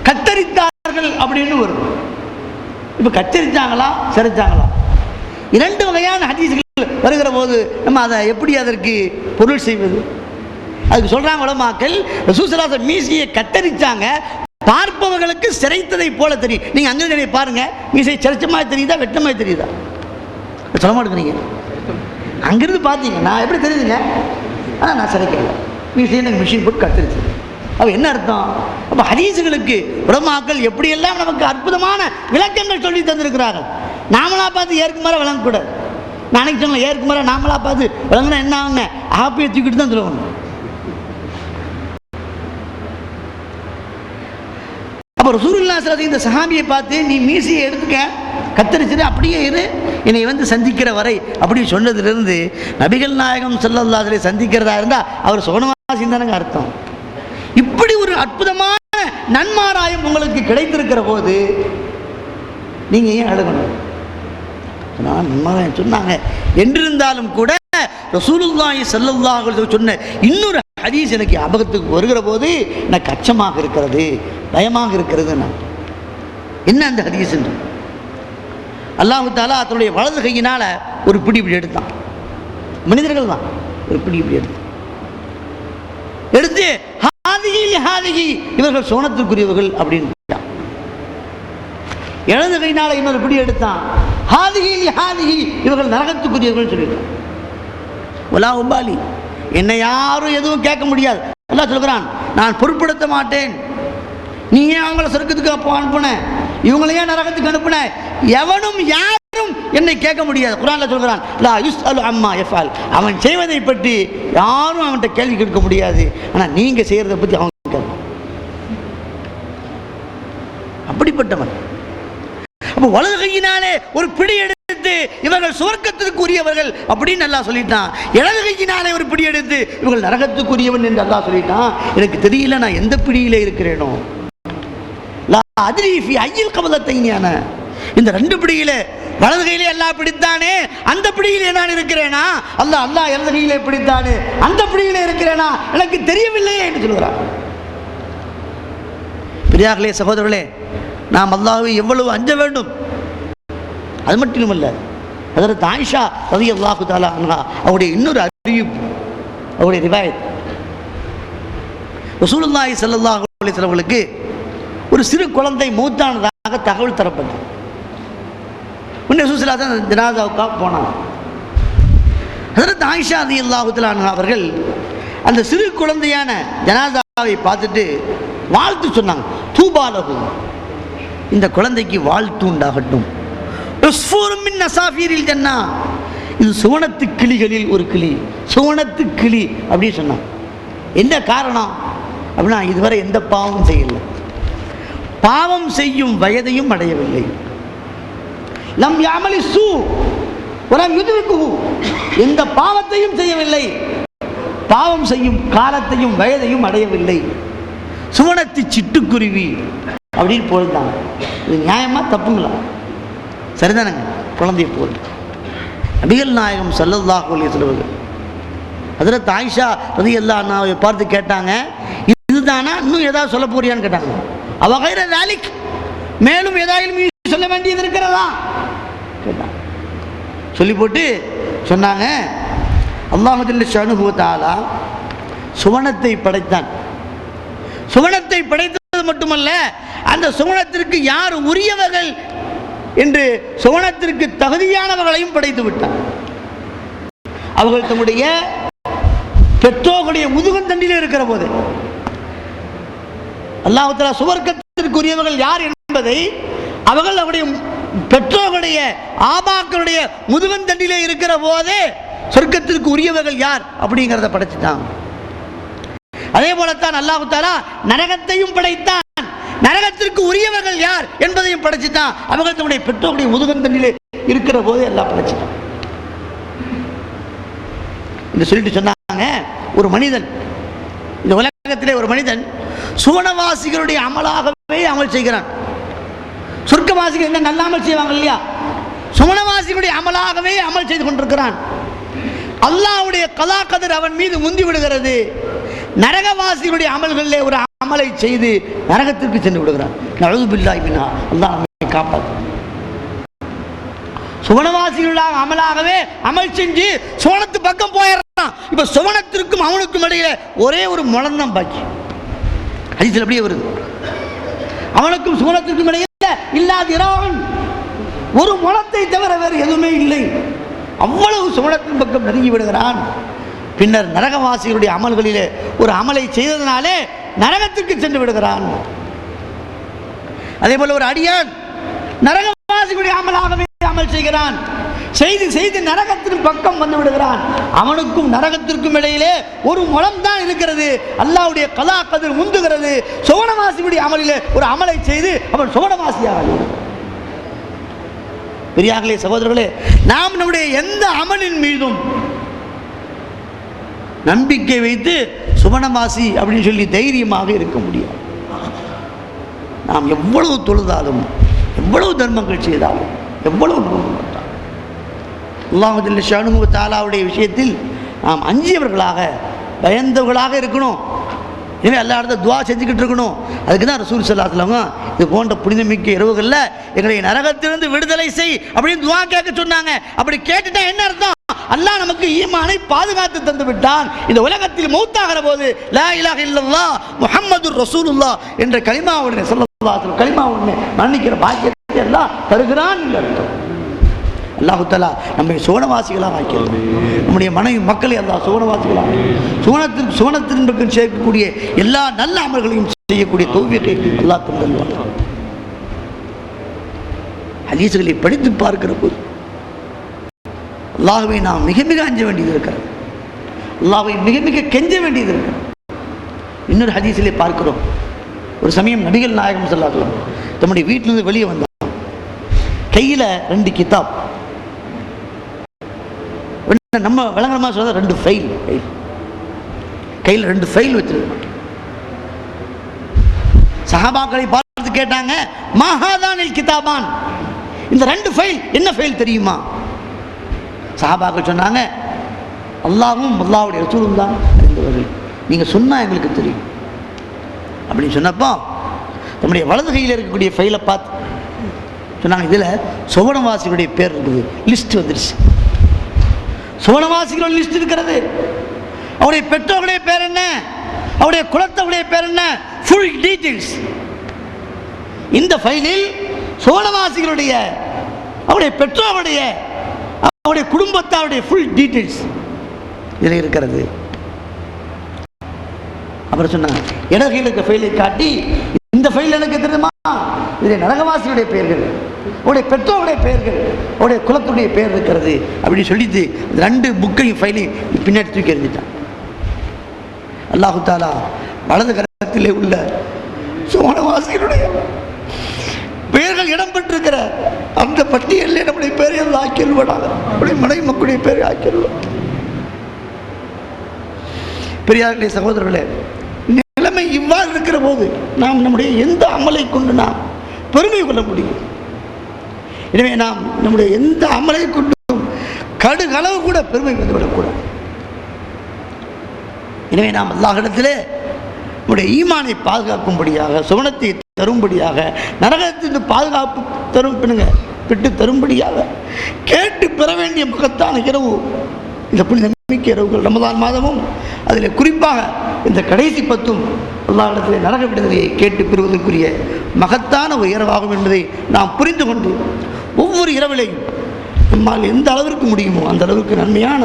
கத்தரித்தார்கள் அப்படின்னு வருது. இப்போ கத்தரித்தாங்களா சிரைத்தாங்களா? இரண்டு வகையான ஹதீஸ்கள் வருகிற போது நம்ம அதை எப்படி அதற்கு பொருள் செய்வது? அதுக்கு சொல்றாங்க உலமாக்கள், ரசூலுல்லாஹி ஸல்லல்லாஹு அலைஹி வஸல்லம் மீசையை கத்தரிச்சாங்க, பார்ப்பவர்களுக்கு சிரைத்ததை போல தெரியும். நீங்க அங்கே பாருங்க, மீசை சிரைச்ச மாதிரி தெரியுதா வெட்ட மாதிரி தெரியுதா? சொல்ல மாட்டேங்கிறீங்க. அங்கிருந்து பார்த்தீங்க நான் எப்படி தெரியுதுங்க? ஆனால் நான் சிரைக்கல, மீசையை எனக்கு மிஷின் போட்டு கத்தரிச்சு. அப்போ என்ன அர்த்தம்? அப்போ ஹதீஸுகளுக்கு உலமாக்கள் எப்படியெல்லாம் நமக்கு அற்புதமான விளக்கங்கள் சொல்லி தந்திருக்கிறார்கள். நாமளா பார்த்து ஏற்கு முறை விளங்கக்கூடாது. நாளைக்கு சொன்ன ஏற்கு முறை நாமளா பார்த்து விளங்குனா என்ன ஆகுங்க? ஆப்பியை தூக்கிட்டு தான் சொல்லணும். அப்போ ரசூலுல்லாஹி ஸல்லல்லாஹு அலைஹி வஸல்லம் இந்த சஹாபியை பார்த்து நீ மீசையை எடுத்துக்க, கத்தரிச்சுட்டு அப்படியே இரு, என்னை வந்து சந்திக்கிற வரை அப்படின்னு சொன்னதிலிருந்து நபிகள் நாயகம் ஸல்லல்லாஹு அலைஹி வஸல்லம் சந்திக்கிறதா இருந்தால் அவர் சோனவாசின்னு தானங்க அர்த்தம். இப்படி ஒரு அற்புதமான நன்மாராயம் உங்களுக்கு கிடைத்திருக்கிற போது நீங்க ஏன் அழுகணும்? நன்மாராயம் சொன்னாங்க என்றிருந்தாலும் கூட ரசூலுல்லாஹி ஸல்லல்லாஹு அலைஹி வஸல்லம் சொன்ன இன்னொரு ஹதீஸ் எனக்கு ஞாபகத்துக்கு வருகிற போது எனக்கு அச்சமாக இருக்கிறது, பயமாக இருக்கிறது. என்ன அந்த ஹதீஸ்? அல்லாஹ் தஆலா தன்னுடைய வலது கையினால ஒரு பிடி இப்படி எடுத்தான். மனிதர்கள் தான் ஒரு பிடி இப்படி எடுத்து ஹாதிகி இவர்கள் சோனத்துக்குரியவர்கள் அப்படின்னு இடது கையினால இன்னொரு பிடி எடுத்தான், ஹாதிகி இவர்கள் நரகத்துக்குரியவர்கள் சொல்லிட்டான். வலா உபாலி, என்னை யாரும் எதுவும் கேட்க முடியாது. அல்லாஹ் சொல்கிறான், நான் பொருட்படுத்த மாட்டேன். நீ ஏன் அவங்கள சொர்க்கத்துக்கு அப்போ அனுப்புன, இவங்களை ஏன் நரகத்துக்கு அனுப்புன, எவனும் யாரும் என்னை கேட்க முடியாது. குர்ஆன்ல சொல்கிறான், லா யுஸ்அலு அம்மா யஃபால், அவன் செய்வதை பற்றி யாரும் அவன்கிட்ட கேள்வி கேட்க முடியாது. ஆனால் நீங்க செய்யறதை பற்றி அவன் கேட்பான். அப்படிப்பட்டவன். அப்போ வலது கையினாலே ஒரு பிடி எடுத்து இவர்கள் சுவர்க்கத்திற்கு உரியவர்கள் அப்படின்னு அல்லாஹ் சொல்லிட்டான். இடது கையினாலே ஒரு பிடி எடுத்து இவர்கள் நரகத்துக்குரியவன் என்று அல்லாஹ் சொல்லிட்டான். எனக்கு தெரியல நான் எந்த பிடியில இருக்கிறேனோ. லா அத்ரி ஃபி ஐயில் கபலத்தைனியான, இந்த ரெண்டு பிடியில வலது கையிலே அல்லாஹ் பிடித்தானே, அந்த பிடியிலே நான் இருக்கிறேனா? அல்லாஹ் இடது கையிலே பிடித்தானே, அந்த பிடியிலே இருக்கிறேனா? எனக்கு தெரியவில்லையே என்று சொல்கிறார். பெரியார்களே, சகோதரர்களே, நாம் அல்லாஹ்வை எவ்வளவு அஞ்ச வேண்டும். அது மட்டுமல்ல, ஹஜ்ரத் ஆயிஷா ரலியல்லாஹு தஆலா அன்ஹா அவருடைய இன்னொரு அறிவிப்பு, அவருடைய ரிவாயத், ரசூலுல்லாஹி ஸல்லல்லாஹு அலைஹி வஸல்லம் அவர்களுக்கு ஒரு சிறு குழந்தை மூத்தானதாக தகவல் தரப்பட்டது. உடனே ரசூல் ஸல்லல்லாஹு அலைஹி வஸல்லம் ஜனாஸாவுக்காக போனாங்க. ஹஜ்ரத் ஆயிஷா ரலியல்லாஹு தஆலா அன்ஹா அவர்கள் அந்த சிறு குழந்தையான ஜனாஸாவை பார்த்துட்டு வாழ்த்து சொன்னாங்க. தூபாலஹு, இந்த குழந்தைக்கு வாழ்த்து உண்டாகட்டும். உஸ்ஃபூரும் மின் அஸாஃபீரில் ஜன்னா, இது சுவனத்து கிளிகளில் ஒரு கிளி, சுவனத்து கிளி அப்படின்னு சொன்னாங்க. என்ன காரணம் அப்படின்னா, இதுவரை எந்த பாவமும் செய்யல, பாவம் செய்யும் வயதையும் அடையவில்லை. லம் யாமலி சூ வலம் யுத்ரிகுஹு, எந்த பாவத்தையும் செய்யவில்லை, பாவம் செய்யும் காலத்தையும் வயதையும் அடையவில்லை. சுவனத்து சிட்டுக்குருவி அப்படின்னு போயிருந்தாங்க. இது நியாயமா தப்புங்களா? சரிதானங்க. குழந்தைய போல் நபிகள் நாயகம் ஸல்லல்லாஹு அலைஹி வஸல்லம் ஹஜ்ரத் ஆயிஷா ரலியல்லாஹு அன்ஹாவை பார்த்து கேட்டாங்க, இதுதானா, இன்னும் ஏதாவது சொல்ல போறியான்னு கேட்டாங்க. அவ கைர தாலிக், மேலும் ஏதாவது சொல்ல வேண்டியது இருக்கிறதா கேட்டாங்க. சொல்லி போட்டு சொன்னாங்க, அல்லாஹ் ஜல்ல ஷஅனுஹு வ தஆலா சுவனத்தை படைத்தான். சுவனத்தை படைத்தது மட்டுமல்ல, அந்த சுவனத்திற்கு யார் உரியவர்கள் என்று சுவனத்திற்கு தகுதியானவர்களையும் படைத்து விட்டார். அவர்கள் தம்முடைய பெற்றோர்களுடைய முதுகந்தண்டிலே இருக்கிற போது அல்லாஹ் தஆலா சுவர்க்கத்திற்குரியவர்கள் யார் என்பதை அவர்கள் அவருடைய பெற்றோர்களுடைய ஆபாக்களுடைய முதுகந்தண்டிலே இருக்கிற போதே சொர்க்கத்திற்கு உரியவர்கள் யார் அப்படிங்கிறத படைச்சிட்டாங்க. அதே போலத்தான் அல்லாஹ் தஆலா நரகத்தையும் படைத்தான். நரகத்திற்கு உரியவர்கள் யார் என்பதையும் படைச்சிட்டான். அவர்கள் தம்முடைய பெற்றோருடைய முதுகந்தண்டிலே இருக்கிற போதே எல்லாம் படைச்சிட்டான் என்று சொல்லிட்டு சொன்னாங்க, ஒரு மனிதன், இந்த உலகத்திலே ஒரு மனிதன் சுவனவாசிகளுடைய அமலாகவே அமல் செய்கிறான். சொர்க்கவாசிகள் என்ன நல்ல அமல் செய்வாங்க இல்லையா, சுவனவாசிகளுடைய அமலாகவே அமல் செய்து கொண்டிருக்கிறான். அல்லாஹ்வுடைய கலா கதிர் அவன் மீது முந்தி விடுகிறது. நரகவாசிகளுடைய அமல்களிலே ஒரு அமலை செய்து நரகத்திற்கு சென்று விடுகிறான். நஊது பில்லாஹி மின்ஹா, அல்லாஹ் நம்மை காப்பாற்று. சுவனவாசிகளாக அமலாகவே அமல் செஞ்சு சுவனத்து பக்கம் போயிடுறான். இப்ப சுவனத்திற்கும் அவனுக்கும் இடையில ஒரே ஒரு முளம்தான் பாக்கி. ஹதீஸ்ல அப்படியே வருது, அவனுக்கும் சுவனத்திற்கும் இடையில இல்லாதிரான், ஒரு முளத்தை தவிர வேறு எதுவுமே இல்லை. அவ்வளவு சுவனத்தின் பக்கம் நெருங்கி விடுகிறான். பின்னர் நரகவாசிகளுடைய அமல்களிலே ஒரு அமலை செய்ததனாலே நரகத்திற்கு சென்று விடுகிறான். அதே போல ஒரு அடியான் நரகவாசிகளுடைய அமலாகவே அமல் செய்கிறான், செய்து செய்து நரகத்தின் பக்கம் வந்து விடுகிறான். அவனுக்கும் நரகத்திற்கும் இடையிலே ஒரு முளம் தான் இருக்கிறது. அல்லாஹ்வுடைய கலா கதிர் முந்துகிறது. சுவனவாசிகளுடைய அமலிலே ஒரு அமலை செய்து அவன் சுவனவாசியாக. பெரியார்களே, சகோதரர்களே, நாம் நம்முடைய எந்த அமலின் மீதும் நம்பிக்கை வைத்து சுவனவாசி அப்படின்னு சொல்லி தைரியமாக இருக்க முடியாது. நாம் எவ்வளவு தொழுதாலும், எவ்வளவு தர்மங்கள் செய்தாலும், எவ்வளவு நோன்பு நோற்றாலும், அல்லாஹ் ஜல்ல ஷஅனுஹு வ தஆலாவுடைய விஷயத்தில் நாம் அஞ்சியவர்களாக, பயந்தவர்களாக இருக்கணும். எனவே எல்லா இடத்துல துவா செஞ்சுக்கிட்டு இருக்கணும். அதுக்கு தான் ரசூல் ஸல்லல்லாஹு அலைஹி வஸல்லம் இது போன்ற புனிதமிக்க இரவுகளில் எங்களை நரகத்திலிருந்து விடுதலை செய் அப்படின்னு துவா கேட்க சொன்னாங்க. அப்படி கேட்டுட்டா என்ன அர்த்தம்? அல்லாஹ் நமக்கு ஈமானை பாதுகாத்து தந்து விட்டான். இந்த உலகத்தில் மௌத்தாகிற போது லா இலாஹ இல்லல்லாஹ் முஹம்மதுர் ரசூலுல்லாஹ் என்ற கலிமாவுடனே ஸல்லல்லாஹு அலைஹி வஸல்லம் கலிமாவுடனே மரணிக்கிற பாக்கியத்தை அல்லாஹ் தருகிறான் என்று அர்த்தம். அல்லாஹ் தஆலா நம்மை சுவனவாசிகளாக ஆக்கிறது. நம்முடைய மனைவி மக்களை அல்லாஹ் சுவனவாசிகளாக, சுவனத்தின் பக்கம் சேர்க்கக்கூடிய எல்லா நல்ல அமல்களையும் செய்யக்கூடிய தௌஃபீகை அல்லாஹ் தந்தருள்வான். ஹதீஸ்களை படித்து பார்க்கிற போது அல்லாஹ்வை நாம் மிக மிக அஞ்ச வேண்டியது இருக்கிறது. அல்லாஹ்வை மிக மிக கெஞ்ச வேண்டியது இருக்கிறது. இன்னொரு ஹதீஸிலே பார்க்கிறோம், ஒரு சமயம் நபிகள் நாயகம் ஸல்லல்லாஹு அலைஹி வஸல்லம் தம்முடைய வீட்டிலிருந்து வெளியே வந்தார். கையில் 2 கிதாப், நம்ம விளங்குறமா சொல்ற 2 ஃபைல், கையில் 2 ஃபைல் வச்சிருக்காங்க. சஹாபாக்களை பார்த்து கேட்டாங்க, மஹாதானில் கிதாபான், இந்த 2 ஃபைல் என்ன ஃபைல் தெரியுமா? சஹாபாக்கள் சொன்னாங்க, அல்லாஹ்வும் அல்லாஹ்வுடைய ரசூலும் தான் அறிந்தவர்கள், நீங்கள் சொன்னால் எங்களுக்கு தெரியும் அப்படின்னு சொன்னப்போ நம்முடைய வலது கையில் இருக்கக்கூடிய ஃபைலை பார்த்து சொன்னாங்க, இதில் சுவனவாசிகளுடைய பேர் இருக்குது, லிஸ்ட் வந்துடுச்சு. சுவனவாசிகளோட லிஸ்ட் இருக்கிறது. அவருடைய பெற்றோருடைய பேர் என்ன, அவருடைய குலத்தவருடைய பேர் என்ன, ஃபுல் டீட்டெயில்ஸ். இந்த ஃபைலில் சுவனவாசிகளுடைய, அவருடைய பெற்றோருடைய, அவருடைய குடும்பத்தாருடைய ஃபுல் டீட்டெயில்ஸ் இதில் இருக்கிறது. அப்புறம் சொன்னாங்க, இடகையில் இருக்க ஃபைலை காட்டி, இந்த ஃபைல் எனக்கு தெரியுமா, இதில் நரகவாசியுடைய பெயர்கள், அவருடைய பெற்றோருடைய பெயர்கள், அவருடைய குலத்துடைய பெயர் இருக்கிறது அப்படின்னு சொல்லிட்டு 2 புக்கையும் ஃபைலையும் பின்னாடி தூக்கி எறிஞ்சிட்டான். அல்லாஹு தாலா வலது கரத்திலே உள்ள சுவனவாசிகளுடைய பெயர்கள் இடம்பெற்றிருக்கிற அந்த பட்டியலில் நம்முடைய பெயரை ஆக்கிடுவாங்க, நம்முடைய மனைவி மக்களுடைய பெயரை ஆக்கிடுவோம். பெரியார்களே, சகோதரர்களே, நிலைமை இவ்வாறு இருக்கிற போது நாம் நம்முடைய எந்த அமலை கொண்டு நாம் பெருமை கொள்ள முடியும்? எனவே நாம் நம்முடைய எந்த அமலை கொண்டும் கடுகளவு கூட பெருமை வந்துவிடக்கூடாது. எனவே நாம் அல்லாஹ்விடத்திலே நம்முடைய ஈமானை பாதுகாக்கும்படியாக, சுவனத்தை தரும்படியாக, நரகத்திற்கு பாதுகாப்பு பெற்று தரும்படியாக கேட்டு பெற வேண்டிய மகத்தான இரவு இந்த புனித நம்பிக்கை இரவுகள். ரமதான் மாதமும் அதில் குறிப்பாக இந்த கடைசி 10 அல்லாஹ்விடத்திலே நரக விடுதலையை கேட்டு பெறுவதற்குரிய மகத்தான ஒரு இரவாகும் என்பதை நாம் புரிந்து கொண்டு ஒவ்வொரு இரவிலையும் நம்மால் எந்த அளவிற்கு முடியுமோ அந்த அளவுக்கு நன்மையான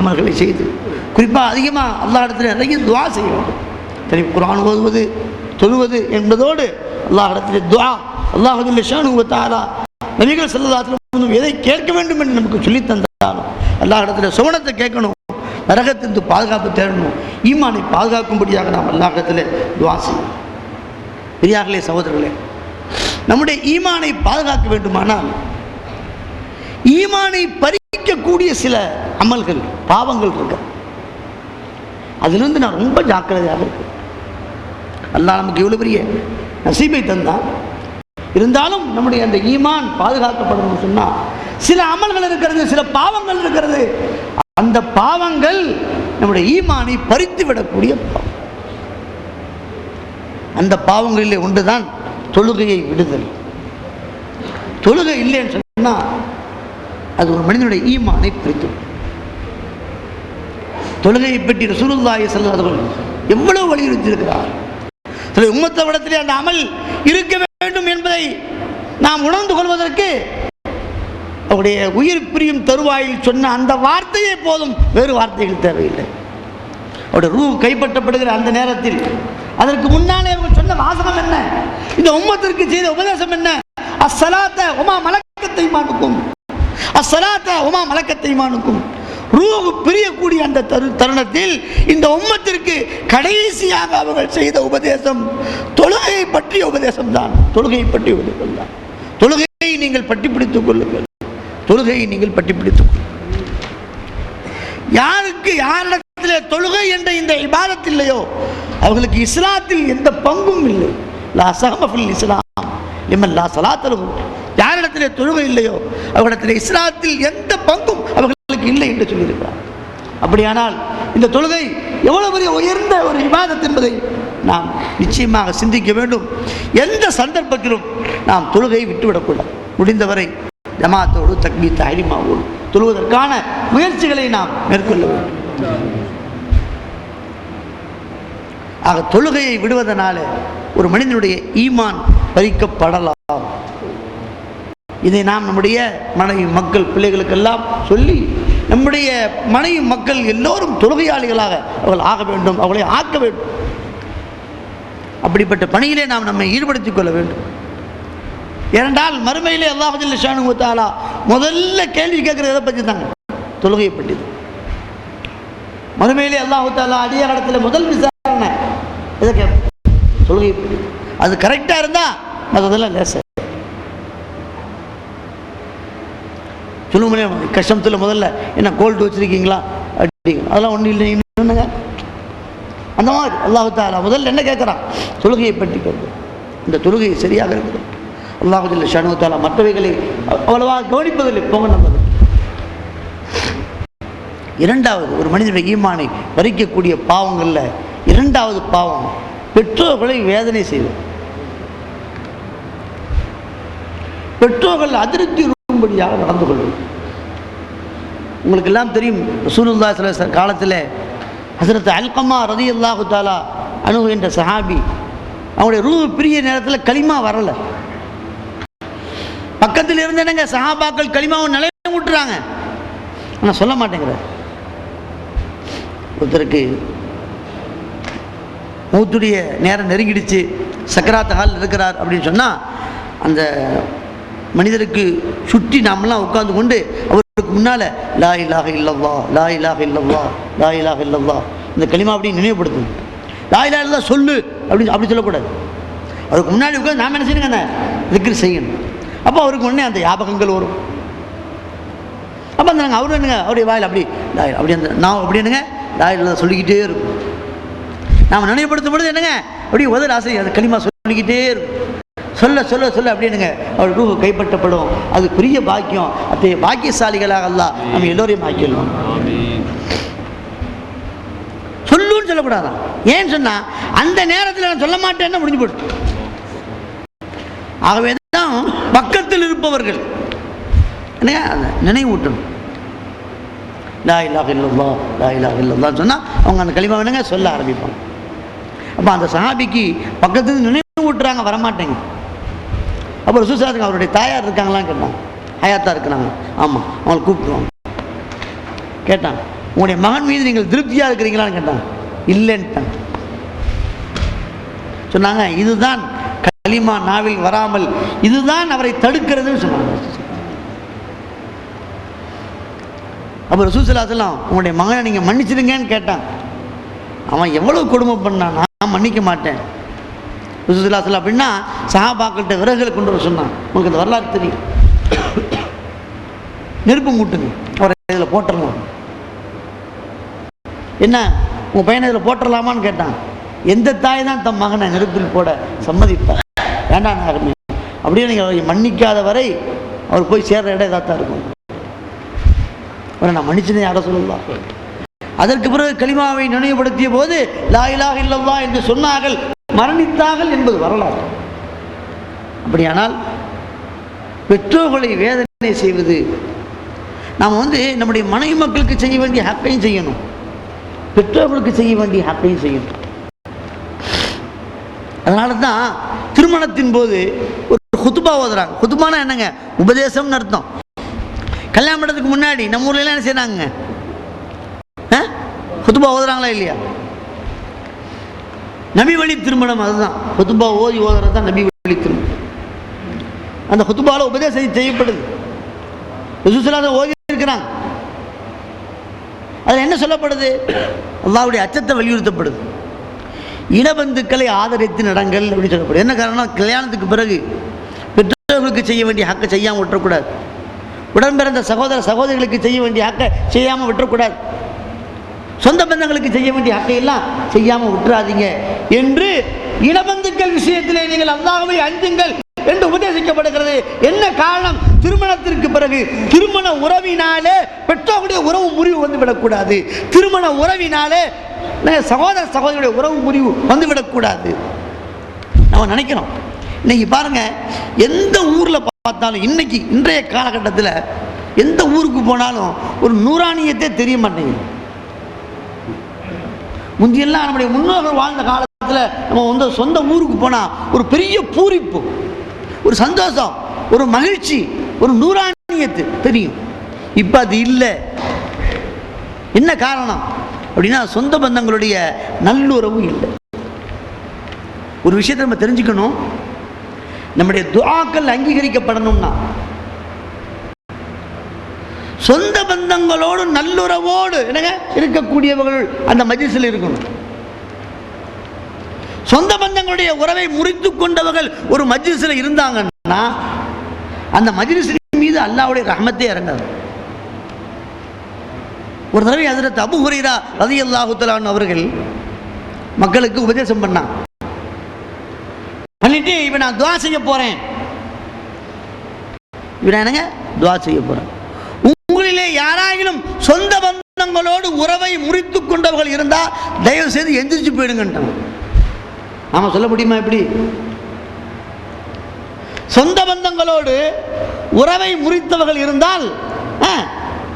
அமல்களை செய்து, குறிப்பாக அதிகமாக அல்லாஹ்விடத்தில் நிறைய துஆ செய்ய வேண்டும். சரி, குர்ஆன் ஓதுவது, தொழுவது என்பதோடு அல்லாஹ்விடத்தில் துஆ, அல்லாஹ் ஜல்ல ஷானுஹு வ தஆலா நபிகள் ஸல்லல்லாஹு அலைஹி வஸல்லம் எதை கேட்க வேண்டும் என்று நமக்கு சொல்லி தந்தாலும் அல்லாஹ்விடத்தில் சுவனத்தை கேட்கணும், நரகத்திற்கு பாதுகாப்பு தேடணும், ஈமானை பாதுகாக்கும்படியாக நாம் அல்லாஹ்விடத்தில் துஆ செய்யணும். பெரியார்களே, சகோதரர்களே, நம்முடைய ஈமானை பாதுகாக்க வேண்டுமானால் ஈமானை பறிக்கக்கூடிய சில அமல்கள், பாவங்கள் இருக்கு. அதிலிருந்து நான் ரொம்ப ஜாக்கிரதையாக இருக்கேன். அல்லாஹ் நமக்கு எவ்வளவு பெரிய நசீபை தந்தான். இருந்தாலும் நம்முடைய அந்த ஈமான் பாதுகாக்கப்படணும்னு சொன்னால் சில அமல்கள் இருக்கிறது, சில பாவங்கள் இருக்கிறது. அந்த பாவங்கள் நம்முடைய ஈமானை பறித்து விடக்கூடிய பாவம். அந்த பாவங்களிலே ஒன்றுதான் தொழுகையை விடுதல். தொழுகை இல்லைன்னு சொன்னால் அது ஒரு மனிதனுடைய ஈமானை பறித்து. தொழுகையை பற்றி ரசூலுல்லாஹி ஸல்லல்லாஹு அலைஹி வஸல்லம் எவ்வளவு வலியுறுத்தி இருக்கிறார். சில உம்மத்தவிடத்திலே அந்த அமல் இருக்க வேண்டும் என்பதை நாம் உணர்ந்து கொள்வதற்கு அவருடைய உயிர் பிரியும் தருவாயில் சொன்ன அந்த வார்த்தையே போதும், வேறு வார்த்தைகள் தேவையில்லை. அவருடைய ரூ கைப்பற்றப்படுகிற அந்த நேரத்தில் அதற்கு முன்னாலே அவர் சொன்ன வாசகம் என்ன, இந்த உம்மத்திற்கு செய்த உபதேசம் என்ன? அஸ்ஸலாத்த உமா மலக்கத்தை மானுக்கும், அஸ்ஸலாத்த உமா மலக்கத்தை மானுக்கும். ரூஹ் பிரியக்கூடிய அந்த தருணத்தில் இந்த உம்மத்திற்கு கடைசியாக அவர்கள் செய்த உபதேசம் தொழுகையை பற்றிய உபதேசம் தான். தொழுகையை பற்றிய உபதேசம் தான். தொழுகையை நீங்கள் பற்றி பிடித்துக் கொள்ளுங்கள், தொழுகையை நீங்கள் பற்றி பிடித்துக் கொள்ளுங்கள். யாருக்கு யாரிடத்திலே தொழுகை என்ற இந்த இபாதத் இல்லையோ அவர்களுக்கு இஸ்லாத்தில் எந்த பங்கும் இல்லை. லா ஸஹம ஃபில் இஸ்லாம் லிமன் லா ஸலாத்த லஹு. யாரிடத்திலே தொழுகை இல்லையோ அவரிடத்திலே இஸ்லாத்தில் எந்த பங்கும் அவர்களுக்கு இல்லை என்று சொல்லியிருக்கிறார். அப்படியானால் இந்த தொழுகை எவ்வளவு பெரிய உயர்ந்த ஒரு இபாதத் என்பதை நாம் நிச்சயமாக சிந்திக்க வேண்டும். எந்த சந்தர்ப்பத்திலும் நாம் தொழுகையை விட்டுவிடக்கூடாது. முடிந்தவரை ஜமாத்தோடு தக்பீர் தஹ்ரீமாவோடு தொழுவதற்கான முயற்சிகளை நாம் மேற்கொள்ள வேண்டும். ஆக தொழுகையை விடுவதனால ஒரு மனிதனுடைய ஈமான் பறிக்கப்படலாம். இதை நாம் நம்முடைய மனைவி மக்கள் பிள்ளைகளுக்கெல்லாம் சொல்லி நம்முடைய மனைவி மக்கள் எல்லோரும் தொழுகையாளிகளாக அவர்கள் ஆக வேண்டும், அவர்களை ஆக்க வேண்டும். அப்படிப்பட்ட பணியிலே நாம் நம்மை ஈடுபடுத்திக் கொள்ள வேண்டும். ஏனென்றால் மறுமையிலே அல்லாஹ் ஜல்ல ஷானுஹு வ தஆலா முதல்ல கேள்வி கேட்கிறது எதை பற்றி தாங்க? தொழுகையை பற்றி. மறுமையிலே அல்லாஹ் தஆலா அடியாரிடத்தில் முதல் விசாரணை எதை கேட்போம்? தொழுகையை பற்றி. அது கரெக்டாக இருந்தால் மற்றதெல்லாம் லேச சொல்லுங்க. கஷ்டத்தில் முதல்ல என்ன கோல்டு வச்சுருக்கீங்களா அப்படிங்க, அதெல்லாம் ஒன்றும் இல்லை என்னங்க அந்த மாதிரி அல்லாஹ் தஆலா முதல்ல என்ன கேட்குறான்? தொழுகையை பற்றி கேட்குறோம். இந்த தொழுகை சரியாக இருக்குது. அல்லாஹ் ஜல்ல ஷானு வ தஆலா மற்றவைகளை அவ்வளவா கவனிப்பதில்லை, போங்க நல்லது. இரண்டாவது, ஒரு மனிதனுடைய ஈமானை பறிக்கக்கூடிய பாவங்களில் இரண்டாவது பாவம் பெற்றோர்களை வேதனை செய்வது. பெற்றோர்கள் அதிருப்தி வரும்படியாக நடந்து கொள்வது. உங்களுக்கு எல்லாம் தெரியும், ரசூலுல்லாஹி ஸல்லல்லாஹு அலைஹி வஸல்லம் காலத்தில் ஹஸரத் அல்கமா ரலியல்லாஹு தஆலா அன்ஹு என்ற சஹாபி, அவங்களுடைய ரூஹ் பிரிய நேரத்தில் கலிமா வரலை. பக்கத்தில் இருந்தேனுங்க சஹாபாக்கள் கலிமாவை நிலைய விட்டுறாங்க, ஆனால் சொல்ல மாட்டேங்கிறார். ஒருத்தருக்கு மௌத்துடைய நேரம் நெருங்கிடுச்சு, சக்கராத் ஹால் இருக்கிறார் அப்படின்னு சொன்னால், அந்த மனிதருக்கு சுற்றி நாமெல்லாம் உட்கார்ந்து கொண்டு அவருக்கு முன்னால் லா இலாஹ இல்லல்லாஹ், லா இலாஹ இல்லல்லாஹ், லா இலாஹ இல்லல்லாஹ் இந்த கலிமா அப்படி நினைவுபடுத்தணும். லா இலாஹ இல்லல்லாஹ் சொல்லு அப்படி சொல்லக்கூடாது. அவருக்கு முன்னாடி உட்காந்து நாம் என்ன செய்யணுங்க, அந்த திக்ர் செய்யணும். அப்போ அவருக்கு உடனே அந்த ஞாபகங்கள் வரும். அப்போ அந்த நாங்கள் அவரு என்னங்க அவருடைய வாயில் அப்படி அப்படி அந்த நான் அப்படி என்னங்க லா இலாஹ சொல்லிக்கிட்டே இருக்கும். நாம் நினைவுபடுத்தும் பொழுது என்னங்க அப்படி உதர் ஆசை அந்த கலிமா சொல்லிக்கிட்டே இருக்கும். சொல்ல சொல்ல சொல்ல அப்படின்னுங்க அவர் ரூஹ் கைப்பற்றப்படும். அது பெரிய பாக்கியம். அத்தகைய பாக்கியசாலிகளாக அல்லாஹ் நம்ம எல்லோரையும் ஆக்கிடலாம். சொல்லுன்னு சொல்லக்கூடாதான். ஏன்னு சொன்னா அந்த நேரத்தில் நான் சொல்ல மாட்டேன்னு முடிஞ்சு போட்டு. ஆகவே தான் பக்கத்தில் இருப்பவர்கள் என்னங்க அந்த நினைவூட்டணும். லா இலாஹ இல்லல்லாஹ், லா இலாஹ இல்லல்லாஹ் சொன்னா அவங்க அந்த கலிமா வேணுங்க சொல்ல ஆரம்பிப்பாங்க. அப்போ அந்த சஹாபிக்கு பக்கத்தில் நினைவூட்டுறாங்க, வரமாட்டேங்க. அப்போ ரசூல் ஸல்லல்லாஹு அலைஹி வஸல்லம் அவருடைய தாயார் இருக்காங்களான்னு கேட்டாங்க. ஹயாத்தா இருக்கிறாங்க. ஆமாம், அவங்களை கூப்பிட்டுருவாங்க. கேட்டாங்க, உங்களுடைய மகன் மீது நீங்கள் திருப்தியாக இருக்கிறீங்களான்னு கேட்டாங்க. இல்லைன்ட்டாங்க. சொன்னாங்க, இதுதான் கலிமா நாவில் வராமல் இதுதான் அவரை தடுக்கிறதுன்னு சொன்னாங்க. அப்போ ரசூல் ஸல்லல்லாஹு அலைஹி வஸல்லம் உங்களுடைய மகனை நீங்கள் மன்னிச்சிடுங்கன்னு கேட்டான். அவன் எவ்வளவு கொடுமை பண்ணான், நான் மன்னிக்க மாட்டேன். ரசூல் ஸல்லல்லாஹு அலைஹி வஸல்லம் அப்படின்னா சஹாபாக்கள்கிட்ட விறகுகளை கொண்டு வர சொன்னான். உங்களுக்கு அந்த வரலாறு தெரியும். நெருப்பு மூட்டுங்க, அவரை இதில் போட்டுடலாம். என்ன உங்கள் பையனை இதில் போட்டுடலாமான்னு கேட்டான். எந்த தாய் தான் தம் மகனை நெருப்பில் போட சம்மதிப்பார்? வேண்டாம் நாகமே. அப்படியே நீங்கள் மன்னிக்காத வரை அவர் போய் சேர்ற இடம் இதாக தான் இருக்கும். அவரை நான் மன்னிச்சுனே யாரை சொல்லலாம். அதற்கு பிறகு கலிமாவை நினைவுபடுத்திய போது லா இலாஹ இல்லல்லாஹ் என்று சொன்னார்கள், மரணித்தார்கள் என்பது வரலாறு. அப்படியானால் பெற்றோர்களை வேதனை செய்வது, நாம் நம்முடைய மனைவி மக்களுக்கு செய்ய வேண்டிய ஹக்கையும் செய்யணும், பெற்றோர்களுக்கு செய்ய வேண்டிய ஹக்கையும் செய்யணும். அதனால தான் திருமணத்தின் போது ஒரு குத்துபா ஓதுறாங்க. குத்துபானா என்னங்க, உபதேசம்னு அர்த்தம். கல்யாணம் பண்ணுறதுக்கு முன்னாடி நம்ம ஊர்ல எல்லாம் என்ன செய்யறாங்க, குத்துபா ஓதுறாங்களா இல்லையா? நபி வழி திருமணம் அதுதான். குத்துபா ஓதி ஓதுறது தான் நபி வழி திருமணம். அந்த குத்துபால உபதேசம் செய்யப்படுது. ரசூல் ஸல்லல்லாஹு அலைஹி வஸல்லம் ஓதி இருக்கிறாங்க. அதில் என்ன சொல்லப்படுது? அல்லாஹ்வுடைய அச்சத்தை வலியுறுத்தப்படுது. இனபந்துக்களை ஆதரித்து நடங்கள் அப்படின்னு சொல்லப்படுது. என்ன காரணம்? கல்யாணத்துக்கு பிறகு பெற்றோர்களுக்கு செய்ய வேண்டிய ஹக்கை செய்யாமல் விட்டுறக்கூடாது. உடன் பிறந்த சகோதர சகோதரிகளுக்கு செய்ய வேண்டிய ஹக்கை செய்யாமல் விட்டுறக்கூடாது. சொந்த பந்தங்களுக்கு செய்ய வேண்டிய ஹக்கையெல்லாம் செய்யாமல் விட்டுறாதீங்க என்று இனபந்துக்கள் விஷயத்திலே நீங்கள் அல்லாஹ்வை அஞ்சுங்கள் என்று உபதேசிக்கப்படுகிறது. என்ன காரணம்? திருமணத்திற்கு பிறகு திருமண உறவினாலே பெற்றோருடைய உறவு முறிவு வந்துவிடக்கூடாது. திருமண உறவினாலே சகோதர சகோதரியுடைய உறவு முறிவு வந்துவிடக்கூடாது. நம்ம நினைக்கிறோம். இன்னைக்கு பாருங்க, எந்த ஊர்ல பார்த்தாலும் இன்னைக்கு இன்றைய காலகட்டத்தில் எந்த ஊருக்கு போனாலும் ஒரு நூறானியத்தை தெரிய மாட்டேங்குது. முந்தியெல்லாம் நம்முடைய முன்னோர்கள் வாழ்ந்த காலத்தில் நம்ம சொந்த ஊருக்கு போனால் ஒரு பெரிய பூரிப்பு, ஒரு சந்தோஷம், ஒரு மகிழ்ச்சி, ஒரு நூறானியத்து தெரியும். இப்போ அது இல்லை. என்ன காரணம் அப்படின்னா, சொந்த பந்தங்களுடைய நல்லுறவு இல்லை. ஒரு விஷயத்தை நம்ம தெரிஞ்சுக்கணும். நம்முடைய துஆக்கள் அங்கீகரிக்கப்படணும்னா சொந்த பந்தங்களோடு நல்லுறவோடு என்னங்க இருக்கக்கூடியவர்கள் அந்த மஜ்லிஸில் இருக்கணும். சொந்த பந்தங்களுடைய உறவை முறித்து கொண்டவர்கள் ஒரு மஜ்லிஸில் இருந்தாங்கன்னா அந்த மஜ்லிஸின் மீது அல்லாஹ்வுடைய ரஹ்மத்தே இறங்காது. ஒரு தடவை ஹஜ்ரத் அபூ ஹுரைரா ரலியல்லாஹு தஆலா அன்ஹு அவர்கள் மக்களுக்கு உபதேசம் பண்ணிட்டு, இப்போ நான் துஆ செய்ய போறேன் இவன் என்னங்க துவா செய்ய போகிறேன். உங்களிலே யாராயிலும் சொந்த பந்தங்களோடு உறவை முறித்து கொண்டவர்கள் இருந்தால் தயவு செய்து எந்திரிச்சு போயிடுங்கன்ட்டாங்க. நாம சொல்ல முடியுமா? எப்படி சொந்த பந்தங்களோடு உறவை முறித்தவர்கள் இருந்தால்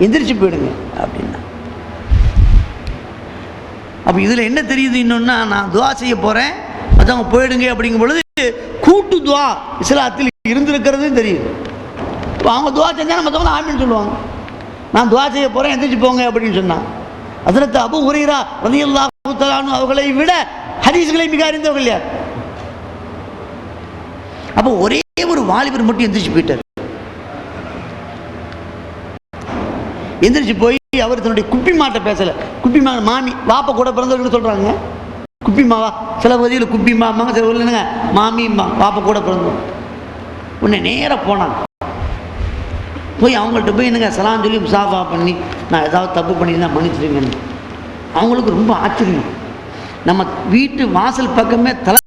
எந்திரிச்சு போயிடுங்க அப்படின்னா. அப்போ இதில் என்ன தெரியுது இன்னொன்னா, நான் துவா செய்ய போகிறேன் மற்றவங்க போயிடுங்க அப்படிங்கும் பொழுது கூட்டு துவா இஸ்லாத்தில் இருந்திருக்கிறது தெரியுது. இப்போ அவங்க துவா செஞ்சால் மற்றவங்க ஆமின்னு சொல்லுவாங்க. நான் துவா செய்ய போகிறேன் எந்திரிச்சு போங்க அப்படின்னு சொன்னான். ஹஜ்ரத் அபூ ஹுரைரா ரலியல்லாஹு தஆலா அன்ஹு அவர்களை விட ஹதீஸ்களை மிக அறிந்தவர்கள் யார்? அப்போ ஒரே ஒரு வாலிபர் மட்டும் எந்திரிச்சு போயிட்டார். எந்திரிச்சு போய் அவர் தன்னுடைய குப்பி மாட்ட பேசலை. குப்பி மாமி வாப்பா கூட பிறந்தவர்கள் சொல்கிறாங்க குப்பி மாவா, சில பகுதியில் குப்பி மாமாங்க, சில ஊரில் என்னங்க மாமிம்மா, வாப்பா கூட பிறந்தோம். உன்னை நேராக போனாங்க. போய் அவங்கள்ட்ட போய் என்னங்க சலாம் சொல்லி முசாஃபா பண்ணி, நான் ஏதாவது தப்பு பண்ணியிருந்தா மன்னிச்சிருங்கன்னு. அவங்களுக்கு ரொம்ப ஆச்சரியம். நம்ம வீட்டு வாசல் பக்கமே தலை